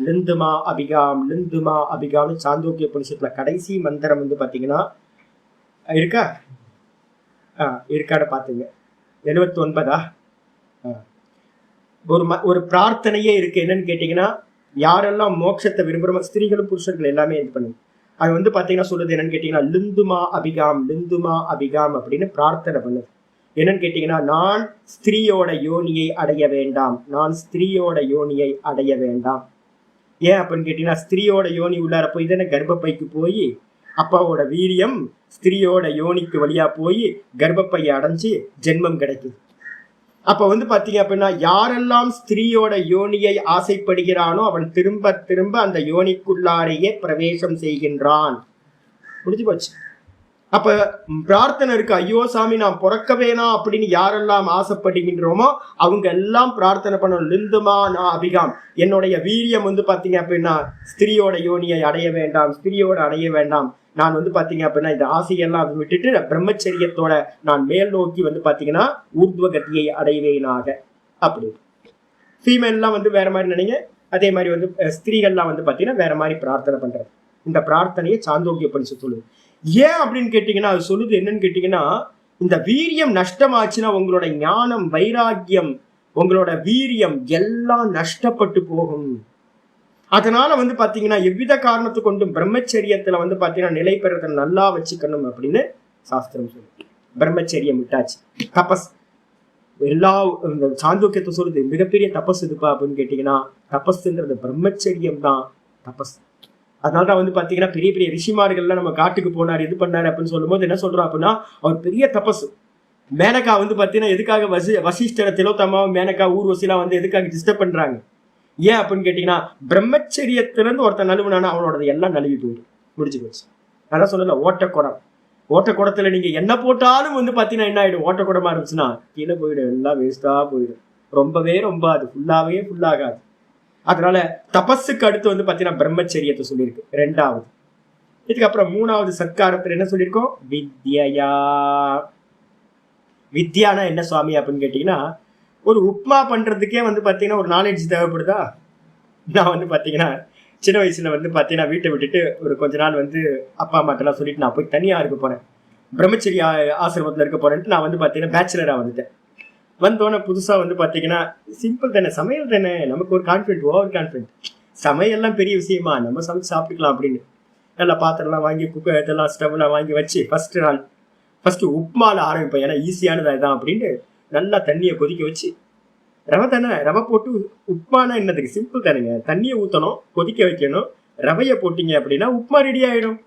லிந்துமா அபிகாம், லிந்துமா அபிகாம்னு சாந்தோக்கிய உபனிஷத்துல கடைசி மந்திரம் பாத்தீங்கன்னா இருக்கா? இருக்காட பாத்துங்க. 79ஆ? ஒரு பிரார்த்தனையே இருக்கு. என்னன்னு கேட்டீங்கன்னா யாரெல்லாம் மோட்சத்தை விரும்புறோம், ஸ்திரீகளும் புருஷர்கள் எல்லாமே இது பண்ணுங்க. அது பாத்தீங்கன்னா சொல்றது என்னன்னு கேட்டீங்கன்னா லிந்துமா அபிகாம், லிந்துமா அபிகாம் அப்படின்னு பிரார்த்தனை பண்ணுது. என்னன்னு கேட்டீங்கன்னா நான் ஸ்திரீயோட யோனியை அடைய வேண்டாம், நான் ஸ்திரீயோட யோனியை அடைய வேண்டாம். ஏன் அப்படின்னு கேட்டீங்கன்னா ஸ்திரீயோட யோனி உள்ளார போய் தானே கர்ப்பப்பைக்கு போய் அப்பாவோட வீரியம் ஸ்திரீயோட யோனிக்கு வழியா போய் கர்ப்பப்பையை அடைஞ்சு ஜென்மம் கிடைக்குது. அப்ப பாத்தீங்க அப்படின்னா யாரெல்லாம் ஸ்திரீயோட யோனியை ஆசைப்படுகிறானோ அவன் திரும்ப திரும்ப அந்த யோனிக்குள்ளாரையே பிரவேசம் செய்கின்றான். முடிஞ்சு போச்சு. அப்ப பிரார்த்தனை இருக்கு, ஐயோ சாமி நான் பிறக்க வேணாம் அப்படின்னு யாரெல்லாம் ஆசைப்படுகின்றோமோ அவங்க எல்லாம் பிரார்த்தனை பண்ணணும். லிந்துமா நான் அபிகாம், என்னுடைய வீரியம் பாத்தீங்க அப்படின்னா ஸ்திரீயோட யோனியை அடைய வேண்டாம், ஸ்திரீயோட அடைய வேண்டாம். நான் பாத்தீங்க அப்படின்னா இந்த ஆசையெல்லாம் விட்டுட்டு பிரம்மச்சரியத்தோட நான் மேல் நோக்கி பாத்தீங்கன்னா ஊர்துவகத்தியை அடைவேனாக. அப்படி ஃபீமேல்லாம் வேற மாதிரி நினைங்க. அதே மாதிரி ஸ்திரீகள்லாம் பாத்தீங்கன்னா வேற மாதிரி பிரார்த்தனை பண்றது. இந்த பிரார்த்தனையை சாந்தோக்கிய உபனிஷத்து சொல்லுது. ஏன் அப்படின்னு கேட்டீங்கன்னா அது சொல்லுது என்னன்னு கேட்டீங்கன்னா இந்த வீரியம் நஷ்டமாச்சுன்னா உங்களோட ஞானம், வைராக்கியம், உங்களோட வீரியம் எல்லாம் நஷ்டப்பட்டு போகும். அதனால பாத்தீங்கன்னா எவ்வித காரணத்து கொண்டும் பிரம்மச்சரியத்துல பாத்தீங்கன்னா நிலை பெறதை நல்லா வச்சுக்கணும் அப்படின்னு சாஸ்திரம் சொல்லுது. பிரம்மச்சரியம் விட்டாச்சு, தபஸ் எல்லா சாந்தோக்கியத்தை சொல்லுது. மிகப்பெரிய தபஸ் இதுப்பா அப்படின்னு கேட்டீங்கன்னா தபஸ்ன்றது பிரம்மச்சரியம் தான் தபஸ். அதனாலதான் பாத்தீங்கன்னா பெரிய பெரிய ரிஷிமார்கள்லாம் நம்ம காட்டுக்கு போனார், இது பண்ணாரு அப்படின்னு சொல்லும் போது என்ன சொல்றோம் அப்படின்னா அவர் பெரிய தபஸ். மேனகா பாத்தீங்கன்னா எதுக்காக வசிஷ்டரை திலோத்தமாவும் மேனகா ஊர்வசிலாம் எதுக்காக டிஸ்டர்ப் பண்றாங்க? ஏன் அப்படின்னு கேட்டீங்கன்னா பிரம்மச்சரியத்திலிருந்து ஒருத்தன் நழுவுனானா அவனோட எல்லாம் நழுவி போயிடும், முடிஞ்சு போச்சு. அதான் சொல்லல, ஓட்டக்குடம். ஓட்டக்குடத்துல நீங்க என்ன போட்டாலும் வந்து பாத்தீங்கன்னா என்ன ஆயிடும், ஓட்டக்குடமா இருந்துச்சுன்னா கீழே போயிடும், எல்லாம் வேஸ்டா போயிடும். ரொம்ப அது ஃபுல்லாகாது. அதனால தபஸுக்கு அடுத்து வந்து பாத்தீங்கன்னா பிரம்மச்சரியத்தை சொல்லியிருக்கு 2வது. இதுக்கப்புறம் 3வது சத்காரத்துல என்ன சொல்லியிருக்கோம், வித்யா. வித்யானா என்ன சுவாமி அப்படின்னு கேட்டீங்கன்னா, ஒரு உப்மா பண்றதுக்கே வந்து பாத்தீங்கன்னா ஒரு நாலேஜ் தேவைப்படுதா? நான் வந்து பாத்தீங்கன்னா சின்ன வயசுல வந்து பாத்தீங்கன்னா வீட்டை விட்டுட்டு ஒரு கொஞ்ச நாள் வந்து அப்பா அம்மாட்டெல்லாம் சொல்லிட்டு நான் போய் தனியா இருக்க போறேன், பிரம்மச்சரிய ஆசிரமத்துல இருக்க போறேன்ட்டு நான் வந்து பாத்தீங்கன்னா பேச்சுலரா வந்துட்டேன். வந்தோடனே புதுசா வந்து பாத்தீங்கன்னா சிம்பிள் தானே, சமையல் தானே, நமக்கு ஒரு கான்ஃபிடென்ட், ஓவர் கான்ஃபிடென்ட், சமையல்லாம் பெரிய விஷயமா, நம்ம சமைச்சு சாப்பிட்டுக்கலாம் அப்படின்னு நல்லா பாத்திரம்லாம் வாங்கி குக்கர் இதெல்லாம் ஸ்டவ்லாம் வாங்கி வச்சு ஃபர்ஸ்ட் உப்மால ஆரம்பிப்பேன், ஏன்னா ஈஸியானது அதுதான் அப்படின்னு. நல்லா தண்ணியை கொதிக்க வச்சு, ரவை தானே, ரவை போட்டு உப்மானா என்னதுக்கு, சிம்பிள் தானுங்க, தண்ணியை ஊற்றணும், கொதிக்க வைக்கணும், ரவையை போட்டீங்க அப்படின்னா உப்மா ரெடி ஆயிடும்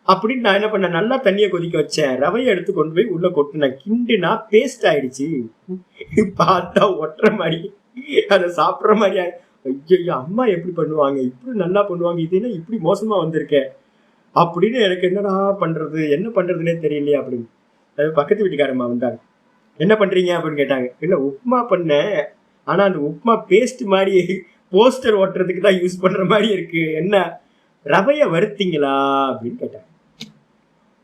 அப்படின்னு. நான் என்ன பண்ணேன், நல்லா தண்ணியை கொதிக்க வச்சேன், ரவையை எடுத்து கொண்டு போய் உள்ள கொட்டினேன், கிண்டுனா பேஸ்ட் ஆயிடுச்சு. பார்த்தா ஒட்டுற மாதிரி, அதை சாப்பிட்ற மாதிரி. ஐயோ அம்மா எப்படி பண்ணுவாங்க, இப்படி நல்லா பண்ணுவாங்க, இது என்ன இப்படி மோசமா வந்திருக்கேன் அப்படின்னு. எனக்கு என்னடா பண்றது, என்ன பண்றதுன்னே தெரியலையே அப்படின்னு. அது பக்கத்து வீட்டுக்காரம்மா வந்தாங்க, என்ன பண்றீங்க அப்படின்னு கேட்டாங்க. இல்ல உப்மா பண்ணேன், ஆனா அந்த உப்மா பேஸ்ட் மாதிரி போஸ்டர் ஓட்டுறதுக்கு தான் யூஸ் பண்ற மாதிரி இருக்கு, என்ன ரவைய வறுத்தீங்களா அப்படின்னு கேட்டாங்க.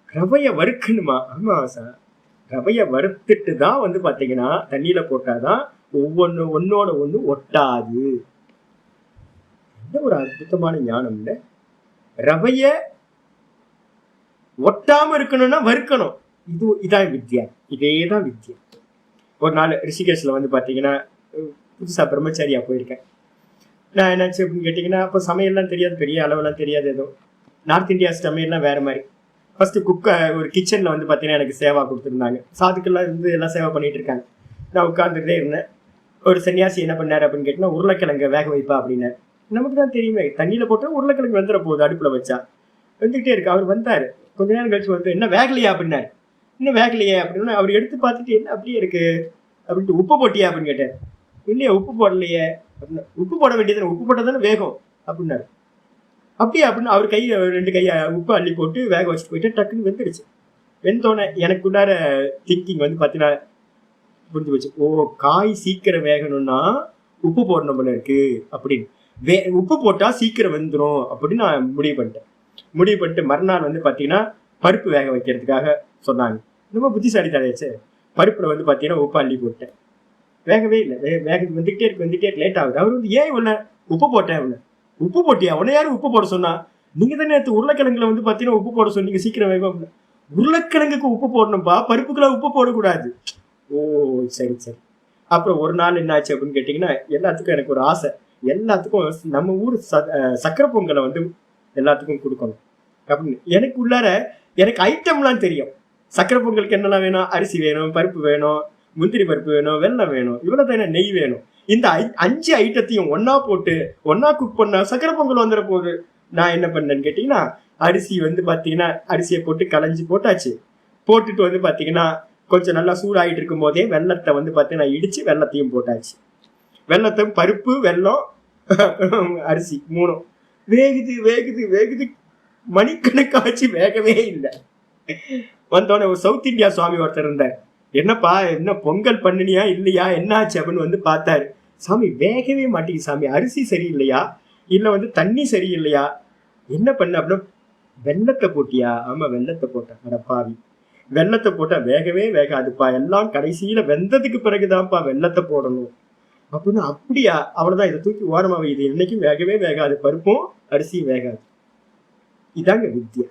ரவைய வறுக்கணுமா? ஆமா சார், ரவைய வறுத்துட்டு தான் வந்து பாத்தீங்கன்னா தண்ணியில போட்டாதான் ஒன்னோட ஒண்ணு ஒட்டாது. என்ன ஒரு அற்புதமான ஞானம் இல்ல. ரவைய ஒட்டாம இருக்கணும்னா வறுக்கணும். இதான் வித்யா, இதேதான் வித்யா. ஒரு நாள் ரிஷிகேஷ்ல வந்து பாத்தீங்கன்னா புதுசா பிரம்மச்சாரியா போயிருக்கேன். நான் என்னாச்சு அப்படின்னு கேட்டீங்கன்னா, அப்போ சமையல்லாம் தெரியாது, பெரிய அளவெல்லாம் தெரியாது. ஏதோ நார்த் இந்தியா சமையல்லாம் வேற மாதிரி. ஃபர்ஸ்ட் ஒரு கிச்சன்ல வந்து பாத்தீங்கன்னா எனக்கு சேவா கொடுத்துருந்தாங்க, சாதுக்கெல்லாம் இருந்து எல்லாம் சேவா பண்ணிட்டு இருக்காங்க. நான் உட்கார்ந்துட்டே இருந்தேன். ஒரு சன்னியாசி என்ன பண்ணாரு அப்படின்னு கேட்டீங்கன்னா, உருளைக்கிழங்க வேக வைப்பா அப்படின்னாரு. நமக்கு தான் தெரியுமே, தண்ணியில போட்டா உருளைக்கிழங்கு வந்துட போகுது, அடுப்புல வச்சா வந்துகிட்டே இருக்கு. அவர் வந்தாரு, கொஞ்ச நேரம் கழிச்சு வந்து என்ன வேகலையா அப்படின்னாரு. இன்னும் வேகலையே அப்படின்னு அவர் எடுத்து பார்த்துட்டு, என்ன அப்படியே இருக்கு அப்படின்ட்டு, உப்பு போட்டியா அப்படின்னு கேட்டார். இல்லையா உப்பு போடலையே அப்படின்னா. உப்பு போட வேண்டியது, உப்பு போட்டால் தானே வேகும் அப்படின்னாரு. அப்படியே அப்படின்னு அவர் கையை 2 கையை உப்பு அள்ளி போட்டு வேக வச்சுட்டு போயிட்டு டக்குன்னு வெந்துடுச்சு. வெந்தோடனே எனக்குள்ளார திங்கிங் வந்து பார்த்தீங்கன்னா புரிஞ்சு போச்சு, ஓ காய் சீக்கிரம் வேகணும்னா உப்பு போடணும் போல இருக்கு அப்படின்னு. உப்பு போட்டால் சீக்கிரம் வெந்துடும் அப்படின்னு நான் முடிவு பண்ணிட்டு மறுநாள் வந்து பார்த்தீங்கன்னா பருப்பு வேக வைக்கிறதுக்காக சொன்னாங்க. ரொம்ப புத்திசாலி தலையாச்சு. பருப்புல வந்து பார்த்தீங்கன்னா உப்பு அள்ளி போட்டேன், வேகவே இல்லை. வந்துகிட்டே இருக்கு, லேட் ஆகுது. அவர் வந்து ஏன் இவ்வளோ உப்பு போட்டேன், இவ்வளோ உப்பு போட்டியா, உன்னை யாரும் உப்பு போட சொன்னா, நீங்க தானே நேற்று உருளைக்கிழங்குல வந்து பார்த்தீங்கன்னா உப்பு போட சொன்னீங்க சீக்கிரம் வேகம். உருளைக்கிழங்குக்கு உப்பு போடணும்பா, பருப்புக்கெல்லாம் உப்பு போடக்கூடாது. ஓ சரி. அப்புறம் ஒரு நாள் என்ன ஆச்சு அப்படின்னு கேட்டீங்கன்னா, எல்லாத்துக்கும் எனக்கு ஒரு ஆசை, எல்லாத்துக்கும் நம்ம ஊர் சக்கரை பொங்கலை வந்து எல்லாத்துக்கும் கொடுக்கணும் அப்படின்னு. எனக்கு உள்ளார எனக்கு ஐட்டம்லாம் தெரியும். சக்கரை பொங்கலுக்கு என்னெல்லாம் வேணும், அரிசி வேணும், பருப்பு வேணும், முந்திரி பருப்பு வேணும், வெல்லம் வேணும், இவ்வளவு தானே, நெய் வேணும். இந்த 5 ஐட்டத்தையும் ஒன்னா போட்டு ஒன்னா குக் பண்ணா சக்கரை பொங்கல் வந்துட போகுது. நான் என்ன பண்ணேன்னு கேட்டீங்கன்னா, அரிசி வந்து பாத்தீங்கன்னா அரிசியை போட்டு களைஞ்சி போட்டாச்சு. போட்டுட்டு வந்து பாத்தீங்கன்னா கொஞ்சம் நல்லா சூடாயிட்டு இருக்கும் போதே வெள்ளத்தை வந்து பாத்தீங்கன்னா இடிச்சு வெள்ளத்தையும் போட்டாச்சு. வெள்ளத்தையும் பருப்பு வெல்லம் அரிசி 3 வேகுது மணிக்கணக்காச்சு, வேகவே இல்லை. வந்தோடனே ஒரு சவுத் இந்தியா சுவாமி ஒருத்தர் இருந்தார். என்னப்பா என்ன பொங்கல் பண்ணினியா இல்லையா, என்ன ஆச்சு அப்படின்னு வந்து பார்த்தாரு. சாமி வேகவே மாட்டேங்குது சாமி, அரிசி சரியில்லையா இல்ல வந்து தண்ணி சரியில்லையா, என்ன பண்ண அப்படின்னா, வெள்ளத்தை போட்டியா? ஆமா வெள்ளத்தை போட்டேன். அடப்பாவி, வெள்ளத்தை போட்டா வேகவே வேகாதுப்பா, எல்லாம் கடைசியில வெந்ததுக்கு பிறகுதான்ப்பா வெள்ளத்தை போடணும் அப்படின்னு. அப்படியா, அவ்வளவுதான், இதை தூக்கி ஓரமா வை, இது என்னைக்கும் வேகவே வேகாது, பருப்பும் அரிசியும் வேகாது. இதாங்க வித்யா.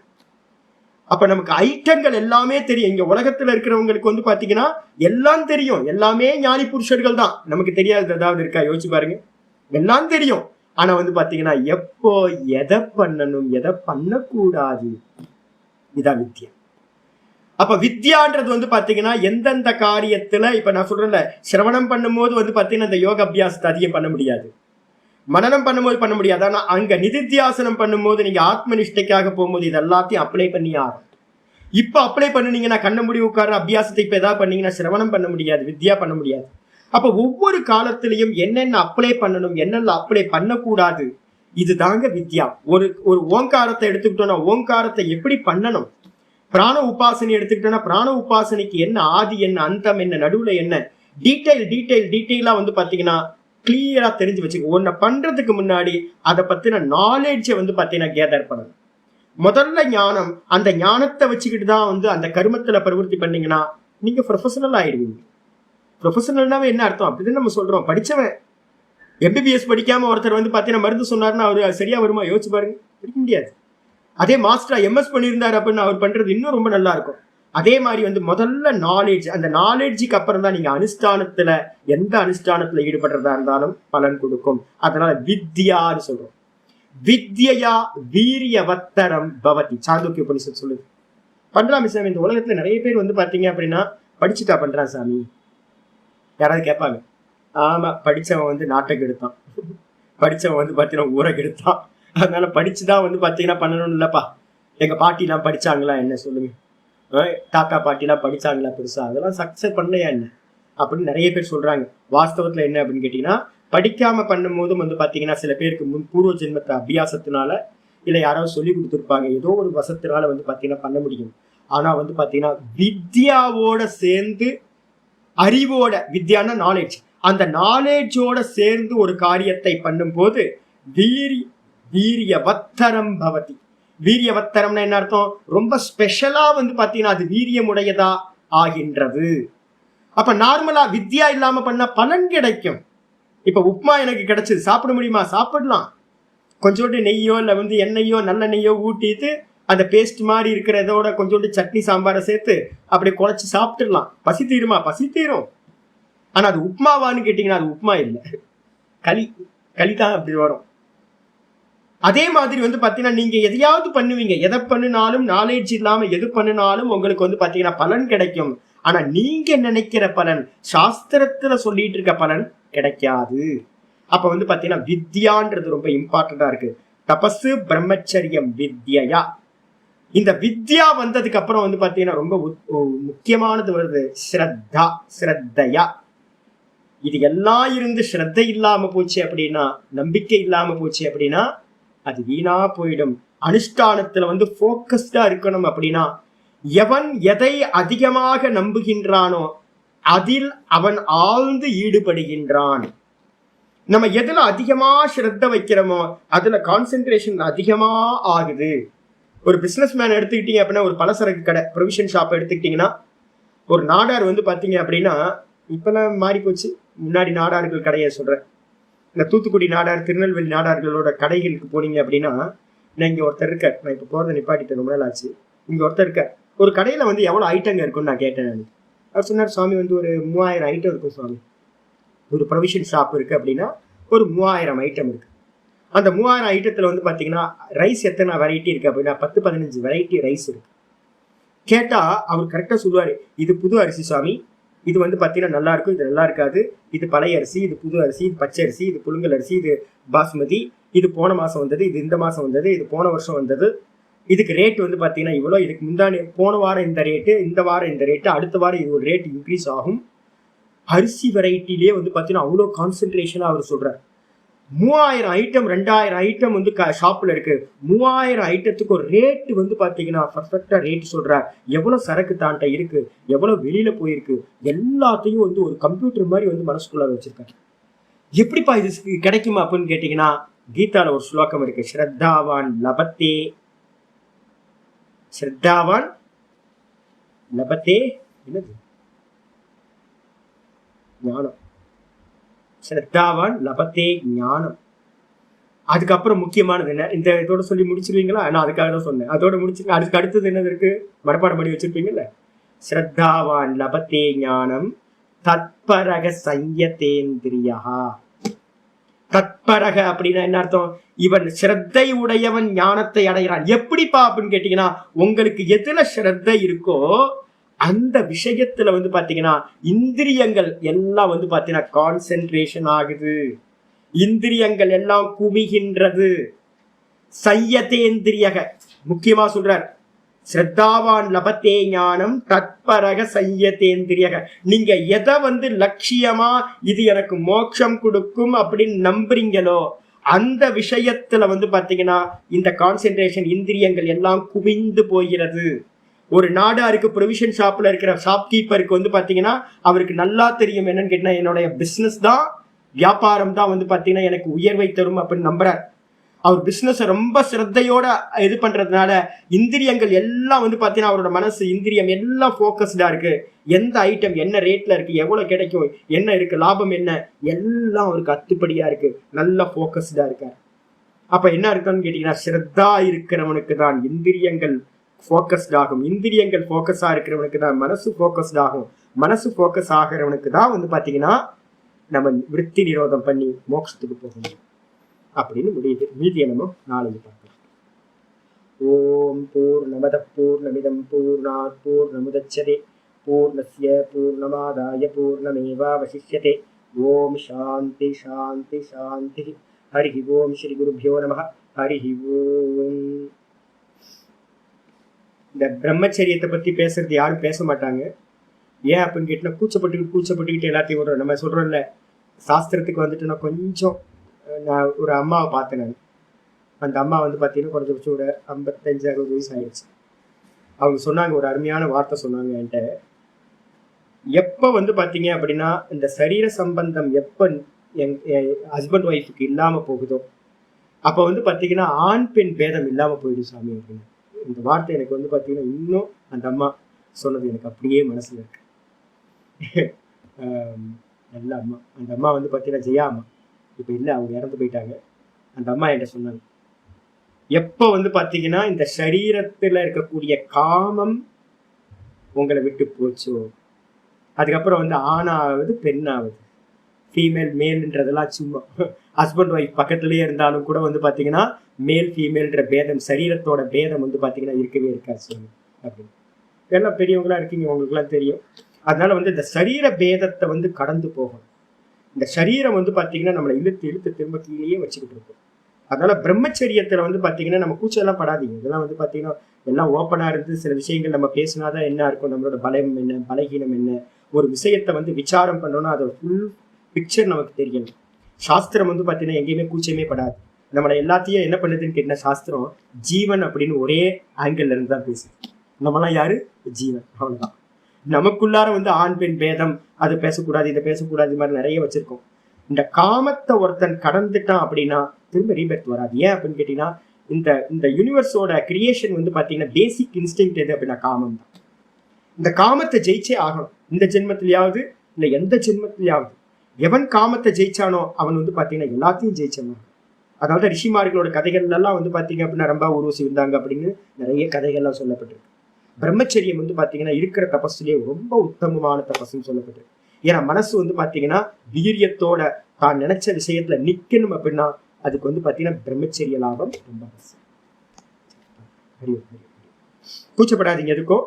அப்ப நமக்கு ஐட்டங்கள் எல்லாமே தெரியும். இங்க உலகத்துல இருக்கிறவங்களுக்கு வந்து பாத்தீங்கன்னா எல்லாம் தெரியும், எல்லாமே ஞானி புருஷர்கள் தான். நமக்கு தெரியாது ஏதாவது இருக்கா, யோசிச்சு பாருங்க. எல்லாம் தெரியும், ஆனா வந்து பாத்தீங்கன்னா எப்போ எதை பண்ணணும் எதை பண்ணக்கூடாது, இதான் வித்யா. அப்ப வித்யான்றது வந்து பாத்தீங்கன்னா எந்தெந்த காரியத்துல, இப்ப நான் சொல்றேன்ல, சிரவணம் பண்ணும்போது வந்து பாத்தீங்கன்னா இந்த யோக அபியாசத்தை அதிகம் பண்ண முடியாது, மனனம் பண்ணும்போது பண்ண முடியாது. ஆனா அங்க நிதித்தியாசனம் பண்ணும்போது, நீங்க ஆத்ம நிஷ்டைக்காக போகும்போது இது எல்லாத்தையும் அப்ளை பண்ணி ஆகும். இப்ப அப்ளை பண்ணுனீங்கன்னா கண்ண முடி உட்கார அபியாசத்தை இப்ப ஏதாவது பண்ணீங்கன்னா சிரவணம் பண்ண முடியாது, வித்யா பண்ண முடியாது. அப்ப ஒவ்வொரு காலத்திலையும் என்னென்ன அப்ளை பண்ணணும், என்னென்ன அப்ளை பண்ணக்கூடாது, இதுதாங்க வித்யா. ஒரு ஒரு ஓங்காரத்தை எடுத்துக்கிட்டோம்னா ஓங்காரத்தை எப்படி பண்ணணும், பிராண உபாசனை எடுத்துக்கிட்டோம்னா பிராண உபாசனைக்கு என்ன ஆதி என்ன அந்தம் என்ன நடுவுல என்ன டீட்டெயிலா வந்து பாத்தீங்கன்னா கிளியரா தெரிஞ்சு வச்சுக்க. ஒன்ன பண்றதுக்கு முன்னாடி அதை பத்தின நாலேஜை வந்து பாத்தீங்கன்னா கேதர் பண்ணணும். முதல்ல ஞானம், அந்த ஞானத்தை வச்சுக்கிட்டு தான் வந்து அந்த கர்மத்துல பிரவருத்தி பண்ணீங்கன்னா நீங்க ப்ரொஃபஷனல் ஆயிடுவீங்க. ப்ரொஃபஷனல்னாவே என்ன அர்த்தம் அப்படின்னு நம்ம சொல்றோம். படிச்சவன் எம்பிபிஎஸ் படிக்காம ஒருத்தர் வந்து பாத்தீங்கன்னா மருந்து சொன்னாருன்னா அவரு சரியா வருமா யோசிச்சு பாருங்க, படிக்க முடியாது. அதே மாஸ்டர் எம்எஸ் பண்ணியிருந்தாரு அப்படின்னு அவர் பண்றது இன்னும் ரொம்ப நல்லா இருக்கும். அதே மாதிரி வந்து முதல்ல நாலேஜ், அந்த நாலேஜுக்கு அப்புறம் தான் நீங்க அனுஷ்டானத்துல எந்த அனுஷ்டானத்துல ஈடுபடுறதா இருந்தாலும் பலன் கொடுக்கும். அதனால வித்யான்னு சொல்றோம். வித்யா வீரியவத்தரம் பவதி, சாந்தோக்கிய உபனிஷத் சொல்லுது. பண்றாமி சாமி, இந்த உலகத்துல நிறைய பேர் வந்து பாத்தீங்க அப்படின்னா படிச்சுட்டா பண்றான் சாமி. யாராவது கேட்பாங்க, ஆமா படிச்சவன் வந்து நாட்டுக்கு எடுத்தான், படிச்சவன் வந்து பாத்தீங்கன்னா ஊருக்கு எடுத்தான், அதனால படிச்சுதான் வந்து பாத்தீங்கன்னா பண்ணணும் இல்லப்பா. எங்க பாட்டி எல்லாம் படிச்சாங்களா என்ன சொல்லுங்க, தாத்தா பாட்டி எல்லாம் படிச்சாங்களா பெருசா, அதெல்லாம் சக்சஸ் பண்ணலையா என்ன அப்படின்னு நிறைய பேர் சொல்றாங்க. வாஸ்தவத்துல என்ன அப்படின்னு கேட்டீங்கன்னா, படிக்காம பண்ணும் போதும் வந்து பாத்தீங்கன்னா சில பேருக்கு முன் பூர்வ ஜென்மத்தை அபியாசத்தினால இல்ல யாராவது சொல்லி கொடுத்துருப்பாங்க, ஏதோ ஒரு வசத்தினால வந்து பாத்தீங்கன்னா பண்ண முடியும். ஆனா வந்து பாத்தீங்கன்னா வித்யாவோட சேர்ந்து, அறிவோட, வித்யான்னா நாலேஜ், அந்த நாலேஜோட சேர்ந்து ஒரு காரியத்தை பண்ணும் போது வீரியவத்தரம் பவதி. வீரியவத்தரம்னா என்ன அர்த்தம், ரொம்ப ஸ்பெஷலா வந்து பாத்தீங்கன்னா அது வீரியமுடையதா ஆகின்றது. அப்ப நார்மலா வித்யா இல்லாம பண்ண பலன் கிடைக்கும். இப்ப உப்மா எனக்கு கிடைச்சது, சாப்பிட முடியுமா, சாப்பிடலாம். கொஞ்சோண்டு நெய்யோ இல்ல வந்து எண்ணெய்யோ நல்ல நெய்யோ ஊட்டிட்டு அந்த பேஸ்ட் மாதிரி இருக்கிறதோட கொஞ்சோண்டு சட்னி சாம்பாரை சேர்த்து அப்படி குழைச்சு சாப்பிட்டுடலாம். பசி தீருமா, பசி தீரும். ஆனா அது உப்மாவான்னு கேட்டீங்கன்னா அது உப்மா இல்லை, களி தான் அப்படி வரும். அதே மாதிரி வந்து பாத்தீங்கன்னா நீங்க எதையாவது பண்ணுவீங்க, எதை பண்ணினாலும் நாலேஜ் இல்லாம எது பண்ணினாலும் உங்களுக்கு வந்து பாத்தீங்கன்னா பலன் கிடைக்கும். ஆனா நீங்க நினைக்கிற பலன், சாஸ்திரத்துல சொல்லிட்டு இருக்க பலன் கிடைக்காது. அப்ப வந்து பாத்தீங்கன்னா வித்யான்றது ரொம்ப இம்பார்ட்டண்டா இருக்கு. தபசு பிரம்மச்சரியம் வித்யா. இந்த வித்யா வந்ததுக்கு அப்புறம் வந்து பாத்தீங்கன்னா ரொம்ப முக்கியமானது வருது ஸ்ரத்தா, ஸ்ரத்தையா. இது எல்லாம் இருந்து ஸ்ரத்தை இல்லாம போச்சு அப்படின்னா, நம்பிக்கை இல்லாம போச்சு அப்படின்னா அது வீணா போயிடும். அனுஷ்டானத்துல வந்து போக்கஸ்டா இருக்கணும் அப்படின்னா, எவன் எதை அதிகமாக நம்புகின்றானோ அதில் அவன் ஆழ்ந்து ஈடுபடுகின்றான். நம்ம எதுல அதிகமா ஸ்ரத்த வைக்கிறோமோ அதுல கான்சென்ட்ரேஷன் அதிகமா ஆகுது. ஒரு பிசினஸ் மேன் எடுத்துக்கிட்டீங்க அப்படின்னா, ஒரு பலசரக்கு கடை ப்ரொவிஷன் ஷாப் எடுத்துக்கிட்டீங்கன்னா, ஒரு நாடார் வந்து பாத்தீங்க அப்படின்னா, இப்பெல்லாம் மாறி போச்சு, முன்னாடி நாடார்கள் கடையை சொல்றேன், இந்த தூத்துக்குடி நாடார் திருநெல்வேலி நாடார்களோட கடைகளுக்கு போனீங்க அப்படின்னா, நான் இங்க ஒருத்தர் இருக்க, நான் இப்ப போறதை நிப்பாட்டிட்டு ரொம்ப நாள் ஆச்சு, இங்க ஒருத்தர் இருக்க, ஒரு கடையில வந்து எவ்வளவு ஐட்டங்க இருக்குன்னு நான் கேட்டேன். நான் அவர் சொன்னார், சுவாமி வந்து ஒரு 3000 ஐட்டம் இருக்கும் சுவாமி. ஒரு ப்ரொவிஷன் ஷாப் இருக்கு அப்படின்னா ஒரு 3000 ஐட்டம் இருக்கு. அந்த 3000 ஐட்டத்துல வந்து பாத்தீங்கன்னா ரைஸ் எத்தனை வெரைட்டி இருக்கு அப்படின்னா 10-15 வெரைட்டி ரைஸ் இருக்கு. கேட்டா அவர் கரெக்டா சொல்லுவாரு, இது புது அரிசி சுவாமி, இது வந்து பாத்தீங்கன்னா நல்லா இருக்கும், இது நல்லா இருக்காது, இது பழைய அரிசி, இது புது அரிசி, இது பச்சை அரிசி, இது புழுங்கல் அரிசி, இது பாஸ்மதி, இது போன மாசம் வந்தது, இது இந்த மாசம் வந்தது, இது போன வருஷம் வந்தது, இதுக்கு ரேட் வந்து பாத்தீங்கன்னா இவ்வளோ, இதுக்கு முந்தானே போன வாரம் இந்த ரேட்டு, இந்த வாரம் இந்த ரேட்டு, அடுத்த வாரம் இது ஒரு ரேட் இன்க்ரீஸ் ஆகும். அரிசி வெரைட்டிலேயே வந்து பாத்தீங்கன்னா அவ்வளோ கான்சென்ட்ரேஷனா அவர் சொல்றாரு. 3000 ஐட்டம் 2000 ஐட்டம் வந்து ஷாப்ல இருக்கு. 3000 ஐட்டத்துக்கு ஒரு ரேட்டு வந்து பாத்தீங்கன்னா பர்ஃபெக்டா ரேட் சொல்றார். எவ்வளவு சரக்கு தான்ட்ட இருக்கு, எவ்வளவு வெளியில போயிருக்கு, எல்லாத்தையும் வந்து ஒரு கம்ப்யூட்டர் மாதிரி வந்து மனசுக்குள்ள வச்சிருக்காரு. எப்படிப்பா இது கிடைக்குமா அப்படின்னு கேட்டீங்கன்னா, கீதால ஒரு ஸ்லோகம் இருக்கு, ஸ்ரத்தாவான் லபத்தே, ஸ்ரத்தாவான் லபத்தே, என்னது ஞானம், ஸ்ரத்தாவான் லபத்தே ஞானம். அதுக்கப்புறம் முக்கியமானது என்ன, இந்த இதோட சொல்லி முடிச்சிருவீங்களா, நான் அதுக்காக தான் சொன்னேன், அதோட முடிச்சிருக்கேன். அதுக்கு அடுத்தது என்னது இருக்கு, மனப்பாடம் பண்ணி வச்சிருப்பீங்கல்ல, ஸ்ரத்தாவான் லபத்தே ஞானம் தத்பரக சய்யதேந்திரியா. தத்பரக அப்படின்னா என்ன அர்த்தம், இவன் ஸ்ரத்தை உடையவன் ஞானத்தை அடைகிறான். எப்படிப்பா அப்படின்னு கேட்டீங்கன்னா, உங்களுக்கு எதுல ஸ்ரத்தை இருக்கோ அந்த விஷயத்துல வந்து பாத்தீங்கன்னா இந்திரியங்கள் எல்லாம் வந்து பாத்தீங்கன்னா கான்சென்ட்ரேஷன் ஆகுது, இந்திரியங்கள் எல்லாம் குமிகின்றது. சய்யதேந்திரியக முக்கியமா சொல்றார், ஸ்ரத்தாவான் லபத்தே ஞானம் தத்பரக சய்யதேந்திரியக. நீங்க எதை வந்து லட்சியமா இது எனக்கு மோட்சம் கொடுக்கும் அப்படின்னு நம்புறீங்களோ அந்த விஷயத்துல வந்து பாத்தீங்கன்னா இந்த கான்சென்ட்ரேஷன் இந்திரியங்கள் எல்லாம் குவிந்து போகிறது. ஒரு நாடாருக்கு ப்ரொவிஷன் ஷாப்ல இருக்கிற ஷாப்கீப்பருக்கு வந்து பாத்தீங்கன்னா அவருக்கு நல்லா தெரியும் என்னன்னு கேட்டா என்னுடைய பிசினஸ் தான், வியாபாரம் தான் வந்து பாத்தீங்கன்னா எனக்கு உயர்வை தரும் அப்படின்னு நம்புறார். அவர் பிசினஸ் ரொம்ப சிரத்தையோட இது பண்றதுனால இந்திரியங்கள் எல்லாம் வந்து பாத்தீங்கன்னா அவரோட மனசு இந்திரியம் எல்லாம் போக்கஸ்டா இருக்கு. எந்த ஐட்டம் என்ன ரேட்ல இருக்கு, எவ்வளவு கிடைக்கும், என்ன இருக்கு, லாபம் என்ன, எல்லாம் அவருக்கு அத்துப்படியா இருக்கு. நல்லா போக்கஸ்டா இருக்காரு. அப்ப என்ன இருக்குன்னு கேட்டீங்கன்னா சிரத்தா இருக்கிறவனுக்கு தான் இந்திரியங்கள் போக்கஸ்ட் ஆகும். இந்திரியங்கள் போக்கஸா இருக்கிறவனுக்கு தான் மனசு போக்கஸ்ட் ஆகும். மனசு போக்கஸ் ஆகிறவனுக்கு தான் வந்து பாத்தீங்கன்னா நம்ம விருத்தி நிரோதம் பண்ணி மோட்சத்துக்கு போகணும் அப்படின்னு முடியுது. மீதியை நம்ம நாளைக்கு பார்க்கலாம். ஓம் பூர்ணமத பூர்ணமிதம் பூர்ணாத் பூர்ணமுதச்யதே பூர்ணஸ்ய பூர்ணமாதாய பூர்ணமேவாவசிஷ்யதே. ஓம் சாந்தி சாந்தி சாந்தி. ஹரி ஓம் ஸ்ரீ குருபியோ நமஹ. ஹரி ஓம். இந்த பிரம்மச்சரியத்தை பத்தி பேசுறது யாரும் பேச மாட்டாங்க. ஏன் அப்படின்னு கேட்டா கூச்சப்பட்டுக்கிட்டு எல்லாத்தையும் விடுறோம். நம்ம சொல்றோம்ல, சாஸ்திரத்துக்கு வந்துட்டு நான் கொஞ்சம் நான் ஒரு அம்மாவை பார்த்தேன். நான் அந்த அம்மா வந்து பார்த்தீங்கன்னா கொஞ்சம் ஒரு 55-60 வயசு ஆயிடுச்சு. அவங்க சொன்னாங்க, ஒரு அருமையான வார்த்தை சொன்னாங்க என்கிட்ட. எப்போ வந்து பார்த்தீங்க அப்படின்னா இந்த சரீர சம்பந்தம் எப்போ என் ஹஸ்பண்ட் ஒய்ஃபுக்கு இல்லாமல் போகுதோ அப்போ வந்து பார்த்தீங்கன்னா ஆண் பெண் பேதம் இல்லாமல் போயிடும் சாமி அப்படின்னு. இந்த வார்த்தை எனக்கு வந்து பார்த்தீங்கன்னா இன்னும் அந்த அம்மா சொன்னது எனக்கு அப்படியே மனசில் இருக்கு. நல்ல அம்மா. அந்த அம்மா வந்து பார்த்தீங்கன்னா ஜெயா அம்மா. இப்போ இல்லை, அவங்க இறந்து போயிட்டாங்க. அந்த அம்மா என்கிட்ட சொன்னாங்க, எப்போ வந்து பார்த்தீங்கன்னா இந்த சரீரத்தில் இருக்கக்கூடிய காமம் உங்களை விட்டு போச்சோ அதுக்கப்புறம் வந்து ஆணாவது பெண்ணாவது, ஃபீமேல் மேல்ன்றதெல்லாம் சும்மா ஹஸ்பண்ட் ஒய்ஃப் பக்கத்துலேயே இருந்தாலும் கூட வந்து பார்த்தீங்கன்னா மேல் ஃபீமேல்ன்ற பேதம், சரீரத்தோட பேதம் வந்து பார்த்தீங்கன்னா இருக்கவே இருக்காது சொல்லு அப்படின்னு. எல்லாம் பெரியவங்களா இருக்கீங்க, உங்களுக்குலாம் தெரியும். அதனால வந்து இந்த சரீர பேதத்தை வந்து கடந்து போகணும். இந்த சரீரம் வந்து பார்த்தீங்கன்னா நம்மளை இழுத்து திரும்ப கீழேயே வச்சுக்கிட்டு இருக்கும். அதனால பிரம்மச்சரியத்தில் வந்து பார்த்தீங்கன்னா நம்ம கூச்செல்லாம் படாதீங்க. இதெல்லாம் வந்து பார்த்தீங்கன்னா எல்லாம் ஓப்பனாக இருந்து சில விஷயங்கள் நம்ம பேசினாதான் என்ன இருக்கும், நம்மளோட பலம் என்ன, பலகீனம் என்ன, ஒரு விஷயத்தை வந்து விசாரம் பண்ணோம்னா அதோட ஃபுல் பிக்சர் நமக்கு தெரியணும். சாஸ்திரம் வந்து பார்த்தீங்கன்னா எங்கேயுமே கூச்சமே படாது. நம்மளை எல்லாத்தையும் என்ன பண்ணுதுன்னு கேட்டீங்கன்னா சாஸ்திரம் ஜீவன் அப்படின்னு ஒரே ஆங்கிள் இருந்து தான் பேசுது. நம்மளாம் யாரு? ஜீவன், அவ்வளவுதான். நமக்குள்ளார வந்து ஆண் பெண் பேதம் அது பேசக்கூடாது, இதை பேசக்கூடாது, இது மாதிரி நிறைய வச்சிருக்கோம். இந்த காமத்தை ஒருத்தன் கடந்துட்டான் அப்படின்னா திரும்ப ரீபெர்த் வராது. ஏன் அப்படின்னு கேட்டீங்கன்னா இந்த இந்த யூனிவர்ஸோட கிரியேஷன் வந்து பார்த்தீங்கன்னா பேசிக் இன்ஸ்டிங் எது அப்படின்னா காமம் தான். இந்த காமத்தை ஜெயிச்சே ஆகணும், இந்த ஜென்மத்திலேயாவது இல்லை எந்த ஜென்மத்திலேயாவது. எவன் காமத்தை ஜெயிச்சானோ அவன் வந்து பார்த்தீங்கன்னா எல்லாத்தையும் ஜெயிச்சான். அதனால ரிஷிமார்களோட கதைகள் எல்லாம் வந்து பார்த்தீங்க அப்படின்னா ரொம்ப உருவசி இருந்தாங்க அப்படின்னு நிறைய கதைகள்லாம் சொல்லப்பட்டிருக்கு. பிரம்மச்சரியம் வந்து பார்த்தீங்கன்னா இருக்கிற தபஸ்லேயே ரொம்ப உத்தமமான தபஸ்ன்னு சொல்லப்பட்டிருக்கு. ஏன்னா மனசு வந்து பார்த்தீங்கன்னா வீரியத்தோட தான் நினைச்ச விஷயத்துல நிக்கணும் அப்படின்னா அதுக்கு வந்து பார்த்தீங்கன்னா பிரம்மச்சரிய லாபம் ரொம்ப அவசியம். கூச்சப்படாதீங்க எதுக்கும்.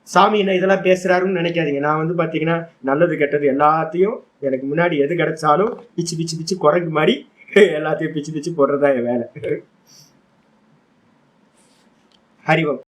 சாமி என்ன இதெல்லாம் பேசுறாருன்னு நினைக்காதீங்க. நான் வந்து பார்த்தீங்கன்னா நல்லது கெட்டது எல்லாத்தையும் எனக்கு முன்னாடி எது கிடைச்சாலும் பிச்சு குரங்கு மாதிரி எல்லாத்தையும் பிச்சு போடுறதா என் வேலை. ஹரிவம்.